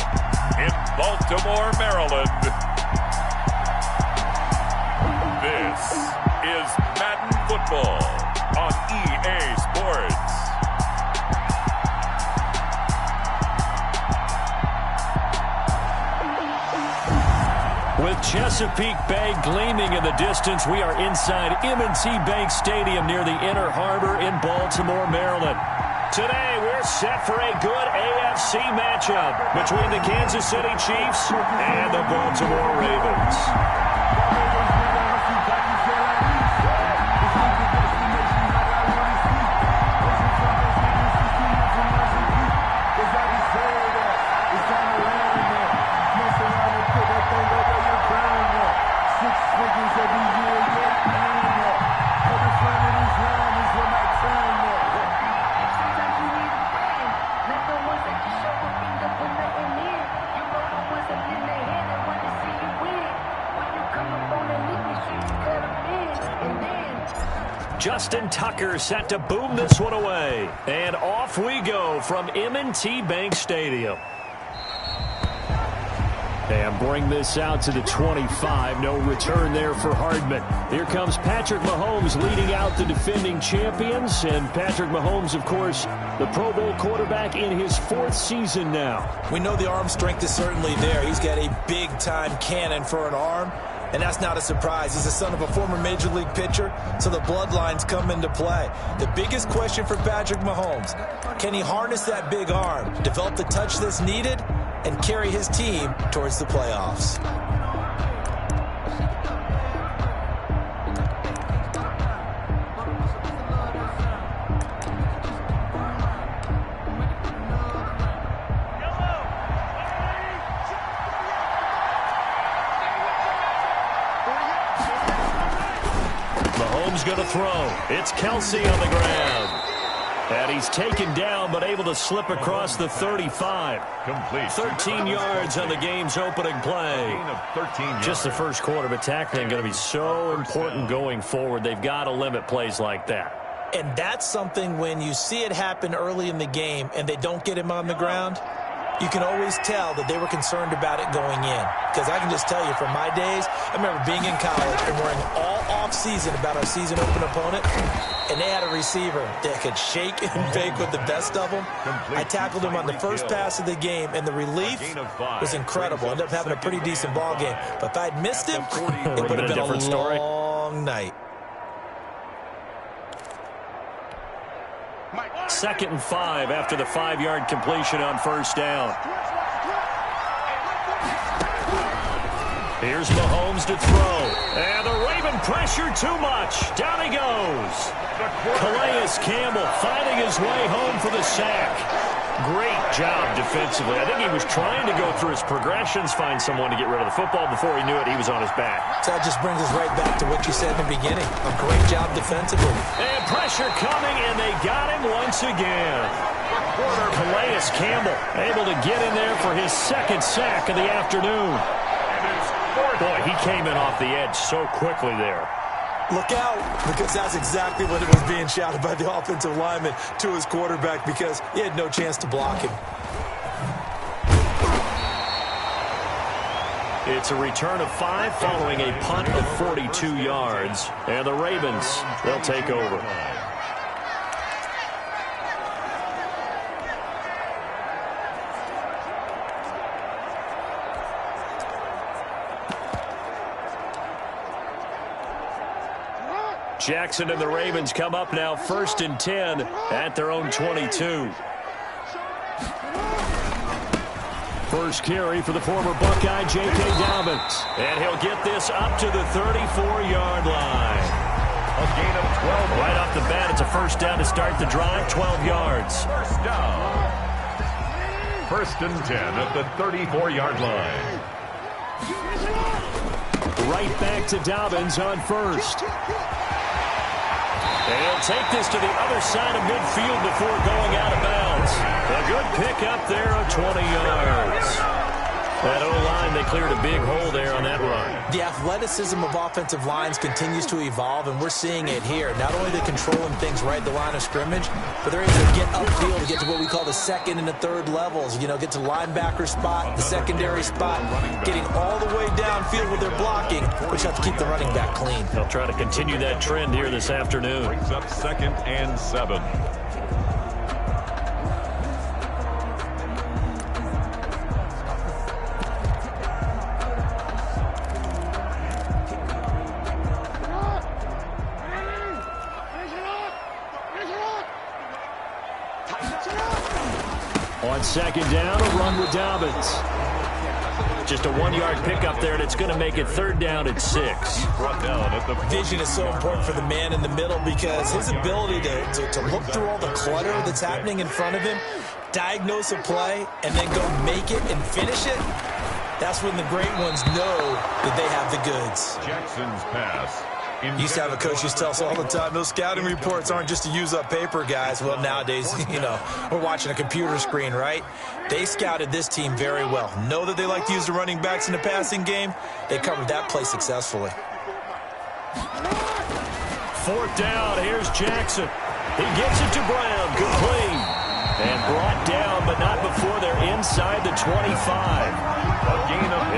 Speaker 3: in Baltimore, Maryland. This is Madden Football on EA Sports.
Speaker 2: With Chesapeake Bay gleaming in the distance, we are inside M&T Bank Stadium near the Inner Harbor in Baltimore, Maryland. Today, we're set for a good AFC matchup between the Kansas City Chiefs and the Baltimore Ravens. Justin Tucker set to boom this one away. And off we go from M&T Bank Stadium. And bring this out to the 25. No return there for Hardman. Here comes Patrick Mahomes leading out the defending champions. And Patrick Mahomes, of course, the Pro Bowl quarterback in his 4th season now.
Speaker 4: We know the arm strength is certainly there. He's got a big-time cannon for an arm. And that's not a surprise. He's the son of a former Major League pitcher, so the bloodlines come into play. The biggest question for Patrick Mahomes, can he harness that big arm, develop the touch that's needed, and carry his team towards the playoffs?
Speaker 2: Mahomes going to throw. It's Kelsey on the ground. And he's taken down, but able to slip across the 35.
Speaker 3: Complete.
Speaker 2: 13 yards on the game's opening play. Just the first quarter, but tackling going to be so important going forward. They've got to limit plays like that.
Speaker 4: And that's something when you see it happen early in the game and they don't get him on the ground, you can always tell that they were concerned about it going in. Because I can just tell you from my days, I remember being in college and worrying all off-season about our season open opponent, and they had a receiver that could shake and bake with the best of them. I tackled him on the first pass of the game, and the relief was incredible. Ended up having a pretty decent ball game. But if I'd missed him, it would have been a long night.
Speaker 2: 2nd and 5 after the 5-yard completion on first down. Here's Mahomes to throw. And the Raven pressure too much. Down he goes. Calais Campbell finding his way home for the sack. Great job defensively. I think he was trying to go through his progressions, find someone to get rid of the football. Before he knew it, he was on his back.
Speaker 4: So that just brings us right back to what you said in the beginning. A great job defensively.
Speaker 2: And pressure coming, and they got him once again. Calais Campbell able to get in there for his 2nd sack of the afternoon. Boy, he came in off the edge so quickly there.
Speaker 4: Look out, because that's exactly what it was being shouted by the offensive lineman to his quarterback, because he had no chance to block him.
Speaker 2: It's a return of 5 following a punt of 42 yards. And the Ravens, they'll take over. Jackson and the Ravens come up now 1st and 10 at their own 22. First carry for the former Buckeye, J.K. Dobbins. And he'll get this up to the 34-yard line.
Speaker 3: A gain of 12.
Speaker 2: Right off the bat, it's a first down to start the drive, 12 yards.
Speaker 3: First down. 1st and 10 at the 34-yard line.
Speaker 2: Right back to Dobbins on first. And he'll take this to the other side of midfield before going out of bounds. A good pickup there of 20 yards. That O-line, they cleared a big hole there on that run.
Speaker 4: The athleticism of offensive lines continues to evolve, and we're seeing it here. Not only are they controlling things right at the line of scrimmage, but they're able to get upfield to get to what we call the second and the third levels. You know, get to the linebacker spot, the secondary spot, getting all the way downfield with their blocking, which have to keep the running back clean.
Speaker 2: They'll try to continue that trend here this afternoon.
Speaker 3: Brings up 2nd and 7.
Speaker 2: On 2nd down, a run with Dobbins. Just a 1-yard pickup there, and it's going to make it 3rd down at 6.
Speaker 3: Brought down at the
Speaker 4: Vision is so important for the man in the middle because his ability to look through all the clutter that's happening in front of him, diagnose a play, and then go make it and finish it, that's when the great ones know that they have the goods.
Speaker 3: Jackson's pass.
Speaker 4: Used to have a coach who used to tell us all the time, those scouting reports aren't just to use up paper, guys. Well, nowadays, you know, we're watching a computer screen, right? They scouted this team very well. Know that they like to use the running backs in the passing game. They covered that play successfully.
Speaker 2: 4th down, here's Jackson. He gets it to Brown, complete. And brought down, but not before they're inside the 25.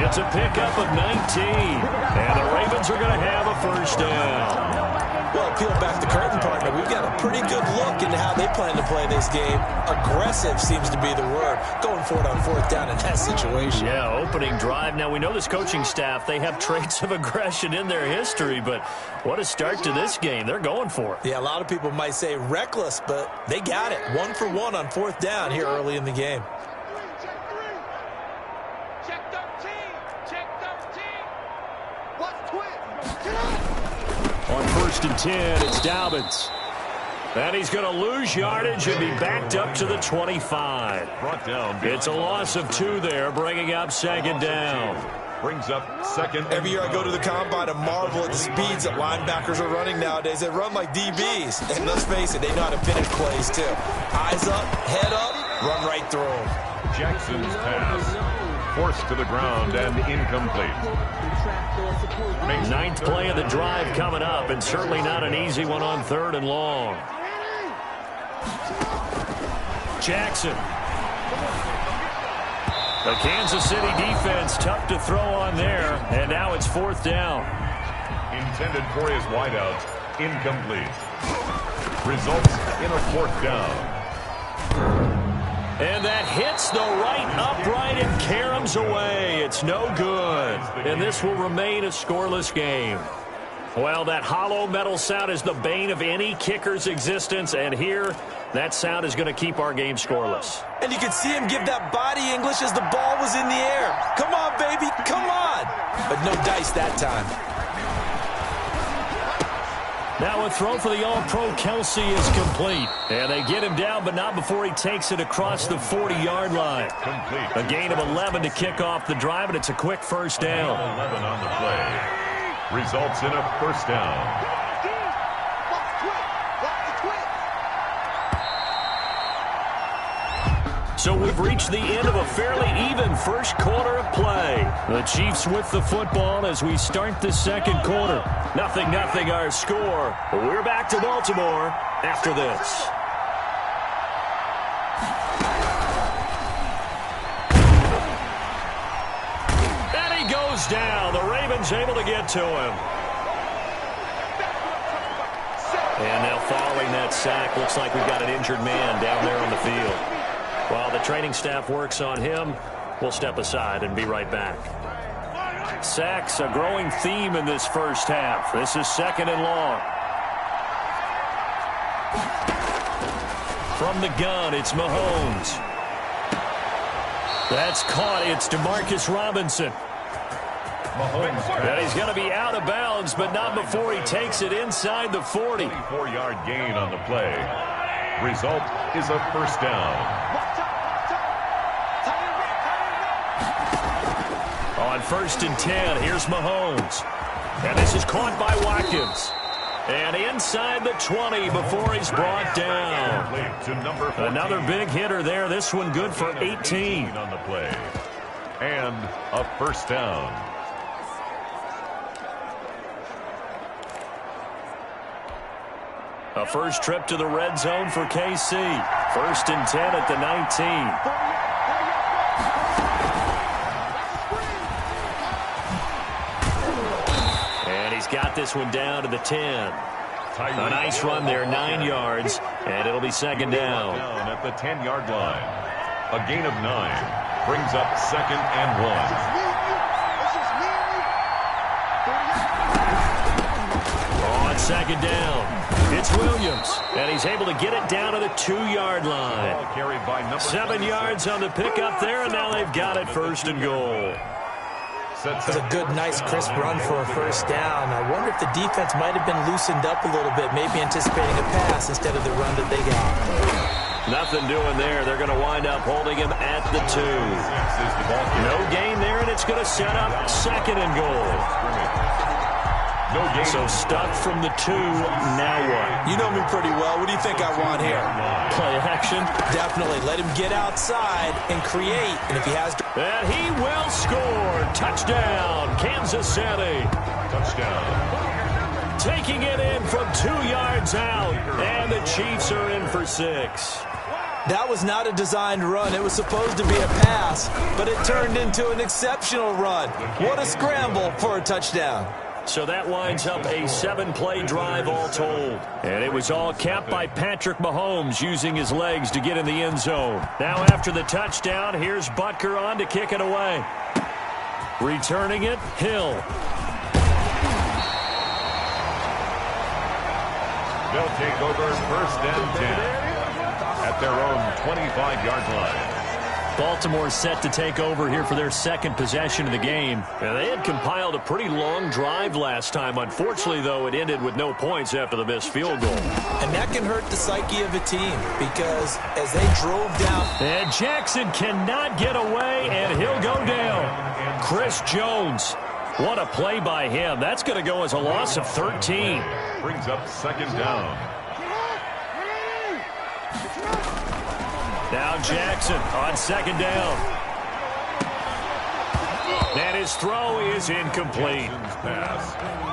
Speaker 2: It's a pickup of 19. And the Ravens are going to have a 1st down.
Speaker 4: Well, peel back the curtain, partner. We've got a pretty good look into how they plan to play this game. Aggressive seems to be the word. Going for it on 4th down in that situation.
Speaker 2: Yeah, opening drive. Now, we know this coaching staff, they have traits of aggression in their history, but what a start to this game. They're going for it.
Speaker 4: Yeah, a lot of people might say reckless, but they got it. 1 for 1 on 4th down here early in the game.
Speaker 6: Check 13. Check 13. What's twin?
Speaker 2: On 1st and 10, it's Dobbins. And he's going to lose yardage and be backed up to the 25.
Speaker 3: Brought down.
Speaker 2: It's a loss of 2 there, bringing up 2nd down.
Speaker 3: Brings up 2nd.
Speaker 4: Every year I go to the combine and marvel at the speeds that linebackers are running nowadays. They run like DBs. And let's face it, they know how to finish plays too. Eyes up, head up, run right through them.
Speaker 3: Jackson's pass. Forced to the ground and incomplete.
Speaker 2: 9th play of the drive coming up, and certainly not an easy one on 3rd and long. Jackson. The Kansas City defense tough to throw on there, and now it's 4th down.
Speaker 3: Intended for his wideout. Incomplete. Results in a 4th down.
Speaker 2: And that hits the right upright and caroms away. It's no good. And this will remain a scoreless game. Well, that hollow metal sound is the bane of any kicker's existence. And here, that sound is going to keep our game scoreless.
Speaker 4: And you can see him give that body English as the ball was in the air. Come on, baby, come on. But no dice that time.
Speaker 2: Now a throw for the All-Pro Kelsey is complete. And they get him down, but not before he takes it across the 40-yard line.
Speaker 3: Complete.
Speaker 2: A gain of 11 to kick off the drive, and it's a quick 1st down.
Speaker 3: 11 on the play. Results in a 1st down.
Speaker 2: So we've reached the end of a fairly even first quarter of play. The Chiefs with the football as we start the 2nd quarter. 0-0 our score. We're back to Baltimore after this. And he goes down. The Ravens able to get to him. And now following that sack, looks like we've got an injured man down there on the field. While the training staff works on him, we'll step aside and be right back. Sacks, a growing theme in this 1st half. This is 2nd and long. From the gun, it's Mahomes. That's caught. It's DeMarcus Robinson. And he's going to be out of bounds, but not before he takes it inside the 40.
Speaker 3: 24-yard gain on the play. Result is a 1st down.
Speaker 2: On 1st and 10, here's Mahomes. And this is caught by Watkins. And inside the 20 before he's brought down.
Speaker 3: To number 14.
Speaker 2: Another big hitter there. This one good for 18.
Speaker 3: On the play. And a first down.
Speaker 2: A first trip to the red zone for KC. 1st and 10 at the 19. And he's got this one down to the 10. A nice run there, 9 yards, and it'll be second down.
Speaker 3: At the 10-yard line. A gain of 9 brings up 2nd and 1.
Speaker 2: On second down, it's Williams, and he's able to get it down to the 2-yard line. 7 yards on the pickup there, and now they've got it 1st and goal.
Speaker 4: That's a good, nice, crisp run for a first down. I wonder if the defense might have been loosened up a little bit, maybe anticipating a pass instead of the run that they got.
Speaker 2: Nothing doing there. They're going to wind up holding him at the 2. No gain there, and it's going to set up 2nd and goal. So stuck from the 2, now what?
Speaker 4: You know me pretty well. What do you think I want here?
Speaker 2: Play action?
Speaker 4: Definitely. Let him get outside and create. And if he has to...
Speaker 2: And he will score. Touchdown, Kansas City.
Speaker 3: Touchdown.
Speaker 2: Taking it in from 2 yards out. And the Chiefs are in for 6.
Speaker 4: That was not a designed run. It was supposed to be a pass, but it turned into an exceptional run. What a scramble for a touchdown.
Speaker 2: So that winds up a 7-play drive all told. And it was all capped by Patrick Mahomes using his legs to get in the end zone. Now after the touchdown, here's Butker on to kick it away. Returning it, Hill.
Speaker 3: They'll take over 1st and 10 at their own 25-yard line.
Speaker 2: Baltimore set to take over here for their 2nd possession of the game. And they had compiled a pretty long drive last time. Unfortunately, though, it ended with no points after the missed field goal.
Speaker 4: And that can hurt the psyche of a team because as they drove down...
Speaker 2: And Jackson cannot get away, and he'll go down. Chris Jones. What a play by him. That's going to go as a loss of 13.
Speaker 3: Brings up 2nd down.
Speaker 2: Now Jackson on 2nd down. And his throw is incomplete.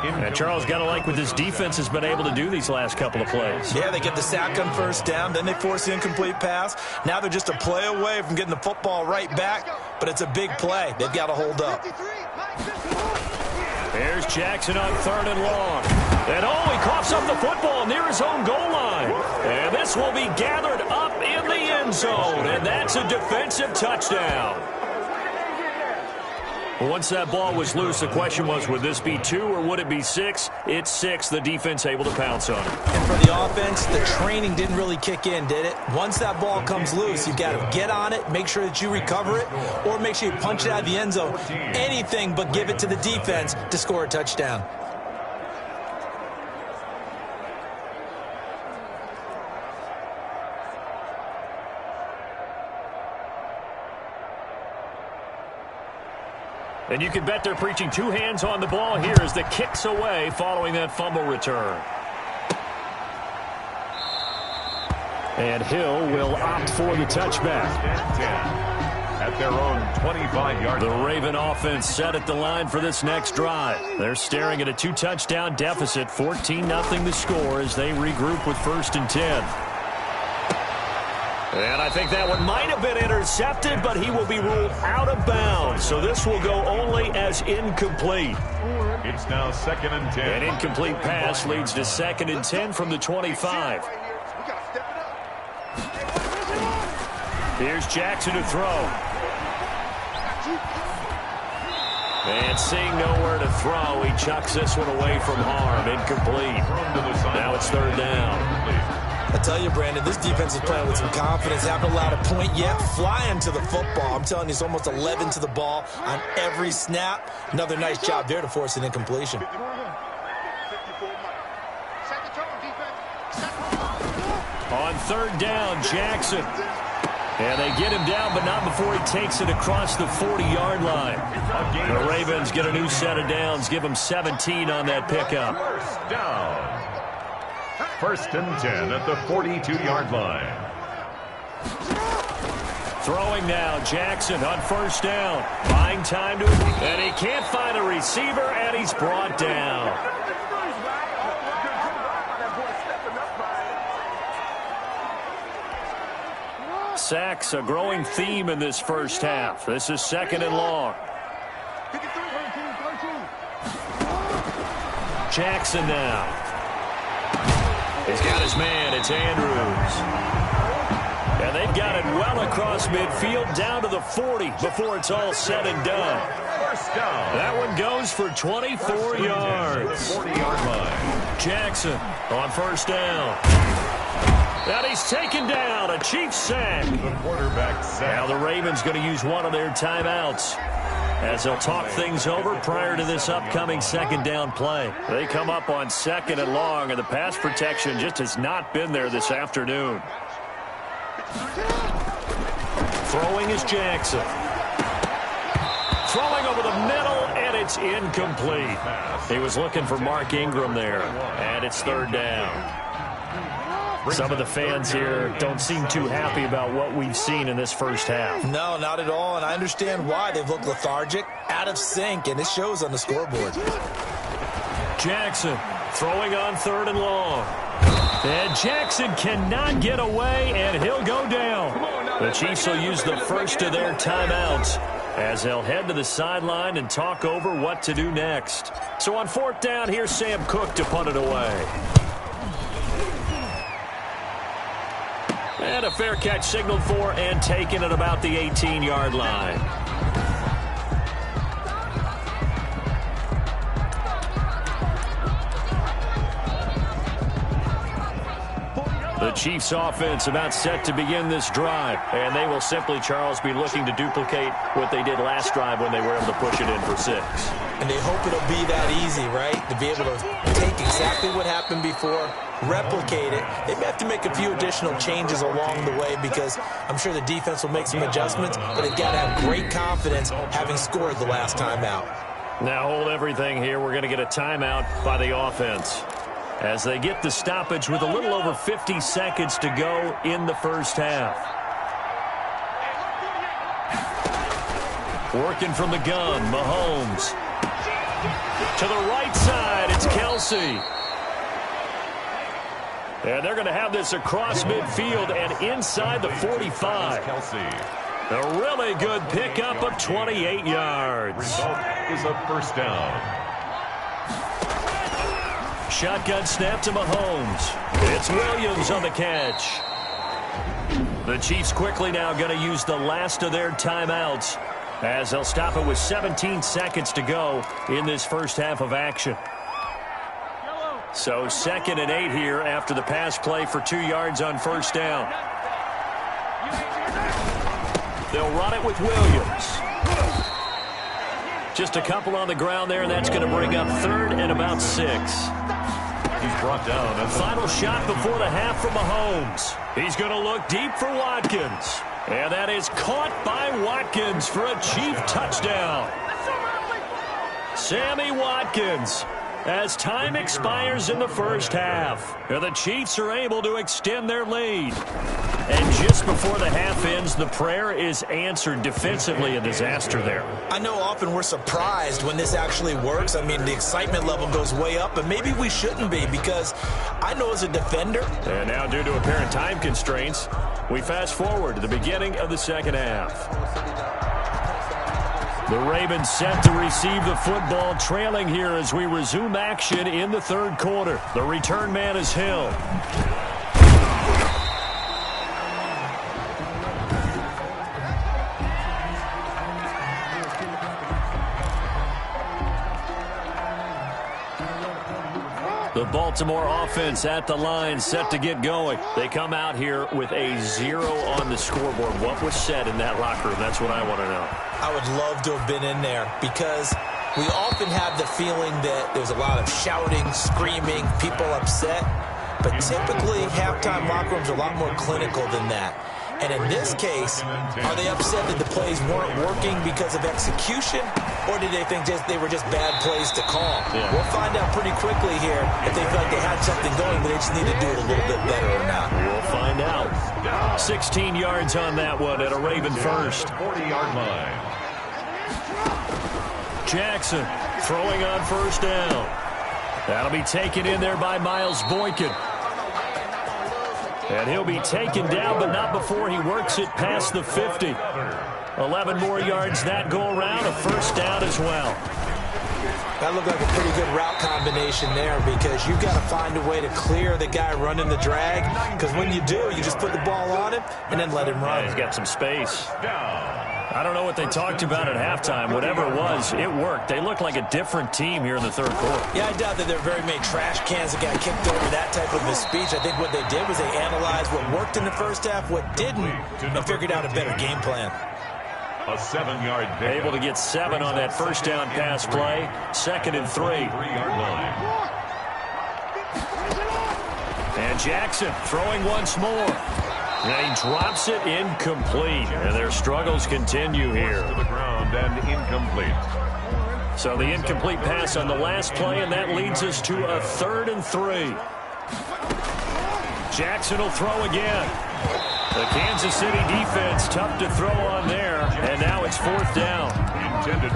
Speaker 2: And Charles, got to like what this defense has been able to do these last couple of plays.
Speaker 4: Yeah, they get the sack on 1st down, then they force the incomplete pass. Now they're just a play away from getting the football right back, but it's a big play. They've got to hold up.
Speaker 2: There's Jackson on 3rd and long. And he coughs up the football near his own goal line. And this will be gathered up in the end zone. And that's a defensive touchdown. Well, once that ball was loose, the question was, would this be 2 or would it be 6? It's 6. The defense able to pounce on it.
Speaker 4: And for the offense, the training didn't really kick in, did it? Once that ball comes loose, you've got to get on it, make sure that you recover it, or make sure you punch it out of the end zone. Anything but give it to the defense to score a touchdown.
Speaker 2: And you can bet they're preaching 2 hands on the ball here as the kick's away following that fumble return. And Hill will opt for the touchback.
Speaker 3: At their own 25-yard line.
Speaker 2: The Raven offense set at the line for this next drive. They're staring at a 2-touchdown deficit, 14-0 the score as they regroup with 1st and 10. And I think that one might have been intercepted, but he will be ruled out of bounds. So this will go only as incomplete.
Speaker 3: It's now 2nd and 10.
Speaker 2: An incomplete pass leads to 2nd and 10 from the 25. Here's Jackson to throw. And seeing nowhere to throw, he chucks this one away from harm. Incomplete. Now it's 3rd down.
Speaker 4: I tell you, Brandon, this defense is playing with some confidence. Haven't allowed a point yet. Flying to the football. I'm telling you, it's almost 11 to the ball on every snap. Another nice job there to force an incompletion.
Speaker 2: On 3rd down, Jackson. And they get him down, but not before he takes it across the 40-yard line. The Ravens get a new set of downs, give them 17 on that pickup.
Speaker 3: First down. 1st and 10 at the 42-yard line.
Speaker 2: Throwing now, Jackson on first down. Buying time to it, and he can't find a receiver, and he's brought down. Sacks, a growing theme in this first half. This is 2nd and long. Jackson now. He's got his man. It's Andrews. And they've got it well across midfield down to the 40 before it's all said and done. That one goes for 24 yards. 40-yard line. Jackson on first down. And he's taken down. A Chiefs sack.
Speaker 3: The quarterback sack.
Speaker 2: Now the Ravens going to use one of their timeouts as they'll talk things over prior to this upcoming 2nd down play. They come up on 2nd and long, and the pass protection just has not been there this afternoon. Throwing is Jackson. Throwing over the middle, and it's incomplete. He was looking for Mark Ingram there, and it's 3rd down. Some of the fans here don't seem too happy about what we've seen in this first half.
Speaker 4: No, not at all, and I understand why. They've looked lethargic, out of sync, and it shows on the scoreboard.
Speaker 2: Jackson throwing on 3rd and long. And Jackson cannot get away, and he'll go down. The Chiefs will use the first of their timeouts as they'll head to the sideline and talk over what to do next. So on 4th down, here's Sam Cook to punt it away. And a fair catch signaled for and taken at about the 18-yard line. The Chiefs offense about set to begin this drive. And they will simply, Charles, be looking to duplicate what they did last drive when they were able to push it in for 6.
Speaker 4: And they hope it'll be that easy, right? To be able to take exactly what happened before, replicate it. They may have to make a few additional changes along the way because I'm sure the defense will make some adjustments, but they've got to have great confidence having scored the last time out.
Speaker 2: Now hold everything here. We're going to get a timeout by the offense as they get the stoppage with a little over 50 seconds to go in the first half. Working from the gun, Mahomes. To the right side, it's Kelsey. And they're going to have this across midfield and inside the 45.
Speaker 3: Kelsey.
Speaker 2: A really good pickup of 28 yards.
Speaker 3: Result is a first down.
Speaker 2: Shotgun snap to Mahomes. It's Williams on the catch. The Chiefs quickly now going to use the last of their timeouts as they'll stop it with 17 seconds to go in this first half of action. So 2nd and 8 here after the pass play for 2 yards on first down. They'll run it with Williams. Just a couple on the ground there, and that's going to bring up 3rd and about 6.
Speaker 3: He's brought down.
Speaker 2: A final shot before the half from Mahomes. He's going to look deep for Watkins. And that is caught by Watkins for a Chief touchdown. Sammy Watkins, as time expires in the first half. And the Chiefs are able to extend their lead. And just before the half ends, the prayer is answered defensively. A disaster there.
Speaker 4: I know often we're surprised when this actually works. I mean, the excitement level goes way up, but maybe we shouldn't be because I know as a defender.
Speaker 2: And now due to apparent time constraints, we fast forward to the beginning of the second half. The Ravens set to receive the football, trailing here as we resume action in the third quarter. The return man is Hill. The Baltimore offense at the line set to get going. They come out here with a 0 on the scoreboard. What was said in that locker room? That's what I want to know.
Speaker 4: I would love to have been in there because we often have the feeling that there's a lot of shouting, screaming, people upset. But typically, halftime locker rooms are a lot more clinical than that. And in this case, are they upset that the plays weren't working because of execution? Or did they think they were just bad plays to call?
Speaker 2: Yeah.
Speaker 4: We'll find out pretty quickly here if they felt like they had something going, but they just need to do it a little bit better or not.
Speaker 2: We'll find out. 16 yards on that one at a Raven first.
Speaker 3: 40-yard line.
Speaker 2: Jackson throwing on first down. That'll be taken in there by Miles Boykin. And he'll be taken down, but not before he works it past the 50. 11 more yards that go around, a first down as well.
Speaker 4: That looked like a pretty good route combination there because you've got to find a way to clear the guy running the drag, because when you do, you just put the ball on him and then let him run.
Speaker 2: Yeah, he's got some space. I don't know what they talked about at halftime. Whatever it was, it worked. They look like a different team here in the third quarter.
Speaker 4: Yeah, I doubt that there are very many trash cans that got kicked over, that type of a speech. I think what they did was they analyzed what worked in the first half, what didn't, and figured out a better game plan.
Speaker 3: A 7-yard pick.
Speaker 2: Able to get 7 on that first down pass play. 2nd and 3.
Speaker 3: 3-yard line.
Speaker 2: And Jackson throwing once more. And he drops it incomplete. And their struggles continue here.
Speaker 3: To the ground and incomplete.
Speaker 2: So the incomplete pass on the last play, and that leads us to a 3rd and 3. Jackson will throw again. The Kansas City defense tough to throw on there, and now it's 4th down.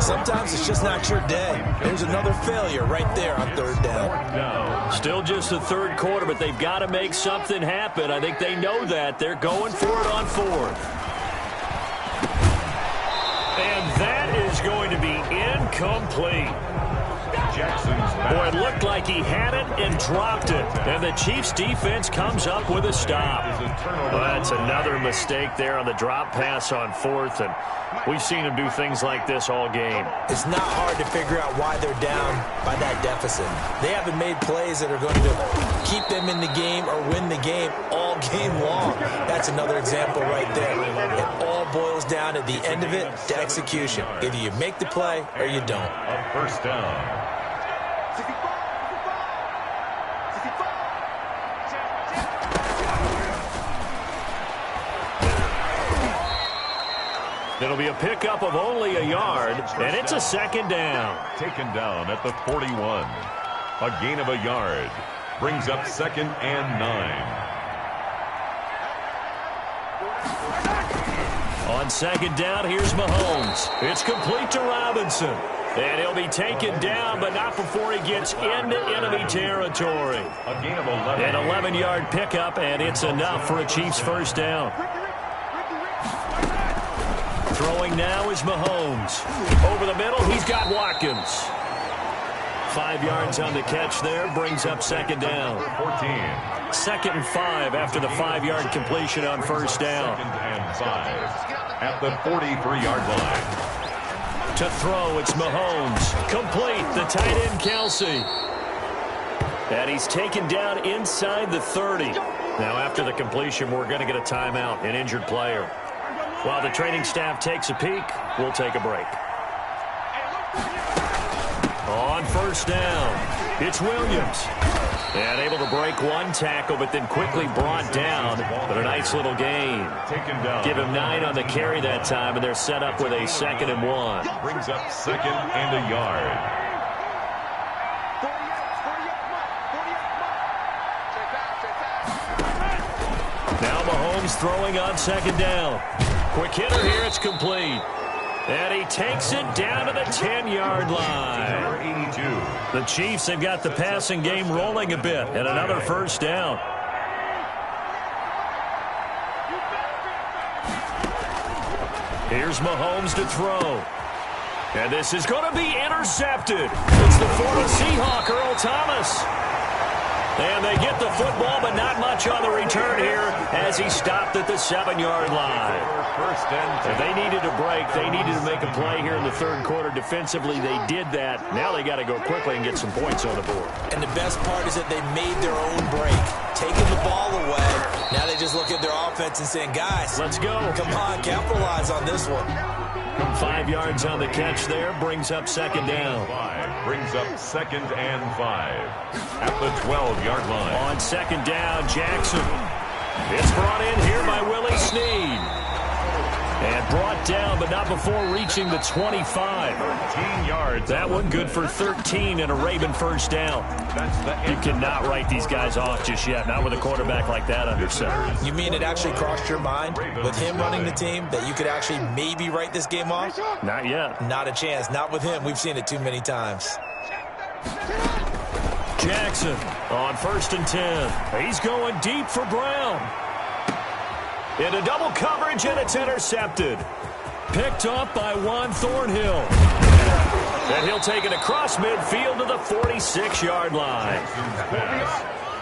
Speaker 4: Sometimes it's just not your day. There's another failure right there on 3rd down.
Speaker 2: Still just the third quarter, but they've got to make something happen. I think they know that. They're going for it on 4th. And that is going to be incomplete.
Speaker 3: Jackson's back.
Speaker 2: Boy, it looked like he had it and dropped it. And the Chiefs defense comes up with a stop. Well, that's another mistake there on the drop pass on 4th. And we've seen him do things like this all game.
Speaker 4: It's not hard to figure out why they're down by that deficit. They haven't made plays that are going to keep them in the game or win the game all game long. That's another example right there. It all boils down at the end of it to execution. Either you make the play or you don't.
Speaker 3: A first down.
Speaker 2: It'll be a pickup of only a yard, and it's a 2nd down.
Speaker 3: Taken down at the 41. A gain of a yard. Brings up 2nd and 9.
Speaker 2: On 2nd down, here's Mahomes. It's complete to Robinson. And he'll be taken down, but not before he gets into enemy territory.
Speaker 3: A gain of 11.
Speaker 2: An 11-yard pickup, and it's enough for a Chiefs first down. Throwing now is Mahomes. Over the middle, he's got Watkins. 5 yards on the catch there, brings up 2nd down.
Speaker 3: 14.
Speaker 2: 2nd and 5 after the 5-yard completion on first down.
Speaker 3: 2nd and 5 at the 43-yard line.
Speaker 2: To throw, it's Mahomes. Complete, the tight end, Kelsey. And he's taken down inside the 30. Now, after the completion, we're going to get a timeout, an injured player. While the training staff takes a peek, we'll take a break. On first down, it's Williams. And able to break one tackle, but then quickly brought down. But a nice little gain.
Speaker 3: Taken down.
Speaker 2: Give him 9 on the carry that time, and they're set up with a 2nd and 1.
Speaker 3: Brings up 2nd and a yard.
Speaker 2: Now Mahomes throwing on 2nd down. Quick hitter here, it's complete. And he takes it down to the 10-yard line.
Speaker 3: 82.
Speaker 2: The Chiefs have got the passing game rolling a bit, and another first down. Here's Mahomes to throw. And this is going to be intercepted. It's the former Seahawk, Earl Thomas. And they get the football, but not much on the return here as he stopped at the 7-yard line. If they needed a break, they needed to make a play here in the third quarter. Defensively, they did that. Now they got to go quickly and get some points on the board.
Speaker 4: And the best part is that they made their own break, taking the ball away. Now they just look at their offense and saying, guys,
Speaker 2: let's go.
Speaker 4: Come on, capitalize on this one.
Speaker 2: 5 yards on the catch there, brings up 2nd down.
Speaker 3: Brings up 2nd and 5 at the 12-yard line.
Speaker 2: On 2nd down, Jackson. It's brought in here by Willie Snead. And brought down, but not before reaching the 25.
Speaker 3: 13 yards.
Speaker 2: That one good for 13 and a Raven first down. You cannot write these guys off just yet, not with a quarterback like that under center.
Speaker 4: You mean it actually crossed your mind with him running the team that you could actually maybe write this game off?
Speaker 2: Not yet.
Speaker 4: Not a chance. Not with him. We've seen it too many times.
Speaker 2: Jackson on 1st and 10. He's going deep for Brown. Into double coverage, and it's intercepted. Picked up by Juan Thornhill. And he'll take it across midfield to the 46-yard line.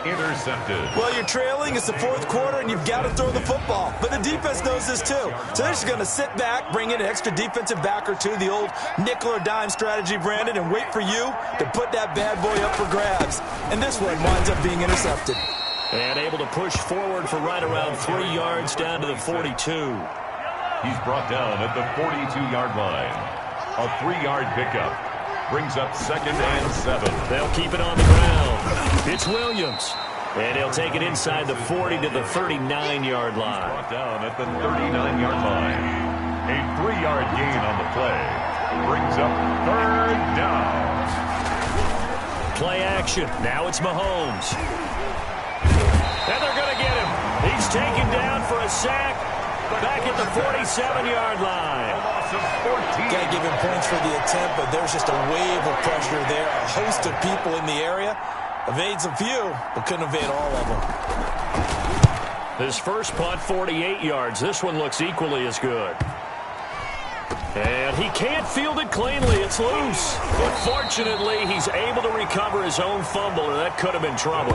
Speaker 3: Intercepted.
Speaker 7: Well, you're trailing. It's the fourth quarter, and you've got to throw the football. But the defense knows this, too. So they're just going to sit back, bring in an extra defensive back or two, the old nickel or dime strategy, Brandon, and wait for you to put that bad boy up for grabs. And this one winds up being intercepted.
Speaker 2: And able to push forward for right around 3 yards down to the 42.
Speaker 3: He's brought down at the 42-yard line. A 3-yard pickup. Brings up 2nd and 7.
Speaker 2: They'll keep it on the ground. It's Williams. And he'll take it inside the 40 to the 39-yard line.
Speaker 3: Brought down at the 39-yard line. A 3-yard gain on the play. Brings up 3rd down.
Speaker 2: Play action. Now it's Mahomes. And they're going to get him. He's taken down for a sack. Back at the 47-yard line.
Speaker 4: Got to give him points for the attempt, but there's just a wave of pressure there. A host of people in the area. Evades a few, but couldn't evade all of them.
Speaker 2: His first punt, 48 yards. This one looks equally as good. And he can't field it cleanly. It's loose. But fortunately, he's able to recover his own fumble, or that could have been trouble.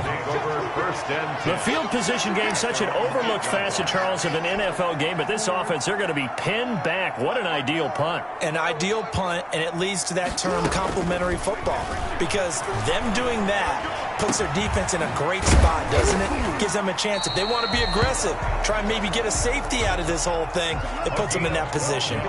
Speaker 2: The field position game, such an overlooked facet, Charles, of an NFL game. But this offense, they're going to be pinned back. What an ideal punt.
Speaker 4: An ideal punt, and it leads to that term complementary football. Because them doing that puts their defense in a great spot, doesn't it? Gives them a chance. If they want to be aggressive, try and maybe get a safety out of this whole thing, it puts them in that position.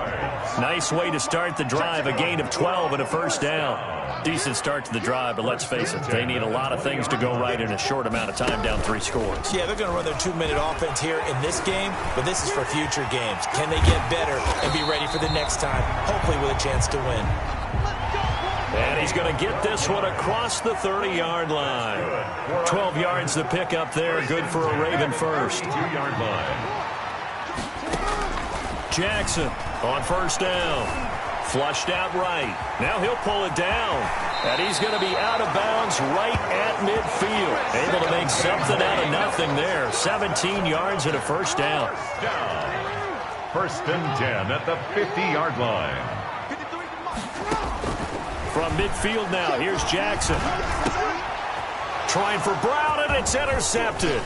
Speaker 2: Nice way to start the drive, a gain of 12 and a first down. Decent start to the drive, but let's face it, they need a lot of things to go right in a short amount of time, down 3 scores.
Speaker 4: Yeah, they're going to run their 2-minute offense here in this game, but this is for future games. Can they get better and be ready for the next time, hopefully with a chance to win?
Speaker 2: And he's going to get this one across the 30-yard line. 12 yards to pick up there, good for a Raven first.
Speaker 3: 2-yard line.
Speaker 2: Jackson on first down. Flushed out right. Now he'll pull it down. And he's going to be out of bounds right at midfield. Able to make something out of nothing there. 17 yards and a first down.
Speaker 3: 1st and 10 at the 50-yard line.
Speaker 2: From midfield now, here's Jackson. Trying for Brown, and it's intercepted.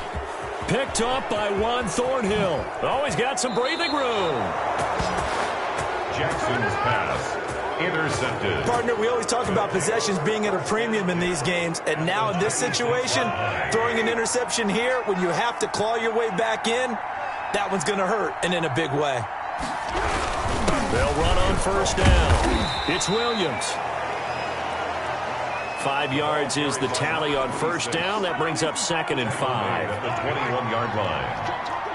Speaker 2: Picked up by Juan Thornhill. Oh, he's got some breathing room.
Speaker 3: Jackson's pass intercepted.
Speaker 7: Partner, we always talk about possessions being at a premium in these games, and now in this situation, throwing an interception here when you have to claw your way back in, that one's going to hurt, and in a big way.
Speaker 2: They'll run on first down. It's Williams. 5 yards is the tally on first down. That brings up 2nd and 5.
Speaker 3: At the 21-yard line.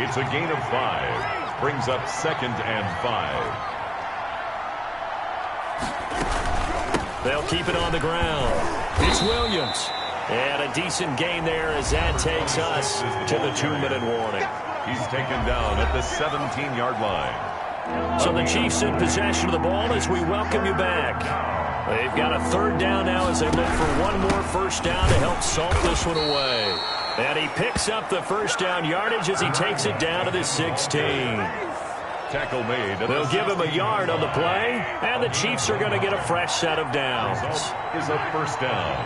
Speaker 3: It's a gain of 5. Brings up 2nd and 5.
Speaker 2: They'll keep it on the ground. It's Williams. And a decent gain there as that takes us to the 2-minute warning.
Speaker 3: He's taken down at the 17-yard line.
Speaker 2: So the Chiefs in possession of the ball as we welcome you back. They've got a 3rd down now as they look for one more first down to help salt this one away. And he picks up the first down yardage as he takes it down to the 16.
Speaker 3: Tackle made.
Speaker 2: They'll give him a yard on the play, and the Chiefs are going to get a fresh set of downs.
Speaker 3: Is a first down.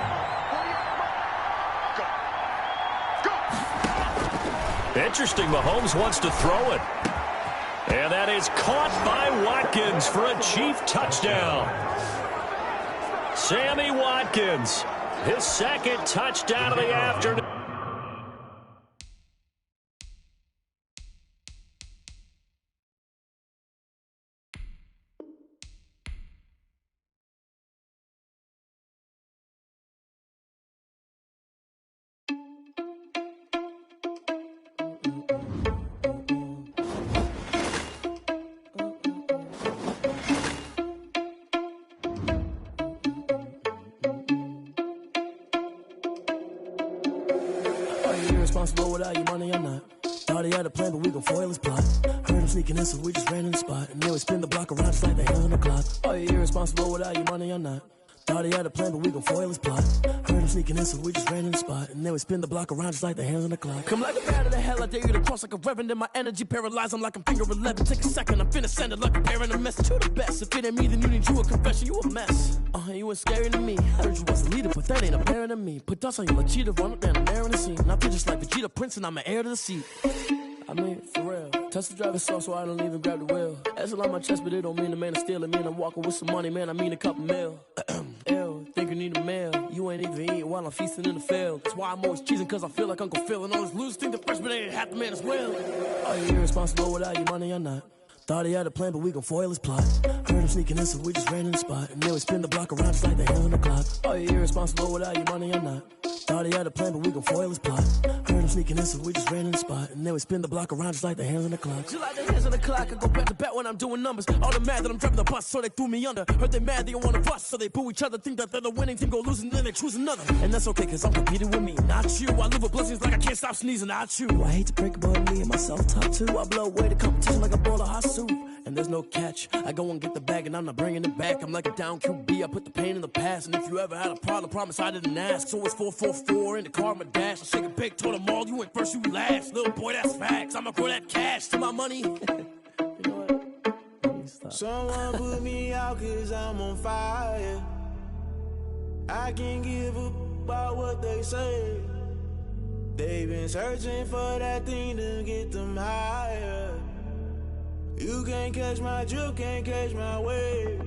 Speaker 2: Interesting, Mahomes wants to throw it. And that is caught by Watkins for a Chief touchdown. Sammy Watkins, his 2nd touchdown of the afternoon.
Speaker 12: irresponsible without your money or not. Thought he had a plan, but we gon' foil his plot. Heard him sneaking in, so we just ran in the spot. And then we spin the block around just like the hands on the clock. Are you irresponsible without your money or not? Thought he had a plan, but we gon' foil his plot. Heard him sneaking in, so we just ran in the spot. And then we spin the block around just like the hands on the clock. Come like a bat of the hell, I dare you to cross like a reverend. And my energy paralyzed, I'm like I'm finger 11. Take a second, I'm finna send it like a parent a message. You the best, if it ain't me, then you need you a confession. You a mess, you ain't scary to me. Heard you was a leader, but that ain't apparent to me. Put dust on you like cheetah, run up down the air in the scene. And I feel just like Vegeta Prince, and I'm an heir to the seat. I mean, for real. Touch the driver's soft, so I don't even grab the wheel. That's on my chest, but it don't mean the man is stealing. Mean I'm walking with some money, man, I mean a couple mil. Ew, think you need a meal. You ain't even eating while I'm feasting in the field. That's why I'm always cheesing, cause I feel like Uncle Phil. And all those losers think the freshman ain't half the man as well. Are you irresponsible without your money or not? Thought he had a plan, but we gon' foil his plot. Heard him sneaking in, so we just ran in the spot. And then we spin the block around just like the hands on the clock. Are you irresponsible without your money or not? Thought he had a plan, but we gon' foil his plot. Heard him sneaking in, so we just ran in the spot. And then we spin the block around just like the hands on the clock. Just like the hands on the clock, I go back to back when I'm doing numbers. All the mad that I'm driving the bus, so they threw me under. Heard they mad, they don't wanna bust, so they boo each other. Think that they're the winning team, go losing, then they choose another. And that's okay, cause I'm competing with me, not you. I live with blessings like I can't stop sneezing, not you. I hate to break about me and my self-talk too. I blow away the competition like a bowl of hot soup. And there's no catch. I go and get the bag and I'm not bringing it back. I'm like a down QB, I put the pain in the past. And if you ever had a problem, promise I didn't ask. So it's 444 in the car, my dash. I shake a big, told them all, you went first, you last. Little boy, that's facts. I'ma grow that cash to my money. You know what?
Speaker 13: Someone put me out cause I'm on fire. I can't give up about what they say. They've been searching for that thing to get them higher. You can't catch my drift, can't catch my wave.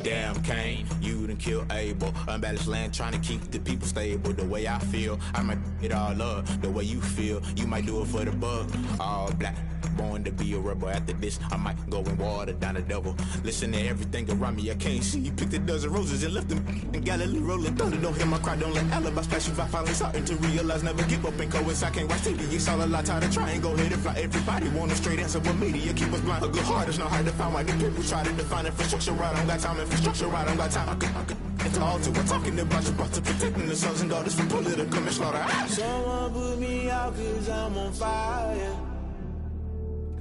Speaker 14: Damn, Kane, you done killed Abel. Unbalanced land, trying to keep the people stable. The way I feel, I might it all up. The way you feel, you might do it for the buck. All black, born to be a rebel. After this, I might go and water down the devil. Listen to everything around me, I can't see. Picked a dozen roses and left them in Galilee rolling thunder. Don't hear my cry, don't let alibis pass you by. Finally starting to realize, never give up and coincide. Can't watch TV, it's all a lot. Tired of trying, go ahead and fly. Everybody want a straight answer, but media keep us blind. A good heart is not hard to find. Why the people try to define infrastructure right? I don't got time, infrastructure right, I don't got time. I could it's all to we're talking about you, about to protecting the sons and daughters from political and slaughter.
Speaker 13: Someone put me out cause I'm on fire.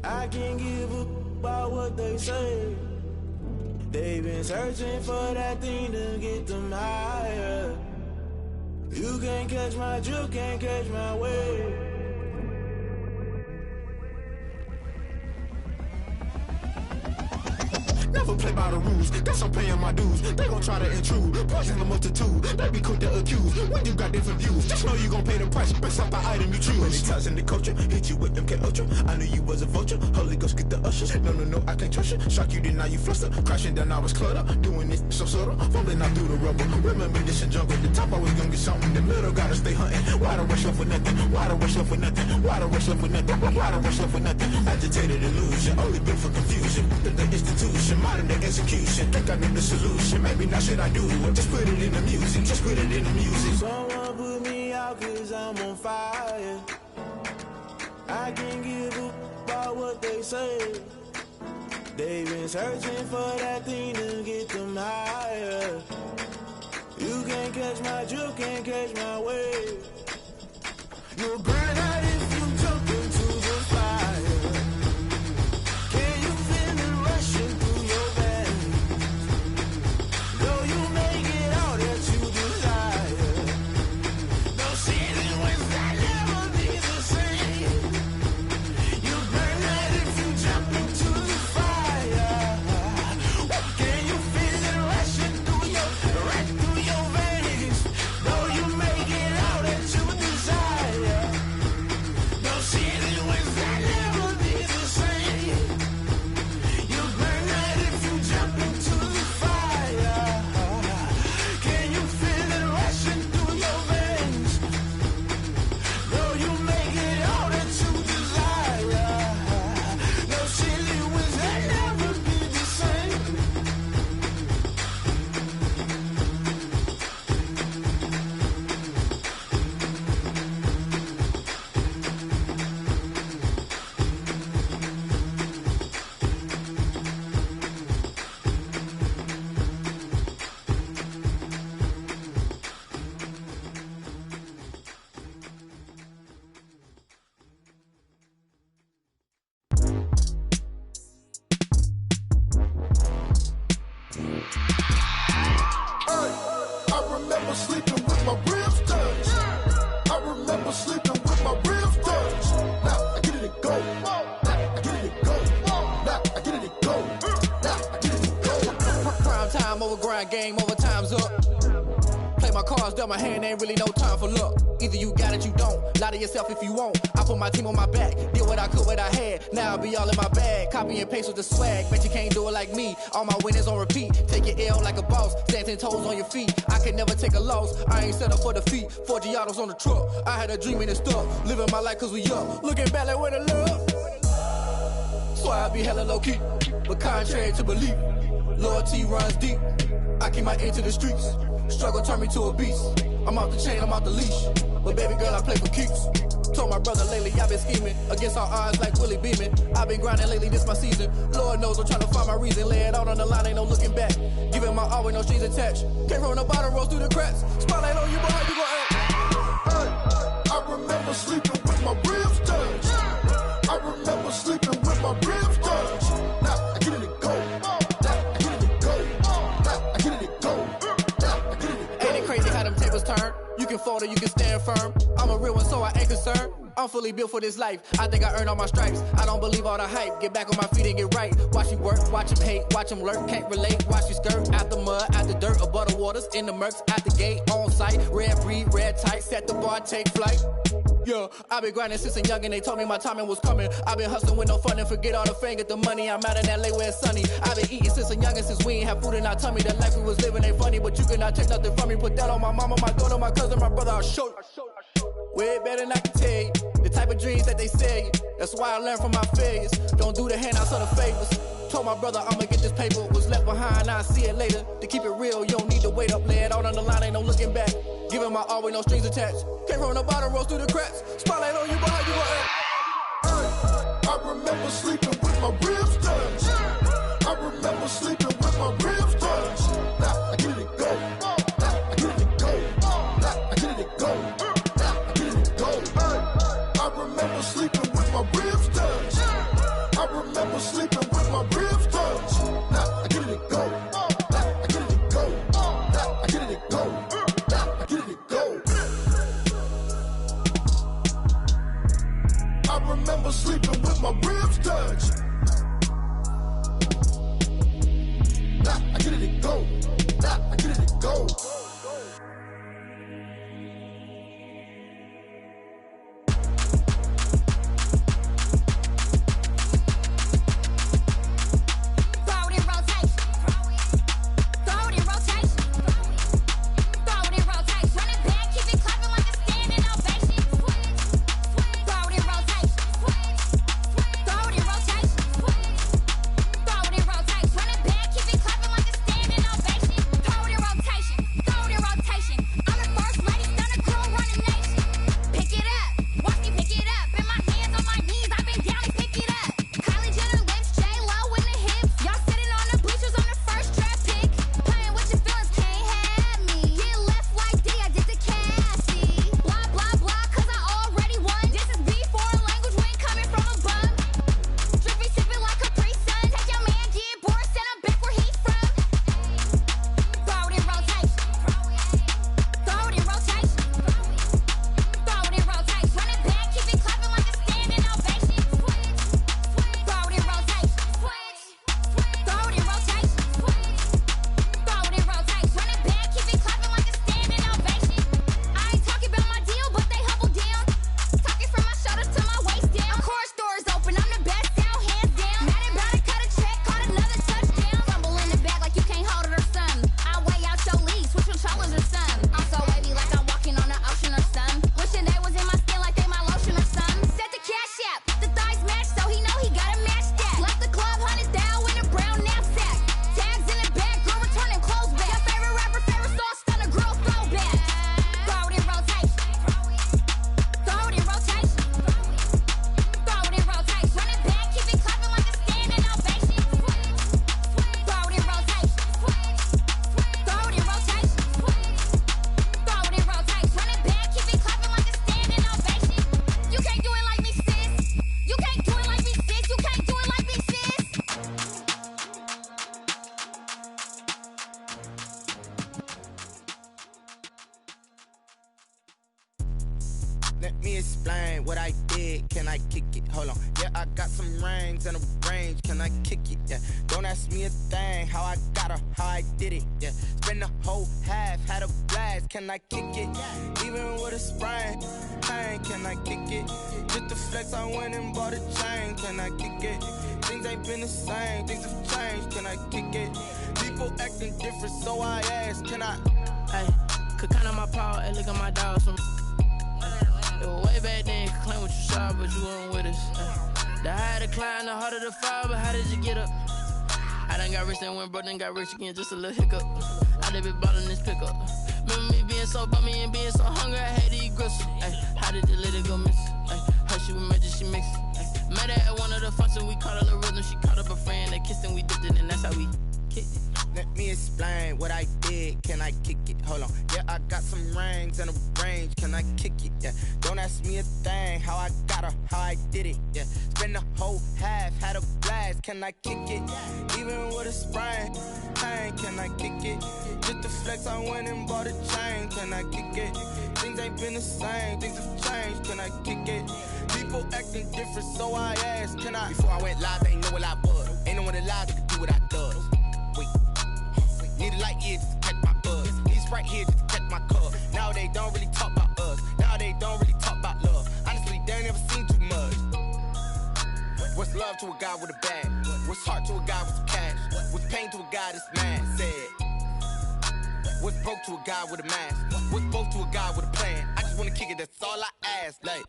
Speaker 13: I can't give up about what they say. They've been searching for that thing to get them higher. You can't catch my drift, can't catch my wave.
Speaker 14: Never play by the rules, that's I'm paying my dues. They gon' try to intrude, poison the multitude. They be quick to accuse, when you got different views. Just know you gon' pay the price, based off the item you choose. Many times in the culture, hit you with MK Ultra. I knew you was a vulture, Holy Ghost get the ushers. No, I can't trust you. Shock you, then now you fluster. Crashing down, I was cluttered. Doing this so subtle, falling out through the rubble. Remember this in jungle, the top I was gonna get something. The middle gotta stay hunting. Why the rush left for nothing? Why the rush left for nothing? Why the rush left for nothing? Why the rush left for nothing? Agitated illusion, only built for confusion. The institution, modern day execution. Think I know the solution. Maybe now should I do it? Just put it in the music. Just put it in the music.
Speaker 13: Someone put me out cause I'm on fire. I can't give up about what they say. They've been searching for that thing to get them higher. You can't catch my drift, can't catch my wave. You'll burn out if you jump into the fire. Can you feel it rushing through your veins? Though you make it all that you desire. No season when that never be the same. You burn out if you jump into the fire. Can you feel it rushing through your veins? Though you make it all that you desire.
Speaker 15: sleeping with my ribs touched. I remember sleeping with my ribs touched. Now I get it and go. Now I get it and go. Now I get it and go. Now I get it and go.
Speaker 16: Prime time over grind game, over time's up. Play my cards, dealt my hand, ain't really no time for luck. Either you got it, you don't. Lie to yourself if you won't. I put my team on my back, did what I could, what I had. Now I'll be all in my bag. Copy and paste with the swag. Bet you can't do it like me. All my winners on repeat. Take your L like a boss. Stand 10 toes on your feet. I can never take a loss. I ain't set up for defeat. 4 Giottos on the truck. I had a dream and it stuck. Living my life cause we up. Looking back like where the love. So I be hella low key. But contrary to belief, loyalty runs deep. I keep my ear to the streets. Struggle turned me to a beast. I'm off the chain, I'm off the leash. But baby girl, I play for keeps. Told my brother lately, I've been scheming. Against all odds like Willie Beeman. I've been grinding lately, this my season. Lord knows I'm trying to find my reason. Lay it out on the line, ain't no looking back. Giving my all with no strings attached. Came from the bottom, rose through the cracks. Spotlight on you, boy, how you gon' act?
Speaker 15: Hey, I remember sleeping with my ribs touched. I remember sleeping with my ribs touched. Now I get it and go. Now I get it and go. Now I get it and go.
Speaker 16: Ain't it crazy how them tables turn? You can fold or you can stand firm. I'm a real one, so I ain't concerned. I'm fully built for this life. I think I earned all my stripes. I don't believe all the hype. Get back on my feet and get right. Watch you work, watch him hate, watch him lurk. Can't relate, watch you skirt. Out the mud, out the dirt, above the waters, in the murks, out the gate, on site. Red breed, red tight, set the bar, take flight. Yeah, I been grinding since a youngin', they told me my timing was coming. I been hustling with no fun and forget all the fame, get the money. I'm out in LA where it's sunny. I been eating since a youngin', since we ain't have food in our tummy. The life we was living ain't funny, but you cannot take nothing from me. Put that on my mama, my daughter, my cousin, my brother, I'll show you. Way better than I can tell you. The type of dreams that they sell you. That's why I learned from my failures. Don't do the handouts or the favors. Told my brother I'ma get this paper. Was left behind, I'll see it later. To keep it real, you don't need to wait up. Lay it out on the line, ain't no looking back. Giving my all with no strings attached. Came from the bottom, rose through the cracks. Spotlight on you, boy, how you gon' act?
Speaker 15: Hey, I remember sleeping with my ribs touched. I remember sleeping with my ribs touched. Now I get it and go. Now I get it and go. Now I get it and go. Now I get it and go. Hey, I remember sleeping with my ribs touched. I remember sleeping with my ribs touched. Now I get it and go. Now I get it and go. Now I get it and go. Now I get it and go. I remember sleeping with my ribs touched. Now I get it and go. Now I get it and go.
Speaker 1: Let me explain what I did. Can I kick it? Hold on. Yeah, I got some rings and a range. Can I kick it? Yeah. Don't ask me a thing. How I got her, how I did it. Yeah. Spend the whole half, had a blast. Can I kick it? Even with a sprain. Pain, can I kick it? Just the flex, I went and bought a chain. Can I kick it? Things ain't been the same. Things have changed. Can I kick it? People acting different, so I ask. Can I?
Speaker 17: Hey, could count on my power. Hey, look at my dogs. It was way back then, could claim what you saw, but you weren't with us. The higher the climb, the harder the fall, but how did you get up? I done got rich and went broke, then got rich again, just a little hiccup. I done been ballin' this pickup. Remember me being so bummy and being so hungry, I had to eat gristle. Ay, how did you let it go miss? Ay, her she was magic, she mixed. Met her at one of the functions, we caught a little rhythm, she caught up a friend, they kissed and we dipped it, and that's how we kicked it.
Speaker 1: Let me explain what I did. Can I kick it? Hold on. Yeah, I got some rings and a range. Can I kick it? Yeah. Don't ask me a thing. How I got her, how I did it. Yeah. Spend the whole half, had a blast. Can I kick it? Even with a sprain. Pain, can I kick it? Just the flex, I went and bought a chain. Can I kick it? Things ain't been the same. Things have changed. Can I kick it? People acting different, so I asked. Can I? Before I went live, they ain't know what I was. Ain't no one alive that could do what I does. Wait. Need a light here just to catch my buzz. Need Sprite here just to catch my cup. Now they don't really talk about us. Now they don't really talk about love. Honestly, they ain't never seen too much. What's love to a guy with a bag? What's heart to a guy with some cash? What's pain to a guy that's mad? Said. What's broke to a guy with a mask? What's broke to a guy with a plan? I just wanna kick it, that's all I ask. Like,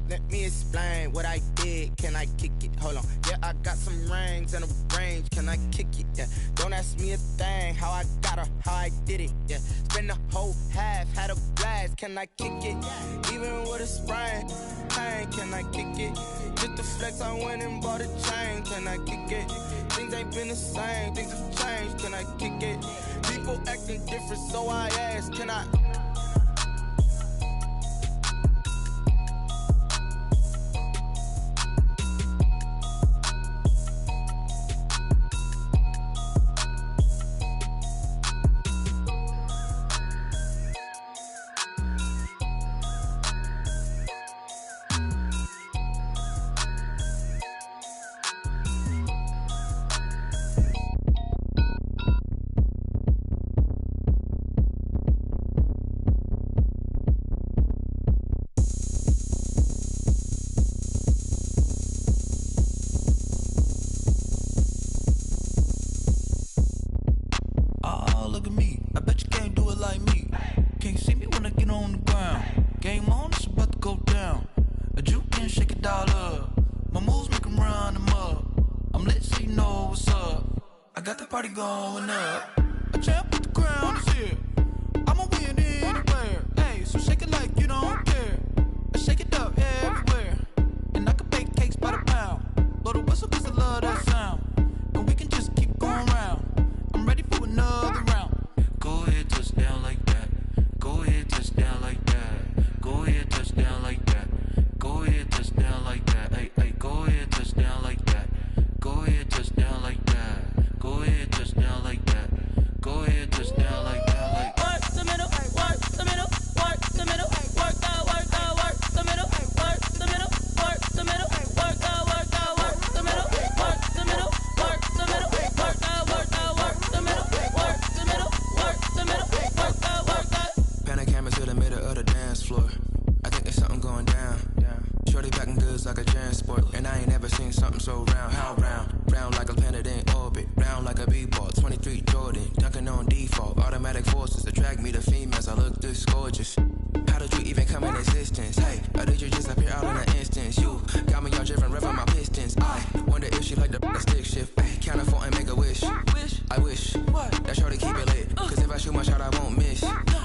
Speaker 1: let me explain what I did. Can I kick it? Hold on. Yeah, I got some rings and a range. Can I kick it? Yeah. Don't ask me a thing. How I got her, how I did it. Yeah. Spend the whole half, had a blast. Can I kick it? Even with a sprain. Pain, can I kick it? Just the flex, I went and bought a chain. Can I kick it? Things ain't been the same. Things have changed. Can I kick it? People acting different, so I ask. Can I?
Speaker 10: Party going up. A champ with the crown is here. I'ma win anywhere. Hey, so shake it like you don't care. I shake it up everywhere. And I can bake cakes by the pound. Blow the whistle cause I love that sound. And we can just keep going round. I'm ready for another round. Go ahead, touch down like that. Go ahead, touch down like that. Go ahead, touch down like that. Go ahead, touch down like that. Hey, hey, go ahead, touch down like that. Go ahead, touch down like that. Go ahead, touch down like that. Go ahead, touch down like that. Like
Speaker 17: work the middle, work the middle, work the middle, work the middle, work the middle, work the middle, work the middle, work the middle, work the middle, work the middle, work the middle, work the middle, work the.
Speaker 11: Pan a camera to the middle of the dance floor. I think there's something going down. Shorty packing goods like a transport, and I ain't never seen something so round. How round? Round like a planet in orbit, round like a b-ball. 23 Jordan, dunking on default. Automatic forces attract me to females. I look this gorgeous. How did you even come in existence? Hey, or did you just appear out in an instance? You got me all driven, revving my pistons. I wonder if she like the stick shift. Hey, count it 4 and make a wish. I wish that shorty keep it lit. Cause if I shoot my shot, I won't miss.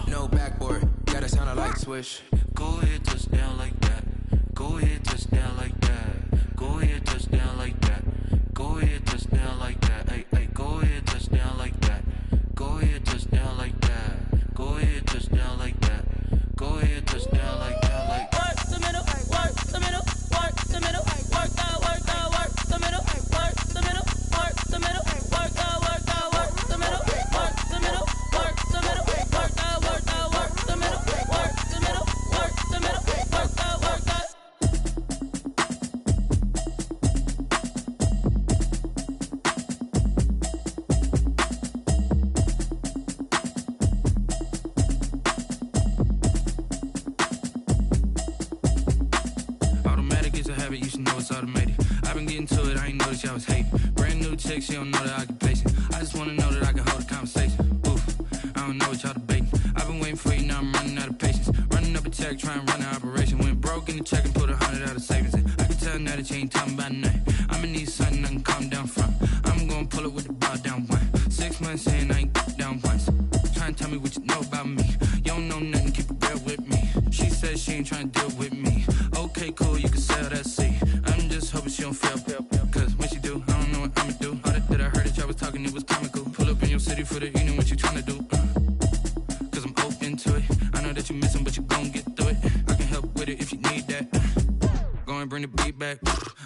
Speaker 11: No backboard, gotta sound a light swish.
Speaker 10: Go ahead, touch down like that. Go ahead, touch down like that. Go ahead, touch down like that. Go ahead, touch down like that. Hey, hey, go ahead, touch down like that. Go ahead, touch down like that. Go ahead, touch down like that. Go ahead, touch down like that. Like
Speaker 17: work the middle, work the middle, work the middle, work the middle, work the middle, work the middle, work the middle, work the middle, work the middle, work the middle, work the middle, work the middle, work the middle, work
Speaker 10: it's automated. I've been getting to it, I ain't noticed y'all was hating. Brand new chick, she don't know the occupation. I just wanna know that I can hold a conversation. Oof, I don't know what y'all debating. I've been waiting for you, now I'm running out of patience. Running up a check, trying to run an operation. Went broke in the check and put 100 out of savings in. I can tell now that you ain't talking about nothing. I'ma need something I can calm down from. I'm gonna pull it with the bar down one. 6 months in, I ain't down once. Trying to tell me what you know about me. You don't know nothing, keep it real with me. She says she ain't trying to deal with me. Okay, cool, you can sell that seat. I'm just hoping she don't fail. Cause when she do, I don't know what I'ma do. All that I heard that y'all was talking, it was comical. Pull up in your city for the evening, what you trying to do? Cause I'm open to it. I know that you missing, but you gon' get through it. I can help with it if you need that. Go and bring the beat back.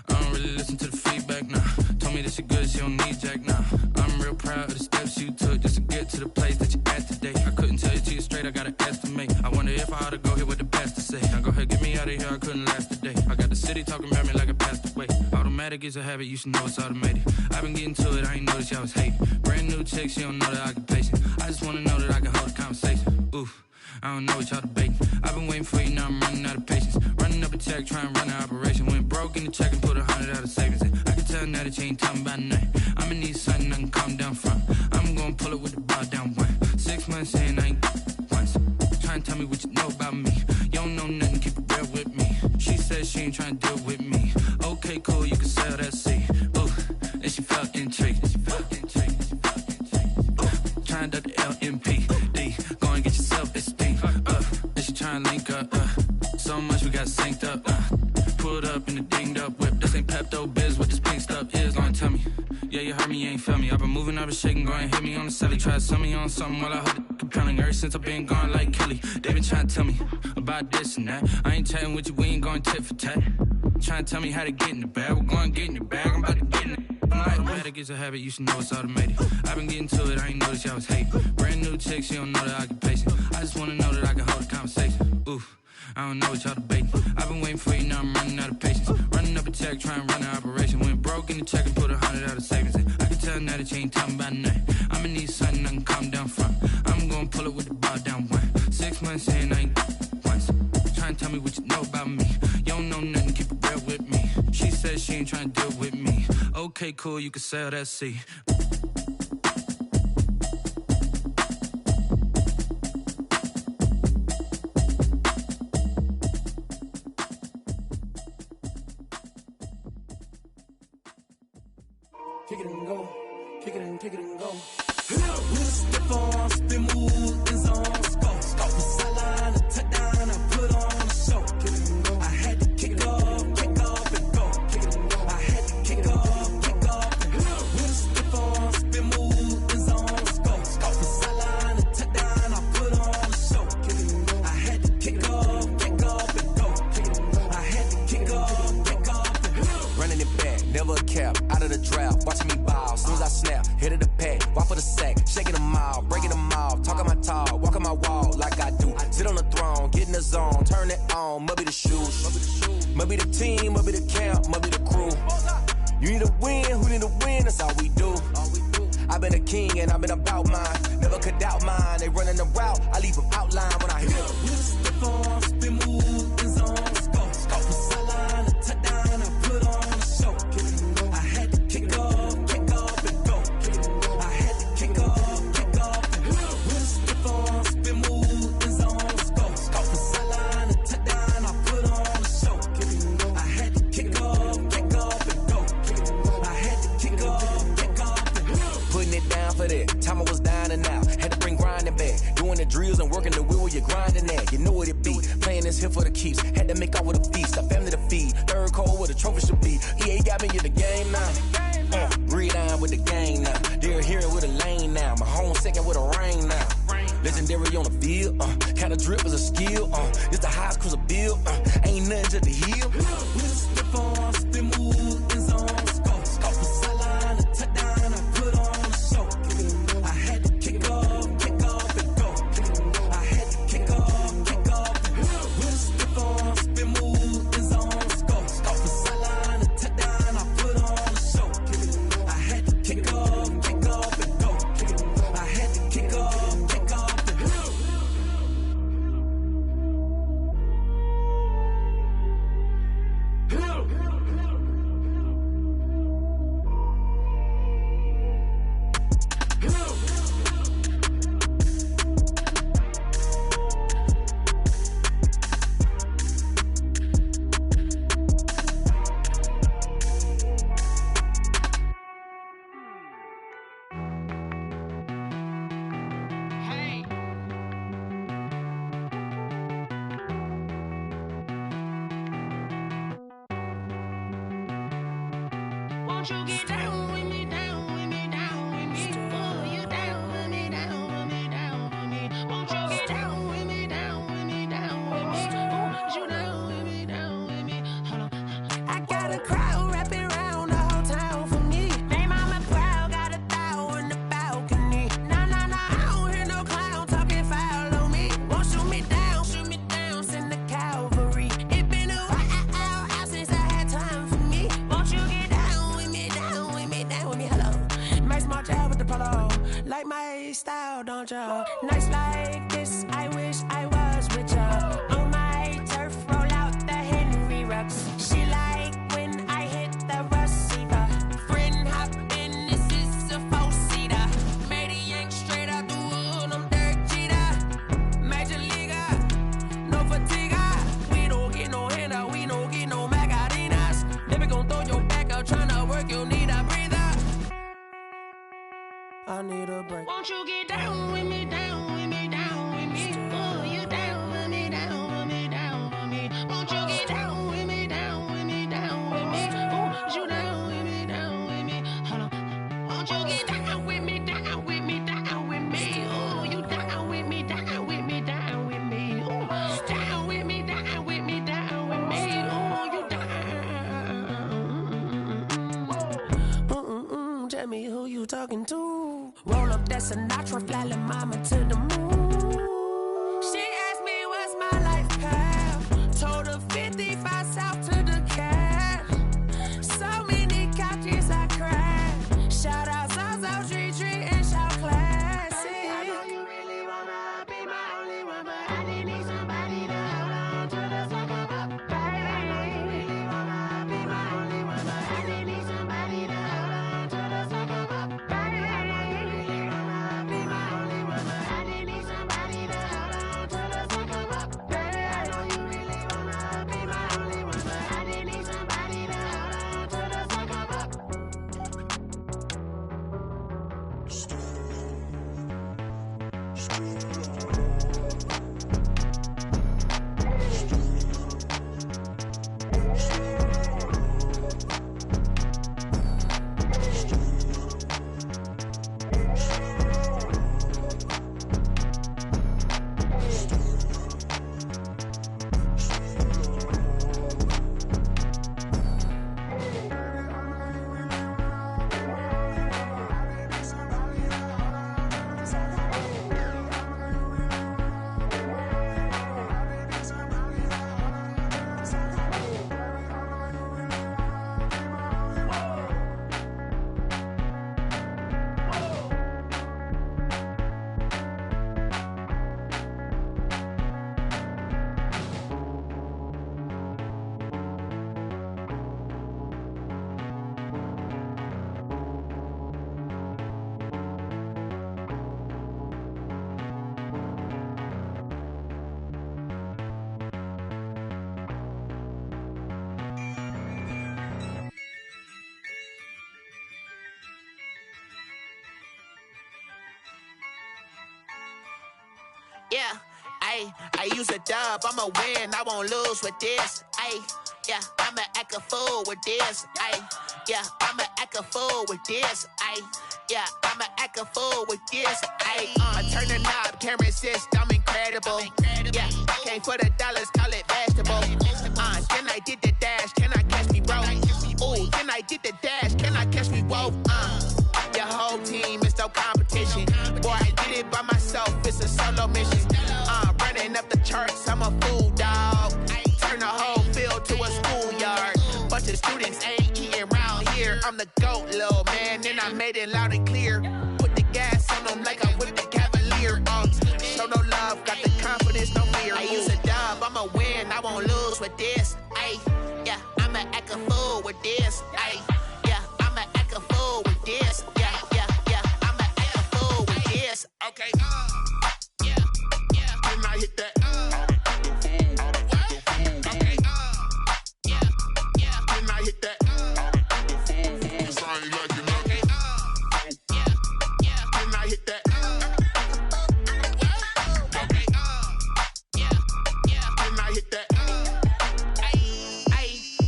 Speaker 10: I don't really listen to the feedback, nah. Told me that she good, she don't need jack, nah. I'm real proud of the steps you took just to get to the place that you at today. I couldn't tell you to you straight, I gotta estimate. I wonder if I ought to go here with the best to say. Now go ahead, get me out of here, I couldn't last a day. I got the city talking about me like I passed away. Automatic is a habit, you should know it's automated. I've been getting to it, I ain't noticed y'all was hating. Brand new chick, she don't know the occupation. I just wanna know that I can hold a conversation. Oof, I don't know what y'all debating. I've been waiting for you, now I'm running out of patience. Running up a check, trying to run an operation. Went broke in the check and put 100 out of savings in. I can tell now that you ain't talking about nothing. I'ma need something I can calm down from. I'm gonna pull it with the bar down one. 6 months in, I ain't once. Trying to tell me what you know about me. You don't know nothing, keep it real with me. She says she ain't trying to deal with me. Okay, cool, you can sell that seat. Ooh, and she felt intrigued. Trying to duck the LMP. Go and get yourself esteem. And she trying to link up. So much we got synced up. Pulled up in the dinged up whip. This ain't Pepto Biz, what this pink stuff is. Don't tell me. Yeah, you heard me, you ain't feel me. I've been moving, I've been shaking, go and hit me on the celly. Try to sell me on something while I hold it compelling. Ever since I've been gone like Kelly, they been trying to tell me about this and that. I ain't chatting with you, we ain't going tit for tat. Trying to tell me how to get in the bag. We're going to get in the bag, I'm about to get in it. Automatic is a habit, you should know it's automated. I've been getting to it, I ain't noticed y'all was hating. Brand new chick, she don't know the occupation. I just wanna know that I can hold a conversation. Oof, I don't know what y'all debating. I've been waiting for you, now I'm running out of patience. Running up a check, trying to run an operation. Went broke in the check and put 100 out of savings in. I can tell now that you ain't talking about nothing. I'ma need something I can calm down from. I'm gonna pull it with the bar down one. 6 months in, I ain't once. Trying to tell me what you know about me. You don't know nothing, keep it real with me. She says she ain't trying to deal with me. Okay, cool, you can sell that seat.
Speaker 8: Kick it and go, kick it and go. With a stiff arm, spin move, in zone, scope. Scope the sideline, a touchdown, I put on a show. Kick it and go. I had to kick off and go. Kick it and go. I had to kick off and go. With a stiff arm, spin move, in zone, scope. Scope the sideline, a touchdown, I put on a show. Kick it and go. I had to kick off and go. Kick it and go. I had to kick off and go.
Speaker 18: Running it back, never a cap, out of the drought, watching me ball. Soon as I snap, hit of the pack, walk for the sack, shaking them all, breaking them off, talking my talk, walking my wall like I do. Sit on the throne, get in the zone, turn it on, must be the shoes, must be the team, must be the camp, must be the crew. You need a win, who need a win, that's all we do. I've been a king and I've been about mine, never could doubt mine. They running the route, I leave them outline when I hit them.
Speaker 8: With a stiff arm, spin move, in zone, scope. Scope the sideline, a touchdown, I put on a show. Kick it and go. I had to kick off and go. Kick it and go. I had to kick off and go. With a stiff arm, spin move, in zone, scope. Scope the sideline, a touchdown, I put on a show. Kick it and go. I had to kick off and go. Kick it and go. I had to kick off and go.
Speaker 18: Putting it down for that, time I was down and out, had to bring grinding back, doing the drills and working the wheel where you're grinding at, you know what it be, playing this here for the keeps, had to make out with a feast, a family to feed, third cold where the trophy should be, EA got me in the game now, gridiron with the gang now, they're here with a lane now, my home second with a rain now, legendary on the field, kinda drip is a skill, it's the highest cruiser bill, ain't nothing to the hill.
Speaker 8: With a stiff arm, spin move, in zone, scope. Scope the sideline, a touchdown, I put on a show. Kick it and go. I had to kick off and go. Kick it and go. I had to kick off and go. With a stiff arm, spin move, in zone, scope. Scope the sideline, a touchdown, I put on a show. Kick it and go. I had to kick off and go. Kick it and go. I had to kick off and go.
Speaker 9: Won't you get down with me, down with me, down with me? Oh, you down with me, down with me, down with me? Won't you get down with me, down with me, down with me? Oh, you down with me, down with me? Hold on. I got a crowd wrapping around the whole town for me. They mama proud, got a thou in the balcony. Nah, I don't hear no clown talking foul on me. Won't shoot me down, send the cavalry. It been a while since I had time for me. Won't you get down with me, down with me, down with me? Hello. Nice smart job with the polo. Like my style, don't ya? Nice like this, I wish I was with ya. On my turf, roll out the Henry Rux. She like when I hit the receiver. Friend hop in, this is a four-seater. Made a yank straight out the wood, I'm Derek Jeter. Major leaguer, no fatigue. We don't get no handout, we don't get no Macarinas. Never gon' throw your back out, tryna work, you need a breather. I need a break. Won't you get down with me, down with me, down with me? Oh, you down with me, down with me, down with me? Won't you get down with me, down with me, down with me? Oh, you down with me, down with me? Hold on. Won't you get down with me, down with me, down with me? Oh, you down with me, down with me, down with me? Oh, down with me, down with me, down with me? Oh, you down. Tell me who you talking to. Roll up that Sinatra, fly la mama to the moon. She asked me what's my life path. Told her 55 south to the cab. So many couches I crashed. Shout out Zazo, Tree, and shout classic. I know you really wanna be my only one, but I didn't need somebody to hold on to the second up. I know you really wanna be my only one, but I didn't need somebody to hold on to the second up. I know you really wanna be my only one, but I didn't need somebody to hold on to the second up. I know you really wanna be my only one, but I didn't need somebody to hold on to the second up.
Speaker 19: Yeah, I use a dub, I'ma win, I won't lose with this. Yeah, I'ma act a fool with this. Yeah, I'ma act a fool with this. Yeah, I'ma act a fool with this. I turn the knob, can't resist, I'm incredible. Yeah, came for the dollars, call it vegetable. Then I did the dash, can I catch me, bro? Ooh, then I did the dash, can I catch me, whoa? Your whole team is no competition. Boy, I did it by myself, it's a solo mission. Running up the charts, I'm a fool, dog. Turn the whole field to a schoolyard. Bunch of students ain't eating round here. I'm the GOAT, little man, and I made it loud and clear. Put the gas on them like I'm with the Cavalier. Show no love, got the confidence, no fear. I use a dub, I'ma win, I won't lose with this. Yeah, I'ma act a fool with this. Yeah, I'ma act a fool with this. Yeah, I'ma act a fool with this. Okay, yeah, can I hit that? Okay, yeah, can I hit that? Sound like you know. Okay, yeah, can I hit that? Okay, yeah, can I hit that?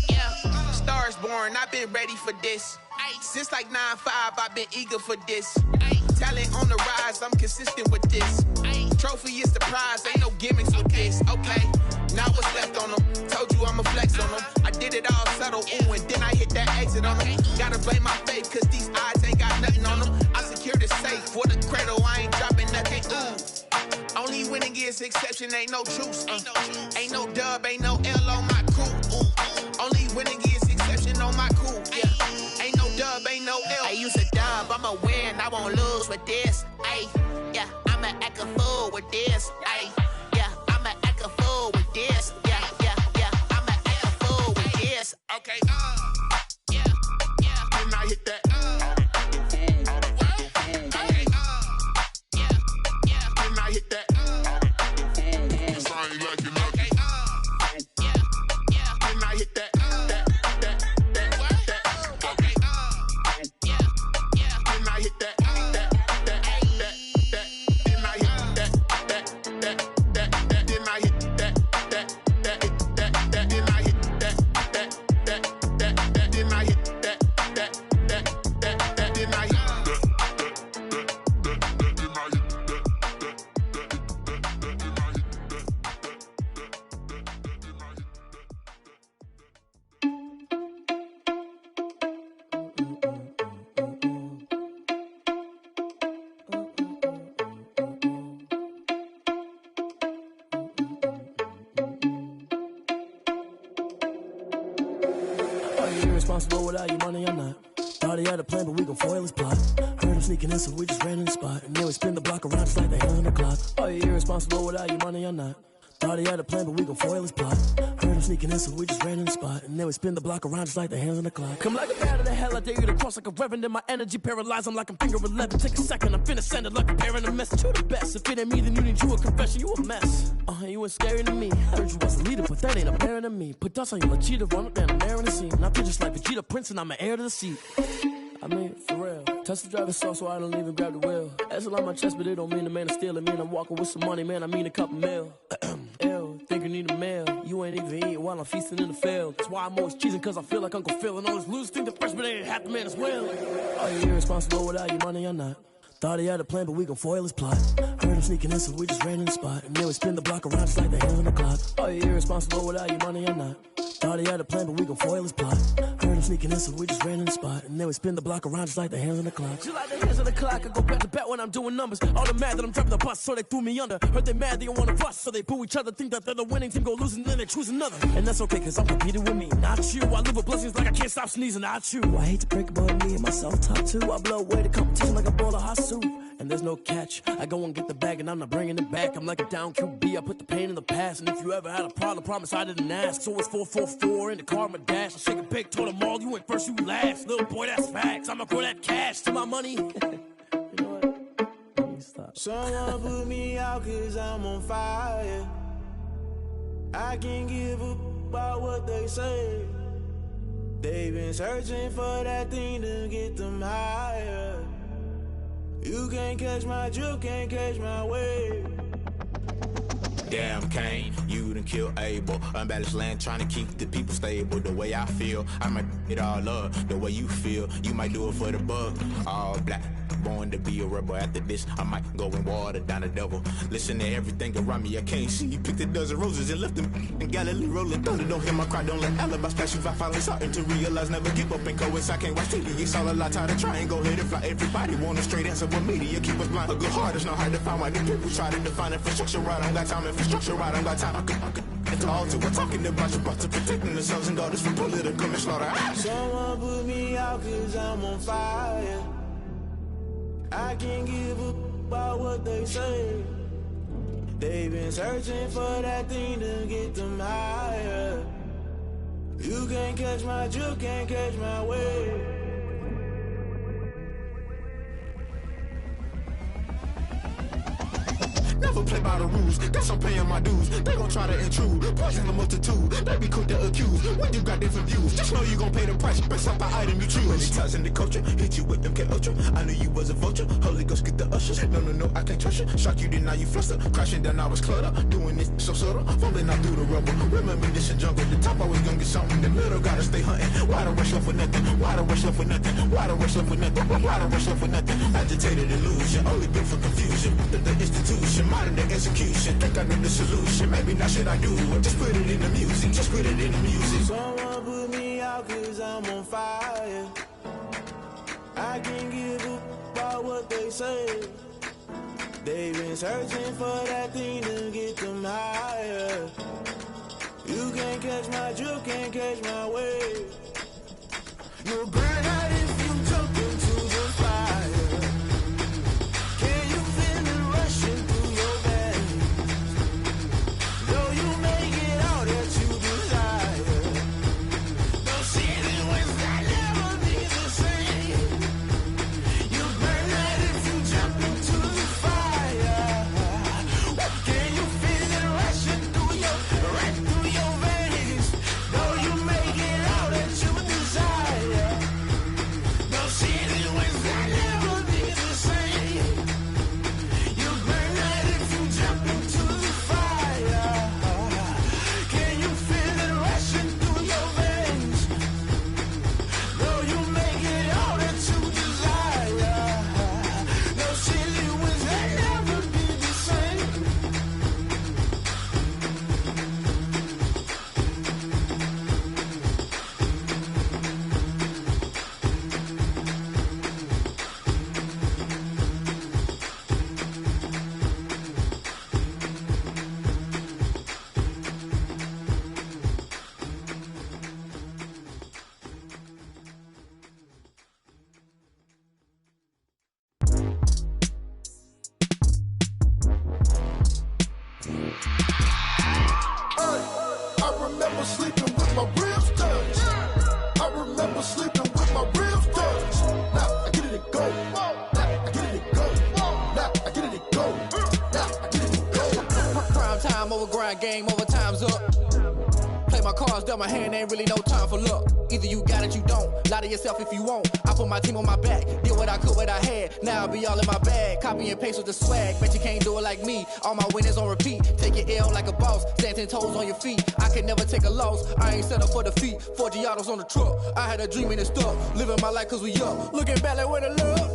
Speaker 19: Yeah, Stars born, I've been ready for this. Since like 9-5, I've been eager for this. Talent on the rise, I'm consistent with this. Trophy is the prize, ain't no gimmicks with this. Okay, now what's left on them? Told you I'ma flex on them. I did it all subtle, ooh, and then I hit that exit on them. Gotta blame my faith, cause these odds ain't got nothing on them. I secured the safe for the cradle, I ain't dropping nothing, ooh. Only winning is exception, ain't no truce. Ain't no dub, ain't no L on my crew. Only winning is exception on my crew. Yeah, ain't no dub, ain't no L. I use a dub, I'ma win, I won't lose with this. Ay, yeah, I'ma act a fool with this. Ay, yeah, I'ma act a fool with this. Yeah, yeah, yeah, I'ma act a fool with this. Okay, yeah, yeah. Then I hit that. Okay, yeah, yeah. Then I hit that. I ain't like it. Okay, yeah, yeah. Then I hit that. Okay, yeah, yeah. Then I hit that.
Speaker 12: Irresponsible without your money, I'm not. Thought he had a plan, but we gon' foil his plot. Heard him sneaking in, so we just ran in the spot. And then we spin the block around just like the hands on the clock. Are you irresponsible without your money, I'm not. Thought he had a plan, but we gon' foil his plot. Heard him sneaking in, so we just ran in the spot. And then we spin the block around just like the hands on the clock. Come like a bat of the hell, I dare you to cross like a reverend. And my energy paralyzed, I'm like I'm finger 11. Take a second, I'm finna send it like a parent a message. You the best, if it ain't me, then you need you a confession. You a mess, you ain't scary to me. Heard you was a leader, but that ain't apparent to me. Put dust on you like Cheetah, run up down the air in the scene. Now feel just like Vegeta Prince, and I'm an heir to the seat. I mean, for real. Touch the driver's soft, so I don't even grab the wheel. That's a lot on my chest, but it don't mean the man is stealing. Mean I'm walking with some money, man, I mean a couple mil. Ew, think you need a meal. You ain't even eating while I'm feasting in the field. That's why I'm always cheesing, cause I feel like Uncle Phil. And all this losers think the freshman ain't half the man as well. Are you irresponsible without your money, I'm not. Thought he had a plan, but we gon' foil his plot. Heard him sneaking in, so we just ran in the spot. And then we spin the block around just like the hands on the clock. Are you irresponsible without your money, I'm not. Thought he had a plan, but we gon' foil his plot. Heard him sneaking in, so we just ran in the spot. And then we spin the block around just like the hands on the clock. Just like the hands on the clock, I go back to back when I'm doing numbers. All the mad that I'm driving the bus, so they threw me under. Heard they mad, they don't wanna bust, so they boo each other. Think that they're the winning team, go losing, then they choose another. And that's okay, cause I'm competing with me, not you. I live with blessings like I can't stop sneezing, not you. I hate to break it, but me and myself top two. I blow away the competition like a bowl of hot soup. And there's no catch. I go and get the bag and I'm not bringing it back. I'm like a down QB, I put the pain in the past. And if you ever had a problem, promise I didn't ask. So it's 444 in the car, my dash. I shake a big, told them all, you went first, you last. Little boy, that's facts. I'ma grow that cash to my money. You know what? Let me stop.
Speaker 13: Someone put me out cause I'm on fire. I can't give up about what they say. They've been searching for that thing to get them higher. You can't catch my drift, can't catch my wave.
Speaker 14: Damn, Kane, you done killed Abel. Unbalanced land, trying to keep the people stable. The way I feel, I might it all up. The way you feel, you might do it for the buck. All black, born to be a rebel. After this, I might go and water down the devil. Listen to everything around me, I can't see. Picked a dozen roses and left them in Galilee rolling thunder. Don't hear my cry, don't let alibis pass you. I finally starting to realize, never give up and coincide. I can't watch TV, it's all a lot. Tired of trying, go ahead and fly. Everybody want a straight answer, but media keep us blind. A good heart is not hard to find. Why the people try to define infrastructure right? I don't got time, infrastructure right, I don't got time. I could talk to. We're talking about you, about to protecting the sons and daughters from political and slaughter.
Speaker 13: Someone put me out cause I'm on fire. I can't give up about what they say. They've been searching for that thing to get them higher. You can't catch my drift, can't catch my wave.
Speaker 14: Never play by the rules. Guess I'm paying my dues. They gon' try to intrude. Poison the multitude. They be quick to accuse. When you got different views, just know you gon' pay the price. Best up the item you choose. Many times in the culture, hit you with them K-Ultra. I knew you was a vulture. Holy Ghost get the ushers. No, I can't trust you. Shock you, then now you fluster. Crashing down, I was clutter. Doing this so subtle. Falling out through the rubble. Remember this in jungle. The top always gonna get something. The middle gotta stay hunting. Why the rush left for nothing? Why the rush left for nothing? Why the rush left for nothing? Why the rush left for nothing? Agitated illusion. Only built for confusion. The institution. Modern day execution. Think I know the solution. Maybe not should I do it. Just put it in the music. Just put it in the music.
Speaker 13: Someone put me out 'cause I'm on fire. I can't give a about what they say. They've been searching for that thing to get them higher. You can't catch my drift, can't catch my wave. You'll burn out if you jump into the fire. Can you feel it rushing through your veins? Though you make it all that you desire. Don't see it was that never be the same. You burn out if you jump into the fire. Can you feel it rushing through your veins? Though you make it all that you desire. Don't see it was that never be the same. You burn out if you jump into the fire. Can you feel it rushing through your veins? Though you make it all that you desire. No silly was that never be the same.
Speaker 15: I remember sleeping with my ribs touched. I remember sleeping with my ribs touched. Now I get it to go. Now I get it to go. Now I get it to go. Now I get it to go.
Speaker 16: Prime time over grind game, over time's up. Play my cards, dealt my hand, ain't really no time for luck. Either you got it, you don't. Lie to yourself if you won't. I put my team on my back, did what I could, what I had. Now I'll be all in my bag, copy and paste with the swag. Bet you can't do it like me. All my winners on repeat. Take your L like a boss, stand 10 toes on your feet. I can never take a loss. I ain't set up for defeat. 4 Giottos on the truck. I had a dream and it stuck. Living my life 'cause we up. Looking back like where the love.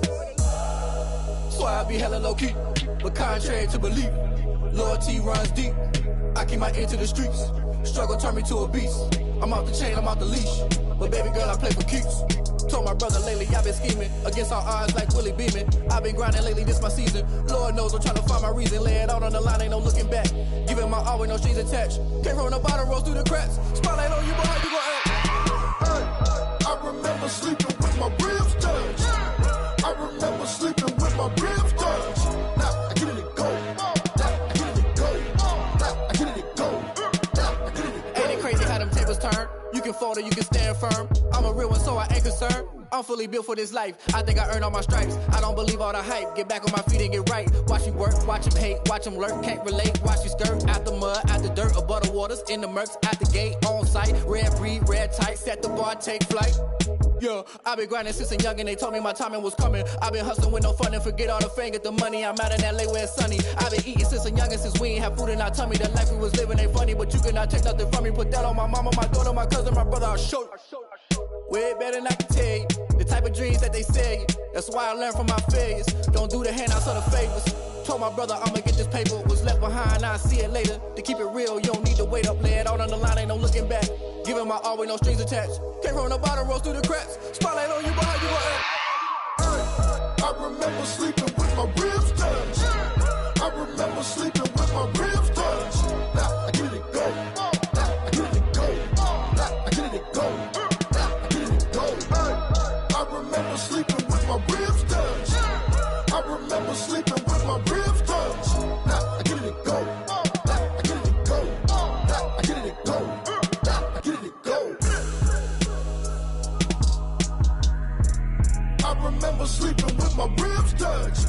Speaker 16: So I be hella low key, but contrary to belief, loyalty runs deep. I keep my ear to the streets. Struggle turned me to a beast. I'm off the chain, I'm off the leash. But baby girl, I play for keeps. Told my brother lately, I've been scheming against all odds like Willie Beeman. I've been grinding lately, this my season. Lord knows I'm trying to find my reason. Lay it out on the line, ain't no looking back. Giving my all with no strings attached. Came from the bottom, rose through the cracks. Spotlight on you, boy, how you gon' act?
Speaker 15: I remember sleeping with my ribs touched. I remember sleeping with my ribs touched. Now I get it to go. Now I get it to go. Now I get it to go. Now I get it to go.
Speaker 16: Ain't it crazy how them tables turn? You can fold or you can stand firm. I'm a real one, so I ain't concerned. I'm fully built for this life. I think I earned all my stripes. I don't believe all the hype. Get back on my feet and get right. Watch you work, watch him hate, watch him lurk. Can't relate, watch you skirt. Out the mud, out the dirt, above the waters, in the murks, out the gate, on site. Red breed, red tight, set the bar, take flight. Yeah, I been grinding since a youngin', they told me my timing was coming. I been hustling with no fun and forget all the fame, get the money. I'm out in LA where it's sunny. I been eating since a youngin', since we ain't have food in our tummy. The life we was living ain't funny, but you cannot take nothing from me. Put that on my mama, my daughter, my cousin, my brother, I'll show you. Way better than I can tell you. The type of dreams that they sell you. That's why I learned from my failures. Don't do the handouts or the favors. Told my brother I'ma get this paper. Was left behind, I'll see it later. To keep it real, you don't need to wait up. Lay it out on the line, ain't no looking back. Giving my all with no strings attached. Came from the bottom, rose through the cracks. Spotlight on you, boy, how you gon' act?
Speaker 15: I remember sleeping with my ribs touched. I remember sleeping with my ribs touched. Now I get it to go. Now I get it to go. Now I get it to go. Now I get it to go. I remember sleeping with my ribs touched. I remember sleeping with my ribs touched. Now I get it to go. Now I get it to go. Now I get it to go. Now I get it to go. I remember sleeping with my ribs touched.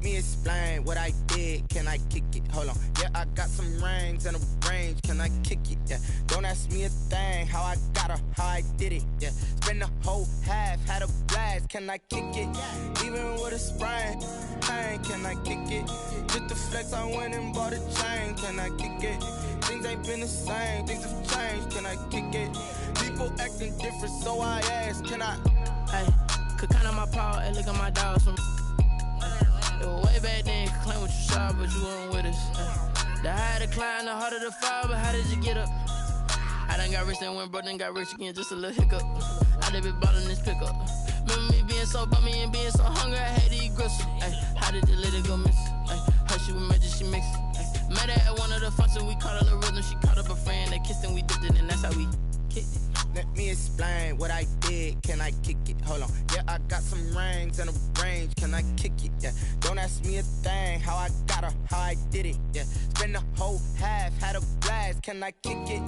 Speaker 1: me explain what I did. Can I kick it? Hold on. Yeah, I got some rings and a range. Can I kick it? Yeah. Don't ask me a thing. How I got her, how I did it. Yeah. Spend the whole half, had a blast. Can I kick it? Even with a sprain. Pain, can I kick it? Just the flex, I went and bought a chain. Can I kick it? Things ain't been the same. Things have changed. Can I kick it? People acting different, so I ask. Can I?
Speaker 17: Hey, could count on my paw and look at my dogs from. It was way back then, could claim what you saw, but you weren't with us. The higher the climb, the harder the fall, but how did you get up? I done got rich, then went broke, then got rich again, just a little hiccup. I done been ballin' this pickup. Remember me being so bummy and being so hungry, I had to eat gristle. Ay, how did the lady go miss? Ay, her she was magic, she mixed. Met her at one of the functions, we caught her the rhythm, she caught up a friend, they kissed and we dipped it, and that's how we kicked it.
Speaker 1: Let me explain what I did. Can I kick it? Hold on. Yeah, I got some rings and a range. Can I kick it? Yeah. Don't ask me a thing. How I got her, how I did it. Yeah. Spend the whole half, had a blast. Can I kick it?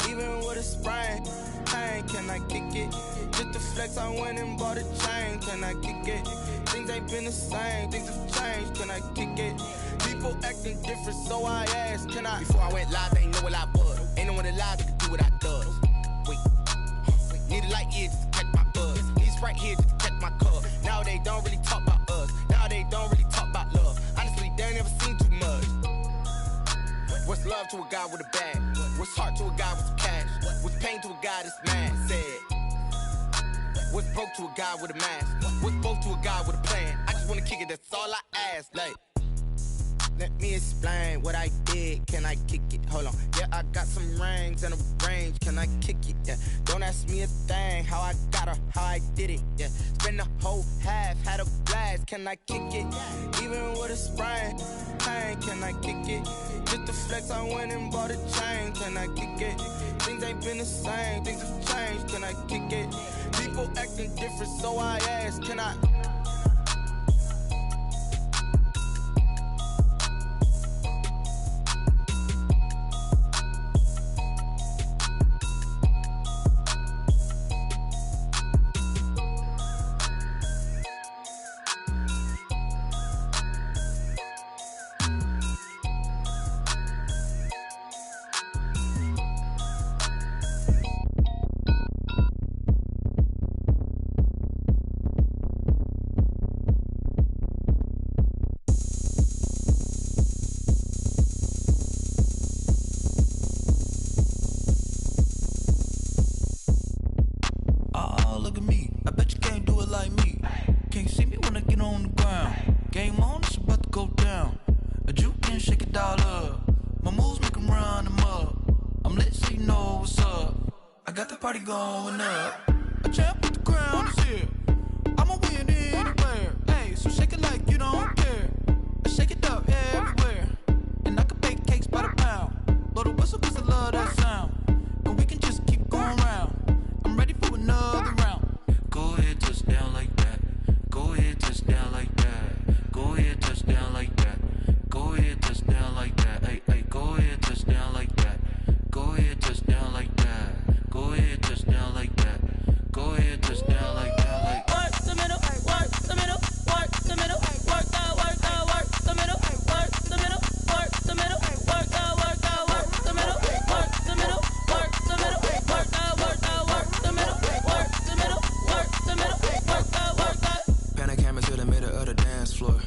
Speaker 1: Even with a sprain. Pain, can I kick it? Just the flex, I went and bought a chain. Can I kick it? Things ain't been the same. Things have changed. Can I kick it? People acting different, so I ask. Can I?
Speaker 19: Before I went live, they ain't know what I was. Ain't no one alive that could do what I does. Wait. Need a light here just to catch my buzz. Need Sprite here just to catch my cup. Now they don't really talk about us. Now they don't really talk about love. Honestly, they ain't never seen too much. What's love to a guy with a bag? What's heart to a guy with some cash? What's pain to a guy that's mad? Said. What's broke to a guy with a mask? What's both to a guy with a plan? I just wanna kick it, that's all I ask. Like, let me explain what I did. Can I kick it? Hold on. Yeah, I got some rings and a range. Can I kick it? Yeah. Don't ask me a thing. How I got her, how I did it. Yeah. Spend the whole half, had a blast. Can I kick it? Even with a sprain. Pain, can I kick it? Just the flex, I went and bought a chain. Can I kick it? Things ain't been the same. Things have changed. Can I kick it? People acting different, so I ask. Can I?
Speaker 10: Going up, a champ with the crown is here. I'ma win anywhere. Hey, so shake it like you don't care. Shake it up everywhere. And I can bake cakes by the pound. Blow the whistle 'cause I love that sound. And we can just keep going round. I'm ready for another round. Go ahead, touch down like that. Go ahead, touch down like that. Go ahead, touch down like that. Go ahead, touch down like that. Hey, hey, go ahead, touch down like that. Go ahead, touch down like that. Go ahead, touch down like that. Go ahead, touch down like that. Like
Speaker 17: work the middle, work the middle, work the middle, work the middle, work the middle, work the middle, work the middle, work the middle, work the middle, work the middle, work the middle, work the middle, work the.
Speaker 11: Pan a camera to the middle of the dance floor.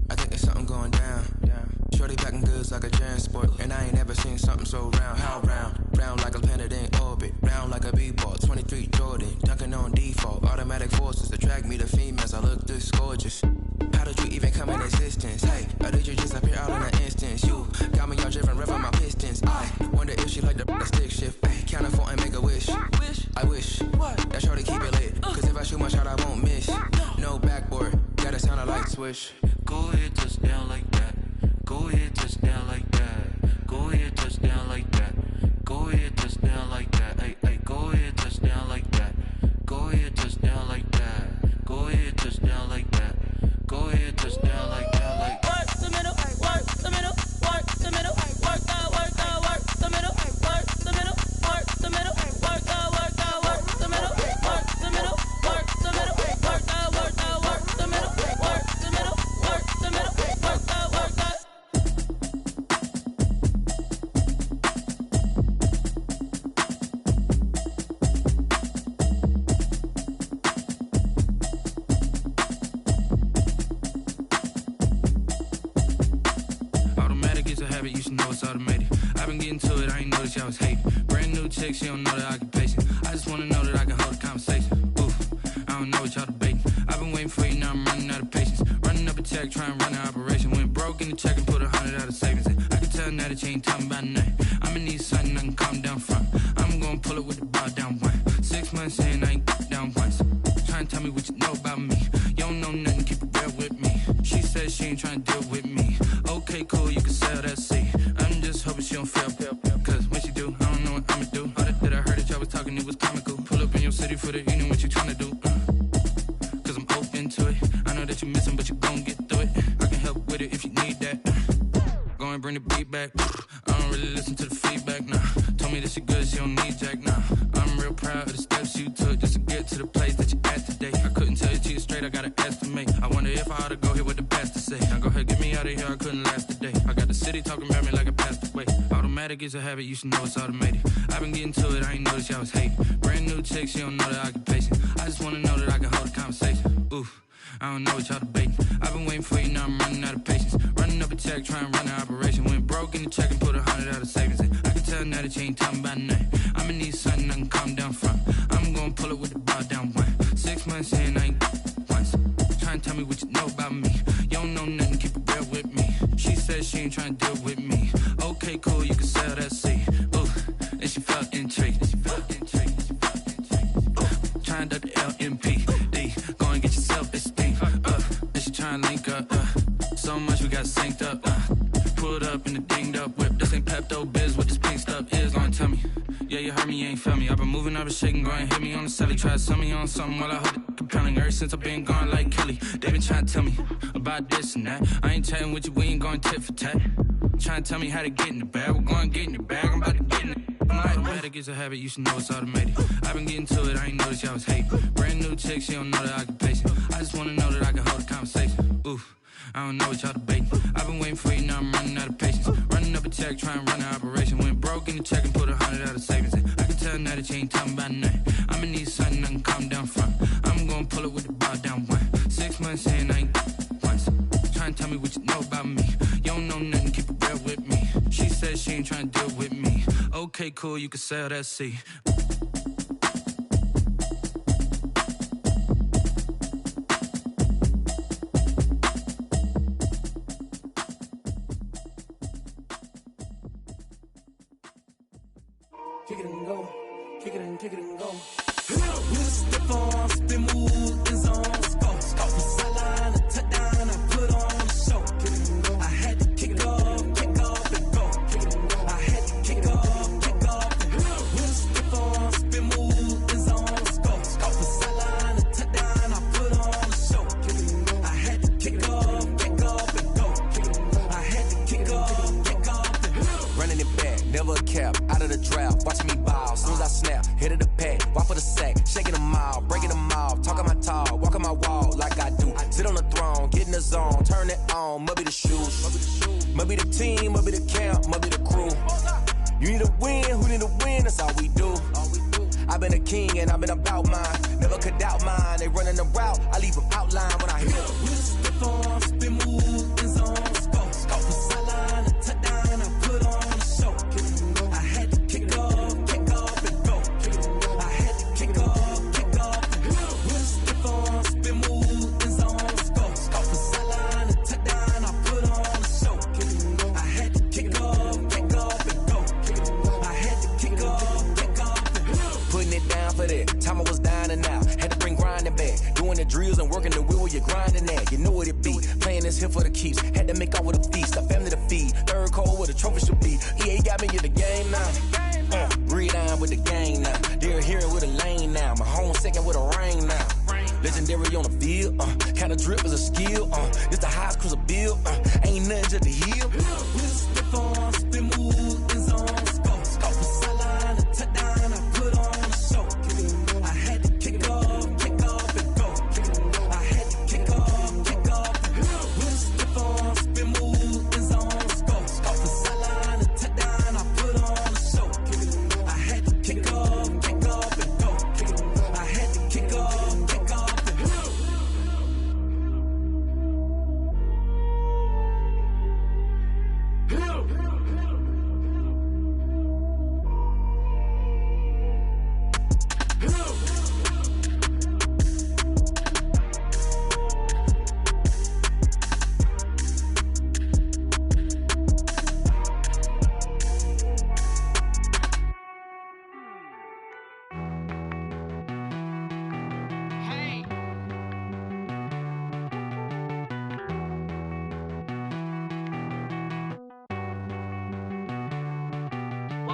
Speaker 11: I think there's something going down. Shorty packing goods like a transport, and I ain't never seen something so round. How round? Round like a planet in orbit, round like a b-ball. 23 Jordan, dunking on default. Automatic forces attract me to females. I look this gorgeous. How did you even come in existence? Hey, or did you just appear out in an instance? You got me all driven, revving my pistons. I wonder if she like the stick shift. Hey, count on 4 and make a wish. I wish that shorty keep it lit, 'cause if I shoot my shot, I won't miss. No backboard, gotta sound a light switch.
Speaker 10: Go ahead, touch down like that. Go ahead, touch down like that. Go ahead, touch down like that. Go ahead, touch down like that. Hey, hey, go ahead, touch down like that. Go ahead, touch down like that. Go ahead, touch down like that. Go ahead, touch down like that. Like
Speaker 17: work the middle, work the middle, work the middle, work the middle, work the middle, work the middle, work the middle, work the middle, work the middle, work the middle, work the middle, work the middle, work the middle, work the middle, work
Speaker 10: getting to it, I ain't noticed y'all was hating. Brand new chick, she don't know the occupation. I just wanna know that I can hold a conversation. Oof, I don't know what y'all debating. I've been waiting for you, now I'm running out of patience. Running up a check, trying to run an operation. Went broke in the check and put 100 out of savings in. I can tell now that you ain't talking about nothing. I'ma need something I can calm down from. I'm gonna pull it with the bar down one. 6 months in, I ain't down once. Trying to tell me what you know about me. You don't know nothing, keep it real with me. She said she ain't trying to deal with me. Okay, cool, you can sell that seat. I'm just hoping she don't fail. Cause when she do, I don't know what I'ma do. All that I heard that y'all was talking, it was comical. Pull up in your city for the evening, what you trying to do? Cause I'm open to it. I know that you missing, but you gon' get through it. I can help with it if you need that. Go and bring the beat back. I don't really listen to the feedback, nah. Told me that she good, she don't need jack, nah. I'm real proud of the steps you took just to get to the place that you at today. I couldn't tell you to you straight, I gotta estimate. I wonder if I ought to go here with the pastor say. Now go ahead, get me out of here, I couldn't last a day. I got the city talking about me like I passed away. Automatic is a habit, you should know it's automated. I've been getting to it, I ain't noticed y'all was hating. Brand new chick, she don't know the occupation. I just wanna know that I can hold a conversation. Oof, I don't know what y'all debating. I've been waiting for you, now I'm running out of patience. Running up a check, trying to run an operation. Went broke in the check and put 100 out of savings in. I can tell now that you ain't talking about nothing. I'ma need something I can calm down from. I'm gonna pull it with the bar down one. 6 months in, I ain't once. Trying to tell me what you know about me. You don't know nothing, keep it real with me. She said she ain't trying to deal with me. Okay, cool, you can sell that seat. Ooh, and she felt intrigued. Trying to the LMPD. Go and get your self-esteem. And she trying to link up. So much we got synced up. Pulled up in the dinged up whip. This ain't Pepto-Biz, what this pink stuff is. Gonna tell me. Yeah, you heard me, you ain't felt me. I've been moving, I've been shaking, go and hit me on the celly. Try to sell me on something while I hold it compelling. Ever since I've been gone like Kelly, they been trying to tell me about this and that. I ain't chatting with you, we ain't going tit for tat. Trying to tell me how to get in the bag, we're going to get in the bag, I'm about to get in it. I'm like, automatic is a habit, you should know it's automated. I've been getting to it, I ain't noticed y'all was hating. Brand new chick, she don't know the occupation. I just wanna know that I can hold a conversation. Oof, I don't know what y'all debating. I've been waiting for you, now I'm running out of patience. Running up a check, trying to run an operation. Went broke in the check and put 100 out of savings in. I can tell now that you ain't talking about nothing. I'ma need something I can calm down from. I'm gonna pull it with the bar down one. 6 months in, I ain't once. Trying to tell me what you know about me. You don't know nothing, keep it real with me. She said she ain't trying to deal with me. Okay, cool, you can sell that seat.
Speaker 8: Kick it and go, kick it and kick it and go. With a stiff arm, spin move, in zone, scope. From sideline to touchdown, I put on a show. I had to kick off and go. I had to kick off and go. With a stiff arm, spin move, in zone, scope. From sideline to touchdown, I put on a show. I had to kick off and go. I had to kick off and go.
Speaker 18: Running it back, never a cap, out of the draft, watching me ball. Soon as I snap, hit of the pack, walk for the sack, shaking them all, breaking them off, talking my talk, walking my wall like I do. Sit on the throne, get in the zone, turn it on, must be the shoes, must be the team, must be the camp, must be the crew. You need a win, who need a win, that's all we do. I've been a king and I've been about mine, never could doubt mine. They running the route, I leave them outline when I hit them.
Speaker 8: With a stiff arm, spin move, in zone, scope. From sideline to touchdown, I put on a show. I had to kick off and go. I had to kick off and go. With a stiff arm, spin move, in zone, scope. From sideline to touchdown, I put on a show. I had to kick off and go. I had to kick off and go.
Speaker 18: Putting it down for that, time I was down and out. Had to bring grinding back, doing the drills and working the wheel where you're grinding at. You know what it be, playing this here for the keeps. Had to make off with a feast, a family to feed. Third cold where the trophy should be. EA got me in the game now. Read on with the game now. They're here with a lane now. My home second with a rain now. Legendary on the field, kind of drip is a skill. This the highest cruiser bill, ain't nothing just to heal.
Speaker 8: With a stiff arm, spin move, in zone, scope. From sideline to touchdown, I put on a show. I had to kick off and go. I had to kick off and go. With a stiff arm, spin move, in zone, scope. From sideline to touchdown, I put on a show. I had to kick off and go. I had to kick off and go.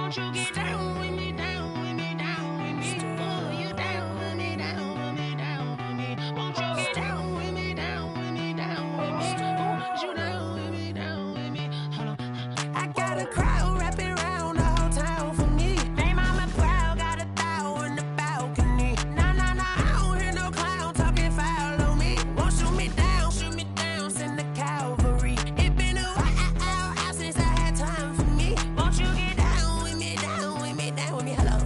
Speaker 9: Won't you get down with me, down with me, down with me? Oh, you down with me, down with me, down with me. Won't you get down with me, down with me, down with me? Oh, you down with me, down with me? Hold on. I got a crowd wrapping around the whole town for me. They mama proud, got a thou in the balcony. Nah, nah, nah, I don't hear no clown talking foul on me. Won't shoot me down, send the cavalry. It been a while since I had time for me. Won't you get down with me, down with me, down with me? Hello.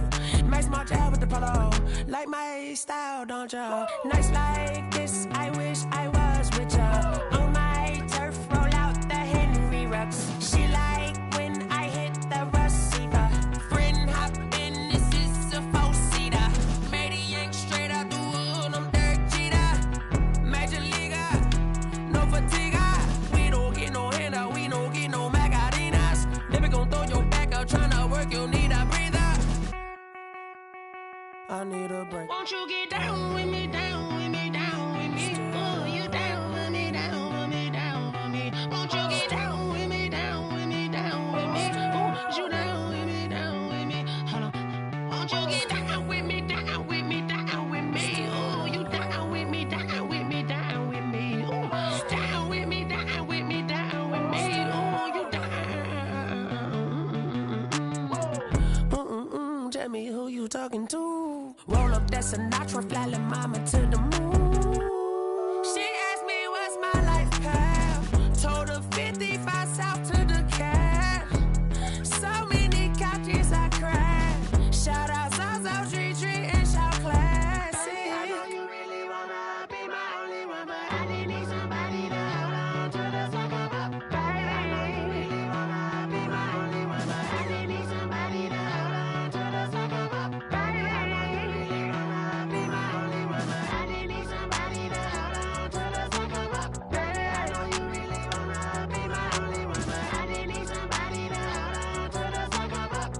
Speaker 9: Max March out with the polo. Like my style, don't ya? Nights like this, I wish I was with ya. On my turf, roll out the Henry Rux. She like when I hit the receiver. Friend hop in, this is a four-seater. Made a yank straight out the wood, I'm Derek Jeter. Major leaguer, no fatigue. We don't get no handout, we don't get no Macarinas. Never gon' throw your back out, tryna work, you need a breather. I need a break. Won't you get down with me, down with me, down with me? Oh, you down with me, down with me, down with me? Won't you get down with me, down with me, down with me? Oh, you down with me, down with me? Hold on. Won't you get down with me, down with me, down with me? Oh, you down with me, down with me, down with me? Oh, down with me, down with me, down with me? Oh, you down. Tell me who you talking to. Roll up that Sinatra, fly la mama to the moon. She asked me what's my life path. Told her 55 south to the cat. So many couches I cried. Shout out Zazo, Tree Tree, and shout classic. I know you really wanna be my only one, but I didn't need somebody to hold on to the sucker up. Baby, I know you really wanna be my only one, but I didn't need somebody to hold on to the sucker up. Baby, I know you really wanna be my only one, but I didn't need somebody to hold on to the sucker up. Baby, I know you really wanna be my only one, but I didn't need somebody to hold on to the sucker up.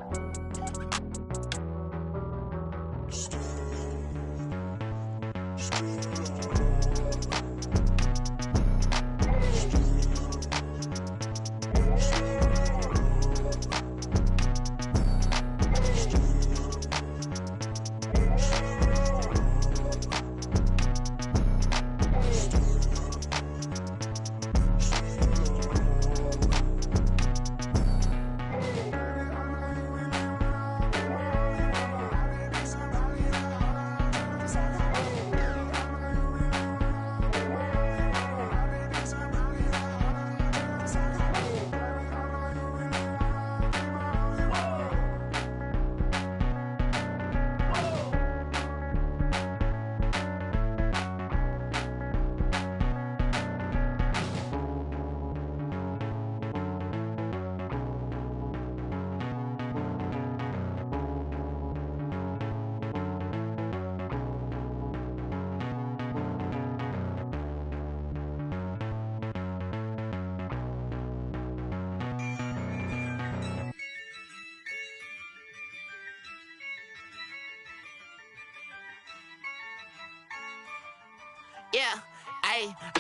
Speaker 9: Yeah,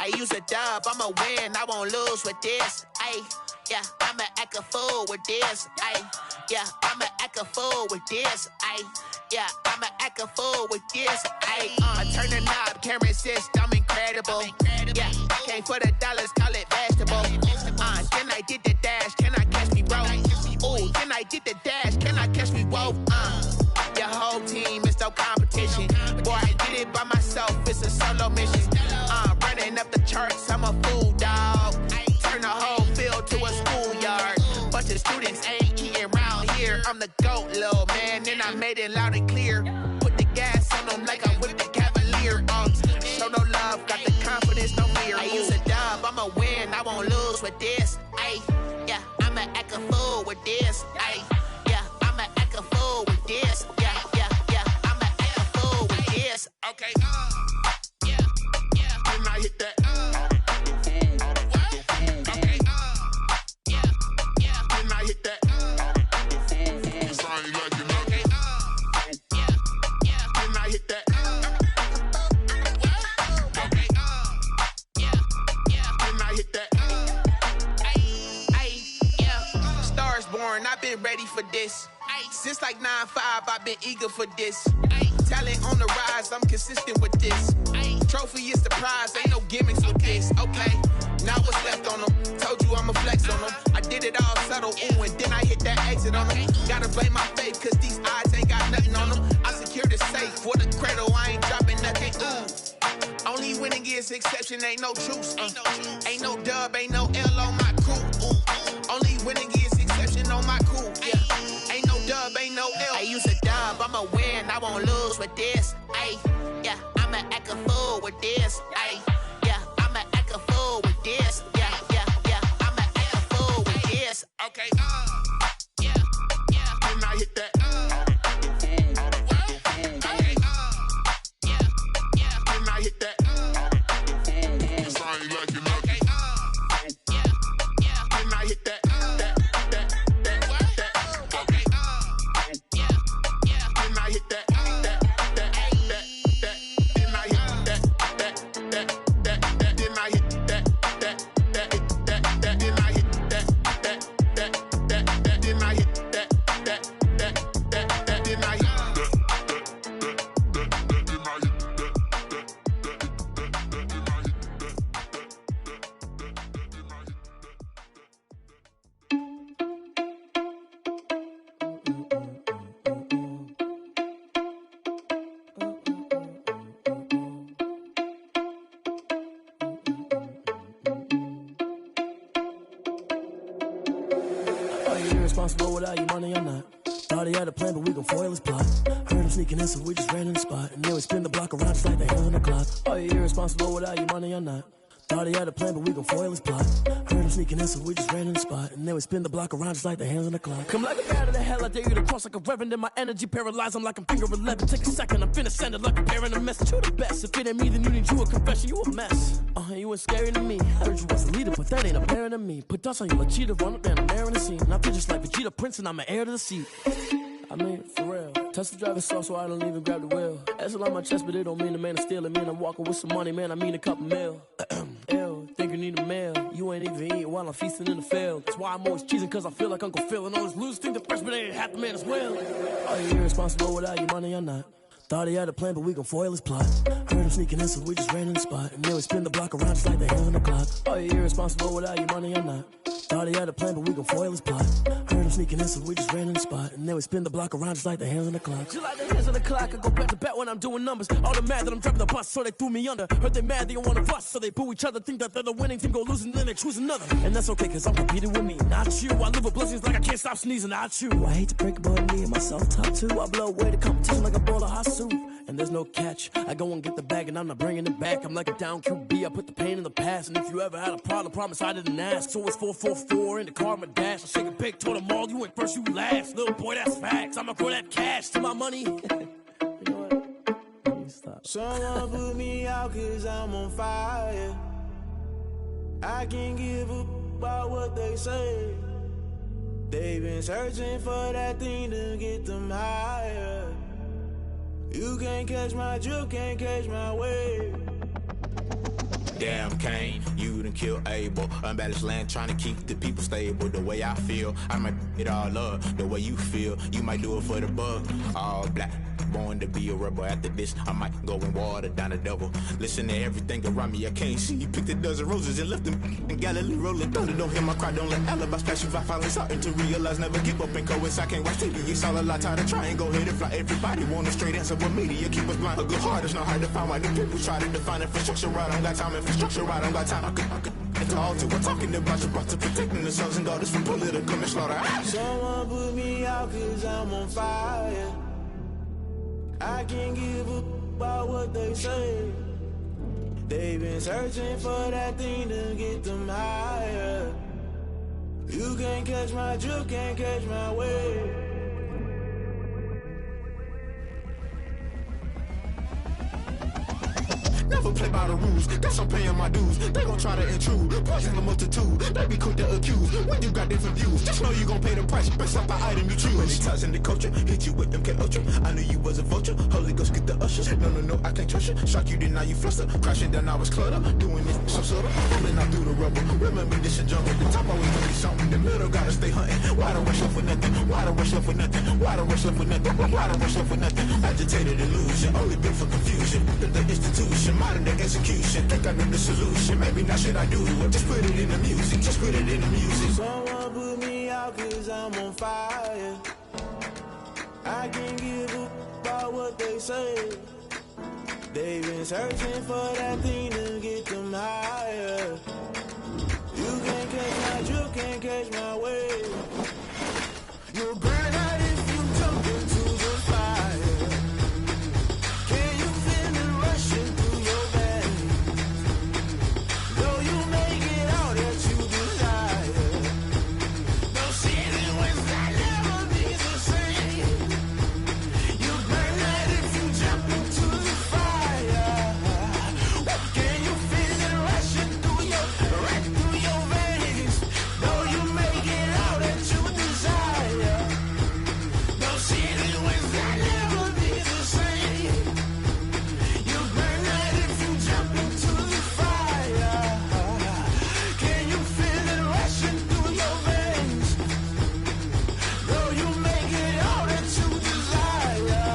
Speaker 9: I use a dub, I'ma win, I won't lose with this. Yeah, I'ma act a fool with this. Yeah, I'ma act a fool with this. Yeah, I'ma act a fool with this. I turn the knob, camera assist, I'm incredible. Yeah, came for the dollars, call it vegetable. Then I did the dash, can I catch me, bro? Ooh, then I did the dash, can I catch me, whoa? Your whole team is no competition. Boy, I did it by myself, it's a solo mission. Running up the charts, I'm a fool, dog. Turn the whole field to a schoolyard. Bunch of students ain't eating round here. I'm the GOAT, little man, and I made it loud and clear. Put the gas on them like I'm with the Cavalier. Show no love, got the confidence, no fear. I use a dub, I'ma win, I won't lose with this. Yeah, I'ma act a fool with this. Yeah, I'ma act a fool with this. Yeah, I'ma act a fool with this. Okay, yeah, can I hit that? Okay, yeah, can I hit that? Cause I ain't like it. Okay, yeah, can I hit that? Okay, yeah, can I hit that? Yeah, Stars born, I've been ready for this.
Speaker 19: Since like 9-5, I've been eager for this. Talent on the rise, I'm consistent with this. Trophy is the prize, ain't no gimmicks with this. Okay, now what's left on them? Told you I'ma flex on them. I did it all subtle, ooh, and then I hit that exit on them. Gotta blame my faith, cause these odds ain't got nothing on them. I secured the safe for the cradle, I ain't dropping nothing, ooh. Only winning is exception, ain't no truce. Ain't no dub, ain't no L on my crew. Ooh. Only winning is exception on my crew. Yeah, ain't no dub, ain't no L. I use a dub, I'ma win, I won't lose with this. Ay, yeah, I'ma act a fool with this. Ay, yeah, I'ma act a fool with this. Yeah, yeah, yeah, I'ma act a fool with this. Okay, yeah, yeah. Then I hit that. Hit that. Cause I ain't like it nothing. Yeah, yeah. Then I hit that. Okay. Yeah, yeah. Then I hit that. Then I hit that. Then I hit that. Then I hit that. Then I hit
Speaker 12: Irresponsible without your money or not. Thought he had a plan, but we gon' foil his plot. Heard him sneaking in, so we just ran in the spot. And then we spin the block around just like the hands on the clock. Are you irresponsible without your money or not? Thought he had a plan, but we gon' foil his plot. Heard him sneaking in, so we just ran in the spot. And then we spin the block around just like the hands on the clock. Come like a bat of the hell, I dare you to cross like a reverend. And my energy paralyzed, I'm like I'm finger 11. Take a second, I'm finna send it like a parent a message. You the best, if it ain't me, then you need you a confession. You a mess, you ain't scary to me. Heard you was a leader, but that ain't apparent to me. Put dust on you like cheetah, run up and I'm airing the scene. And I feel just like Vegeta Prince and I'm an heir to the seat. I mean, for real. Touch the driver's soft so I don't even grab the wheel. That's on my chest, but it don't mean the man is stealing. Man, I'm walking with some money, man, I mean a couple mil. Ew, think you need a meal. You ain't even eating while I'm feasting in the field. That's why I'm always cheesing, cause I feel like Uncle Phil. And all those losers think the freshman ain't half the man as well. Are you irresponsible without your money or not? Thought he had a plan, but we gon' foil his plot. Heard him sneaking in, so we just ran in the spot. And then we spin the block around just like the hands on the clock. Are you irresponsible without your money or not? Thought he had a plan, but we gon' foil his plot. Heard him sneaking in, so we just ran in the spot. And then we spin the block around just like the hands on the clock. Just like the hands on the clock, I go back to back when I'm doing numbers. All the mad that I'm driving the bus, so they threw me under. Heard they mad, they don't wanna fuss, so they boo each other. Think that they're the winning team, go losing, then they choose another. And that's okay, cause I'm competing with me, not you. I live with blessings like I can't stop sneezing, not you. I hate to break it, but me and myself top two. I blow away the competition like a bowl of hot soup. And there's no catch. I go and get the bag and I'm not bringing it back. I'm like a down QB, I put the pain in the past. And if you ever had a problem, promise I didn't ask. So it's 444 in the car, my dash. I shake a big, told them all, you ain't first, you last. Little boy, that's facts. I'ma throw that cash to my money. You know what? Stop.
Speaker 13: Someone put me out cause I'm on fire. I can't give up about what they say. They've been searching for that thing to get them higher. You can't catch my drift, can't catch my wave.
Speaker 14: Damn, Kane, you done killed Abel. Unbalanced land, trying to keep the people stable. The way I feel, I might it all up. The way you feel, you might do it for the buck. All black, born to be a rebel. After this, I might go and water down the devil. Listen to everything around me, I can't see. Picked a dozen roses and left them in Galilee rolling thunder. Don't hear my cry, don't let alibis pass you by. Finally starting to realize, never give up and coincide. Can't watch TV, it's all a lot. Tired of trying, go ahead and fly. Everybody want a straight answer with media. Keep us blind, a good heart, it's not hard to find. Why the people try to define infrastructure right? I don't got time, infrastructure right, I don't got time. I could it's all to. We're talking about you brought to protecting the sons and daughters from political and slaughter.
Speaker 13: Someone put me out cause I'm on fire. I can't give up about what they say. They've been searching for that thing to get them higher. You can't catch my drift, can't catch my wave.
Speaker 19: Now
Speaker 14: never play by the rules. Guess I'm paying my dues. They gon' try to intrude, poison the multitude. They be quick to accuse when you got different views. Just know you gon' pay the price based off the item you choose. Many times in the culture, hit you with them Ultra. I knew you was a vulture. Holy Ghost get the ushers. No, I can't trust you. Shock you, then now you fluster. Crashing down, I was clutter. Doing it some sort of. Pulling out through the rubble. Remember this and jump at the top. Always gonna be something. The middle gotta stay hunting. Why the rush up for nothing? Why the rush up for nothing? Why the rush up for nothing? Why the rush up for nothing? Agitated illusion. Only built for confusion. The institution, modern day execution. Think I know the solution. Maybe now should I do it? Just put it in the music. Just put it in the music.
Speaker 13: Someone put me out 'cause I'm on fire. I can't give up about what they say. They've been searching for that thing to get them higher. You can't catch my drift, can't catch my wave. You'll burn out if you jump into the fire. Can you feel it rushing through your veins? Though you make it all that you desire. No city was that never be the same. You burn out if you jump into the fire. Can you feel it rushing through your veins? Though you make it all that you desire. No city was that never be the same. You burn out if you jump into the fire. Can you feel it rushing through your veins? Though you make it all that you desire.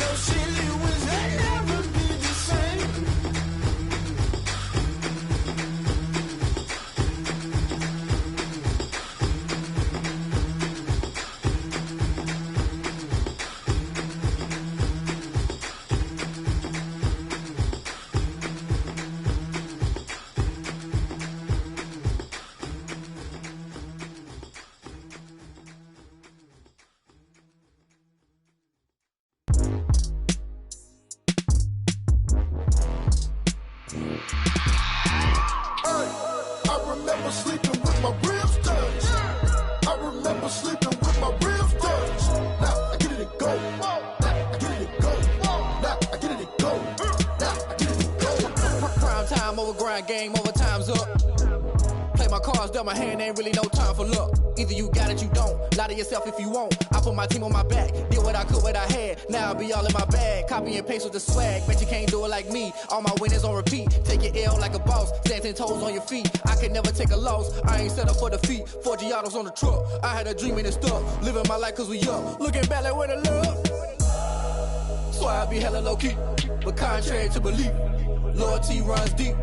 Speaker 13: No city was that never be the same.
Speaker 15: I remember sleeping with my ribs touched. I remember sleeping with my ribs touched. Now I get it and go. Now I get it and go. Now I get it and go. Now I get it and go.
Speaker 16: Prime time over grind game, over time's up. Play my cards, dealt my hand, ain't really no time for luck. Either you got it, you don't. Lie to yourself if you won't. I put my team on my back, did what I could, what I had. Now I'll be all in my bag, copy and paste with the swag. Bet you can't do it like me. All my winners on repeat. Take your L like a boss, stand 10 toes on your feet. I can never take a loss. I ain't set up for defeat. 4 Giottos on the truck. I had a dream and it stuck. Living my life 'cause we up. Looking back like where the love. So I be hella low key, but contrary to belief, loyalty runs deep.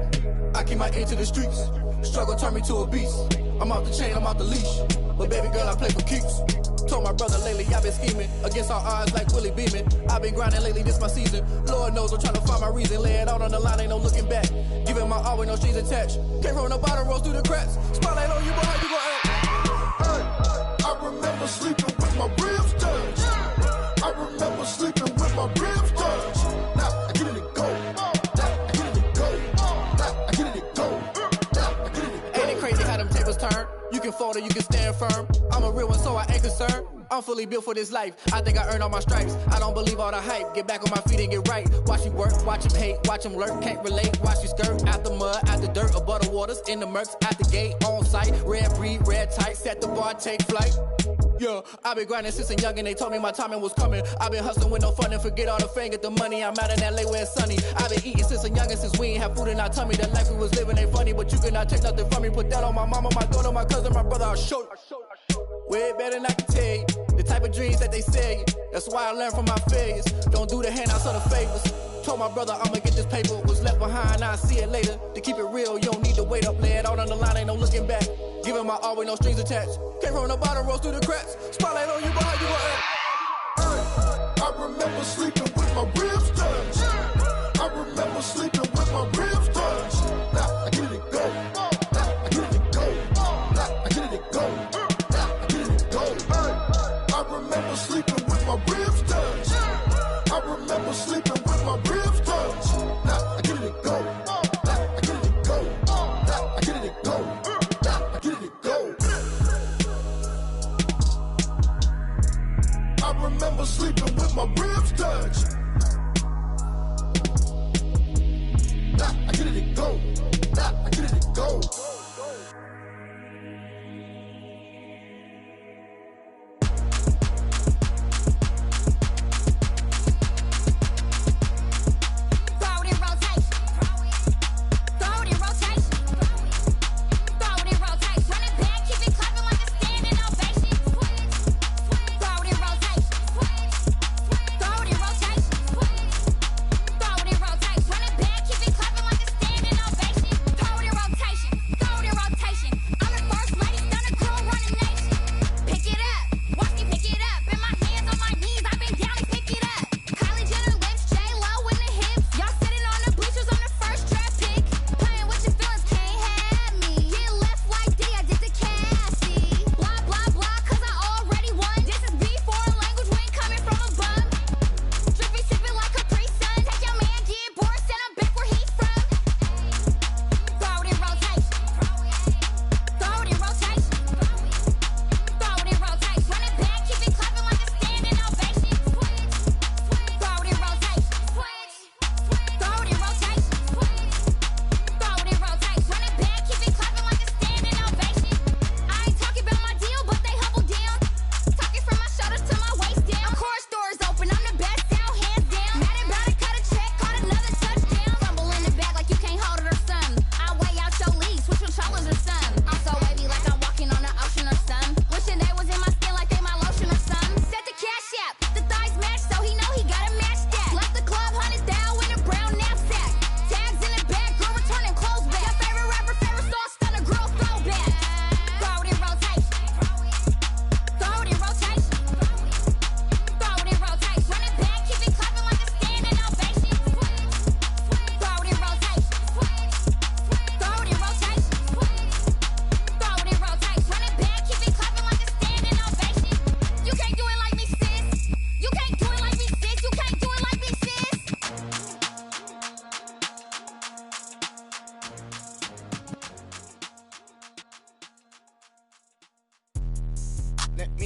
Speaker 16: I keep my ear to the streets. Struggle turned me to a beast. I'm off the chain, I'm off the leash. But baby girl, I play for keeps. Told my brother lately, I've been scheming against all odds like Willie Beeman. I've been grinding lately, this my season. Lord knows I'm trying to find my reason. Lay it out on the line, ain't no looking back. Giving my all with no strings attached. Came from the bottom, rose through the cracks. Spotlight on you, boy, how you gon' act?
Speaker 15: I remember sleeping with my ribs touched. I remember sleeping with my ribs touched. Now I get it and go. Now I get it and go. Now I get it and go. Now I get it and go.
Speaker 16: Ain't it crazy how them tables turn? You can fold or you can stand firm. I'm a real one, so I ain't concerned. I'm fully built for this life. I think I earned all my stripes. I don't believe all the hype. Get back on my feet and get right. Watch you work, watch him hate, watch him lurk. Can't relate, watch you skirt. Out the mud, out the dirt, above the waters, in the murks, out the gate, on site. Red breed, red tight, set the bar, take flight. Yeah, I been grinding since a youngin', they told me my timing was coming. I been hustling with no fun and forget all the fame, get the money. I'm out in LA where it's sunny. I been eating since a youngin', since we ain't have food in our tummy. The life we was living ain't funny, but you cannot take nothing from me. Put that on my mama, my daughter, my cousin, my brother, I'll show you. Way better than I can tell you. The type of dreams that they sell you. That's why I learned from my failures. Don't do the handouts or the favors. Told my brother I'ma get this paper. Was left behind, I'll see it later. To keep it real, you don't need to wait up. Lay it out on the line, ain't no looking back. Giving my all with no strings attached. Came from the bottom, rose through the cracks. Spotlight on you, boy, how you gon' act?
Speaker 15: I remember sleeping with my ribs touched. I remember sleeping with my ribs touched. Now I get it and go. Now I get it and go. Now I get it and go. Now I get it and go. I remember sleeping with my ribs touched. I remember sleeping with my ribs touched. Now I get it and go. Now I get it and go. Now I get it and go. Now I get it and go. I remember sleeping with my ribs touched.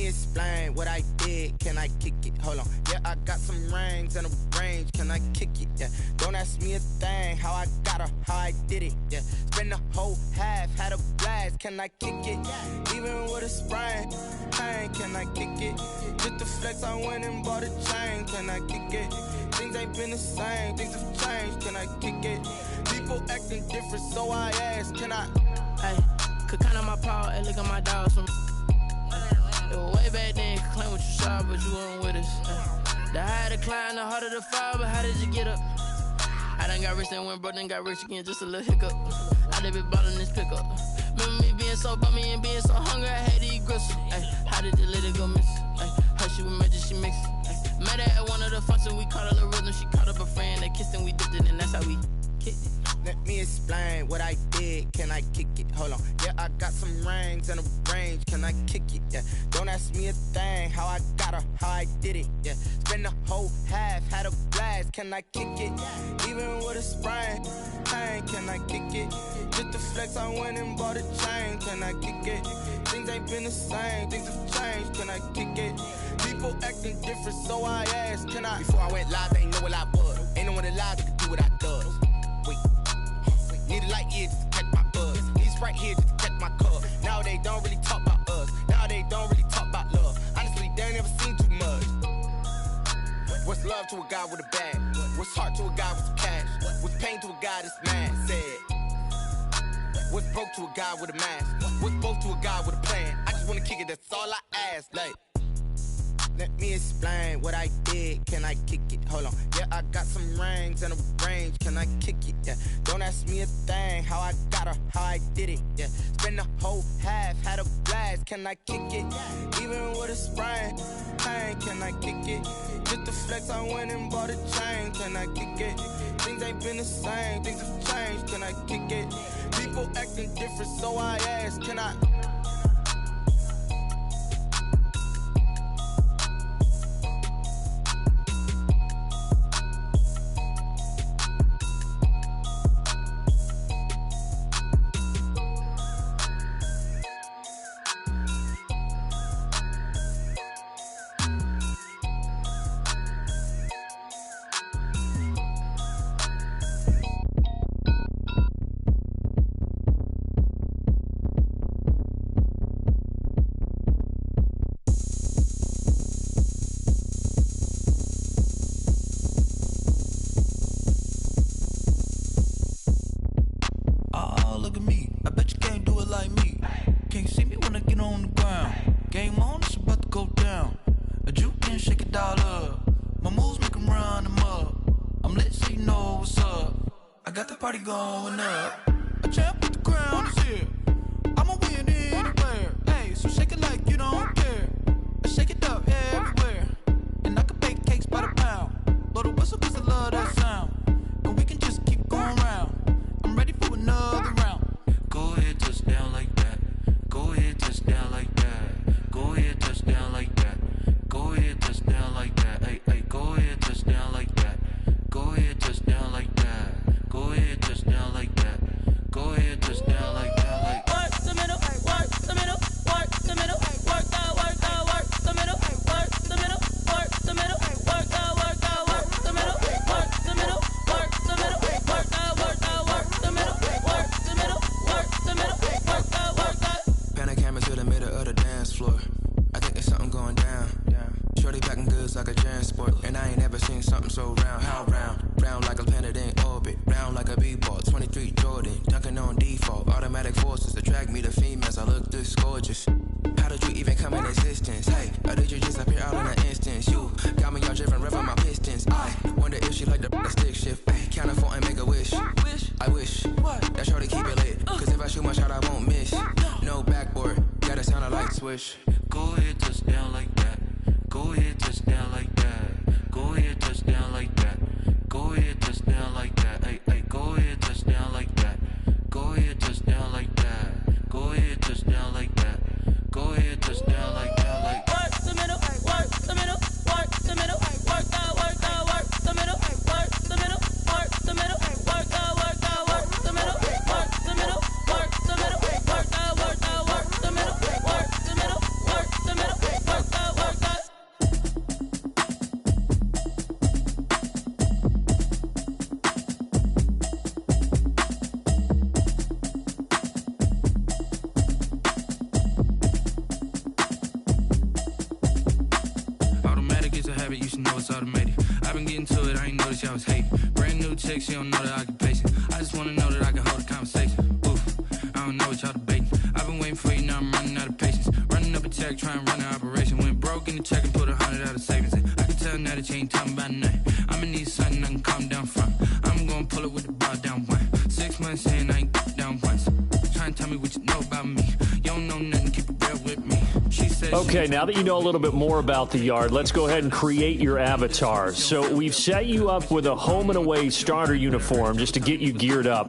Speaker 1: me explain what I did. Can I kick it? Hold on. Yeah, I got some rings and a range. Can I kick it? Yeah. Don't ask me a thing. How I got her, how I did it. Yeah. Spend the whole half, had a blast. Can I kick it? Even with a sprain, pain. Can I kick it? Just the flex, I went and bought a chain. Can I kick it? Things ain't been the same. Things have changed. Can I kick it? People acting different, so I ask. Can I?
Speaker 17: Hey, could count on my paw and look at my dogs from. It was way back then, could claim what you saw, but you weren't with us. The higher the climb, the harder the fall, but how did you get up? I done got rich and went broke, then got rich again, just a little hiccup. I done been ballin' this pickup. Remember me being so bummy and being so hungry, I had to eat gristle. Ay, how did you let it go miss? Ay, her she was magic, she mixed. Met her at one of the functions, we caught a little rhythm. She caught up a friend, they kissed and we dipped it, and that's how we kicked it.
Speaker 1: Let me explain what I did. Can I kick it? Hold on. Yeah, I got some rings and a range. Can I kick it? Yeah. Don't ask me a thing. How I got her, how I did it. Yeah. Spend the whole half, had a blast. Can I kick it? Even with a sprain, pain. Can I kick it? Just the flex, I went and bought a chain. Can I kick it? Things ain't been the same. Things have changed. Can I kick it? People acting different, so I ask. Can I? Before I went live, they ain't know what I was. Ain't no one alive that could do what I does. Wait. Need a light here just to catch my buzz. Need Sprite here just to catch my cup. Now they don't really talk about us. Now they don't really talk about love. Honestly, they ain't never seen too much. What's love to a guy with a bag? What's heart to a guy with some cash? What's pain to a guy that's mad? Said. What's broke to a guy with a mask? What's broke to a guy with a plan? I just wanna kick it, that's all I ask. Like, let me explain what I did. Can I kick it? Hold on. Yeah, I got some rings and a range. Can I kick it? Yeah. Don't ask me a thing. How I got her, how I did it. Yeah. Spend the whole half, had a blast. Can I kick it? Even with a sprain, pain. Can I kick it? Just the flex, I went and bought a chain. Can I kick it? Things ain't been the same. Things have changed. Can I kick it? People acting different, so I ask. Can I?
Speaker 10: Going up, a champ with the crown is here. I'ma win anywhere. Hey, so shake it like you don't care. Shake it up everywhere. And I can bake cakes by the pound. Blow the whistle 'cause I love that sound. And we can just keep going round. I'm ready for another round.
Speaker 20: Go ahead, touch down like that. Go ahead, touch down like that. Go ahead, touch down like that. Go ahead, touch down like that. Hey, hey, go ahead, touch down like that. Go ahead, touch down like that. Go ahead, touch down like that. Go ahead, touch down like that. Like
Speaker 17: work the middle, work the middle, work the middle, work the middle, work the middle, work the middle, work the middle, work the middle, work the middle, work the middle, work the middle, work the middle, work the middle, work the.
Speaker 11: Pan a camera to the middle of the dance floor. I think there's something going down. Shorty packing goods like a transport, and I ain't never seen something so round. How round? Round like a planet in orbit, round like a b-ball. 23 Jordan, dunking on default. Automatic forces attract me to females. I look this gorgeous. How did you even come in existence? Hey, or did you just appear out in an instance? You got me all driven, revving my pistons. I wonder if she like the stick shift. Hey, count it 4 and make a wish. I wish that shorty keep it lit, 'cause if I shoot my shot, I won't miss. No backboard, gotta sound a light swish.
Speaker 20: go ahead, touch down like that. Go ahead, touch down like that. Go ahead, touch down like that. Go ahead, touch down like that. Hey, hey, go ahead, touch down like that. Go ahead, touch down like that. Go ahead, touch down like that. Go ahead, touch down like that. Like
Speaker 17: work the middle, work the middle, work the middle, work the middle, work the middle, work the middle, work the middle, work the middle, work the middle, work the middle, work the middle, work the middle, work the middle, work the middle, work
Speaker 10: check, she don't know that I can pace it. I just wanna know that I can hold a conversation. Oof, I don't know what y'all debating. I've been waiting for you, now I'm running out of patience. Running up a check, trying to run an operation. Went broke in the check and put 100 out of savings in. I can tell now that you ain't talking about nothing. I'ma need something I can calm down from. I'm gonna pull it with the bar down one. 6 months in, I ain't down once. Trying to tell me what you know about me. You don't know nothing, keep it real with me. She said
Speaker 2: Okay, now that you know a little bit more about the yard, let's go ahead and create your avatar. So we've set you up with a home and away starter uniform just to get you geared up.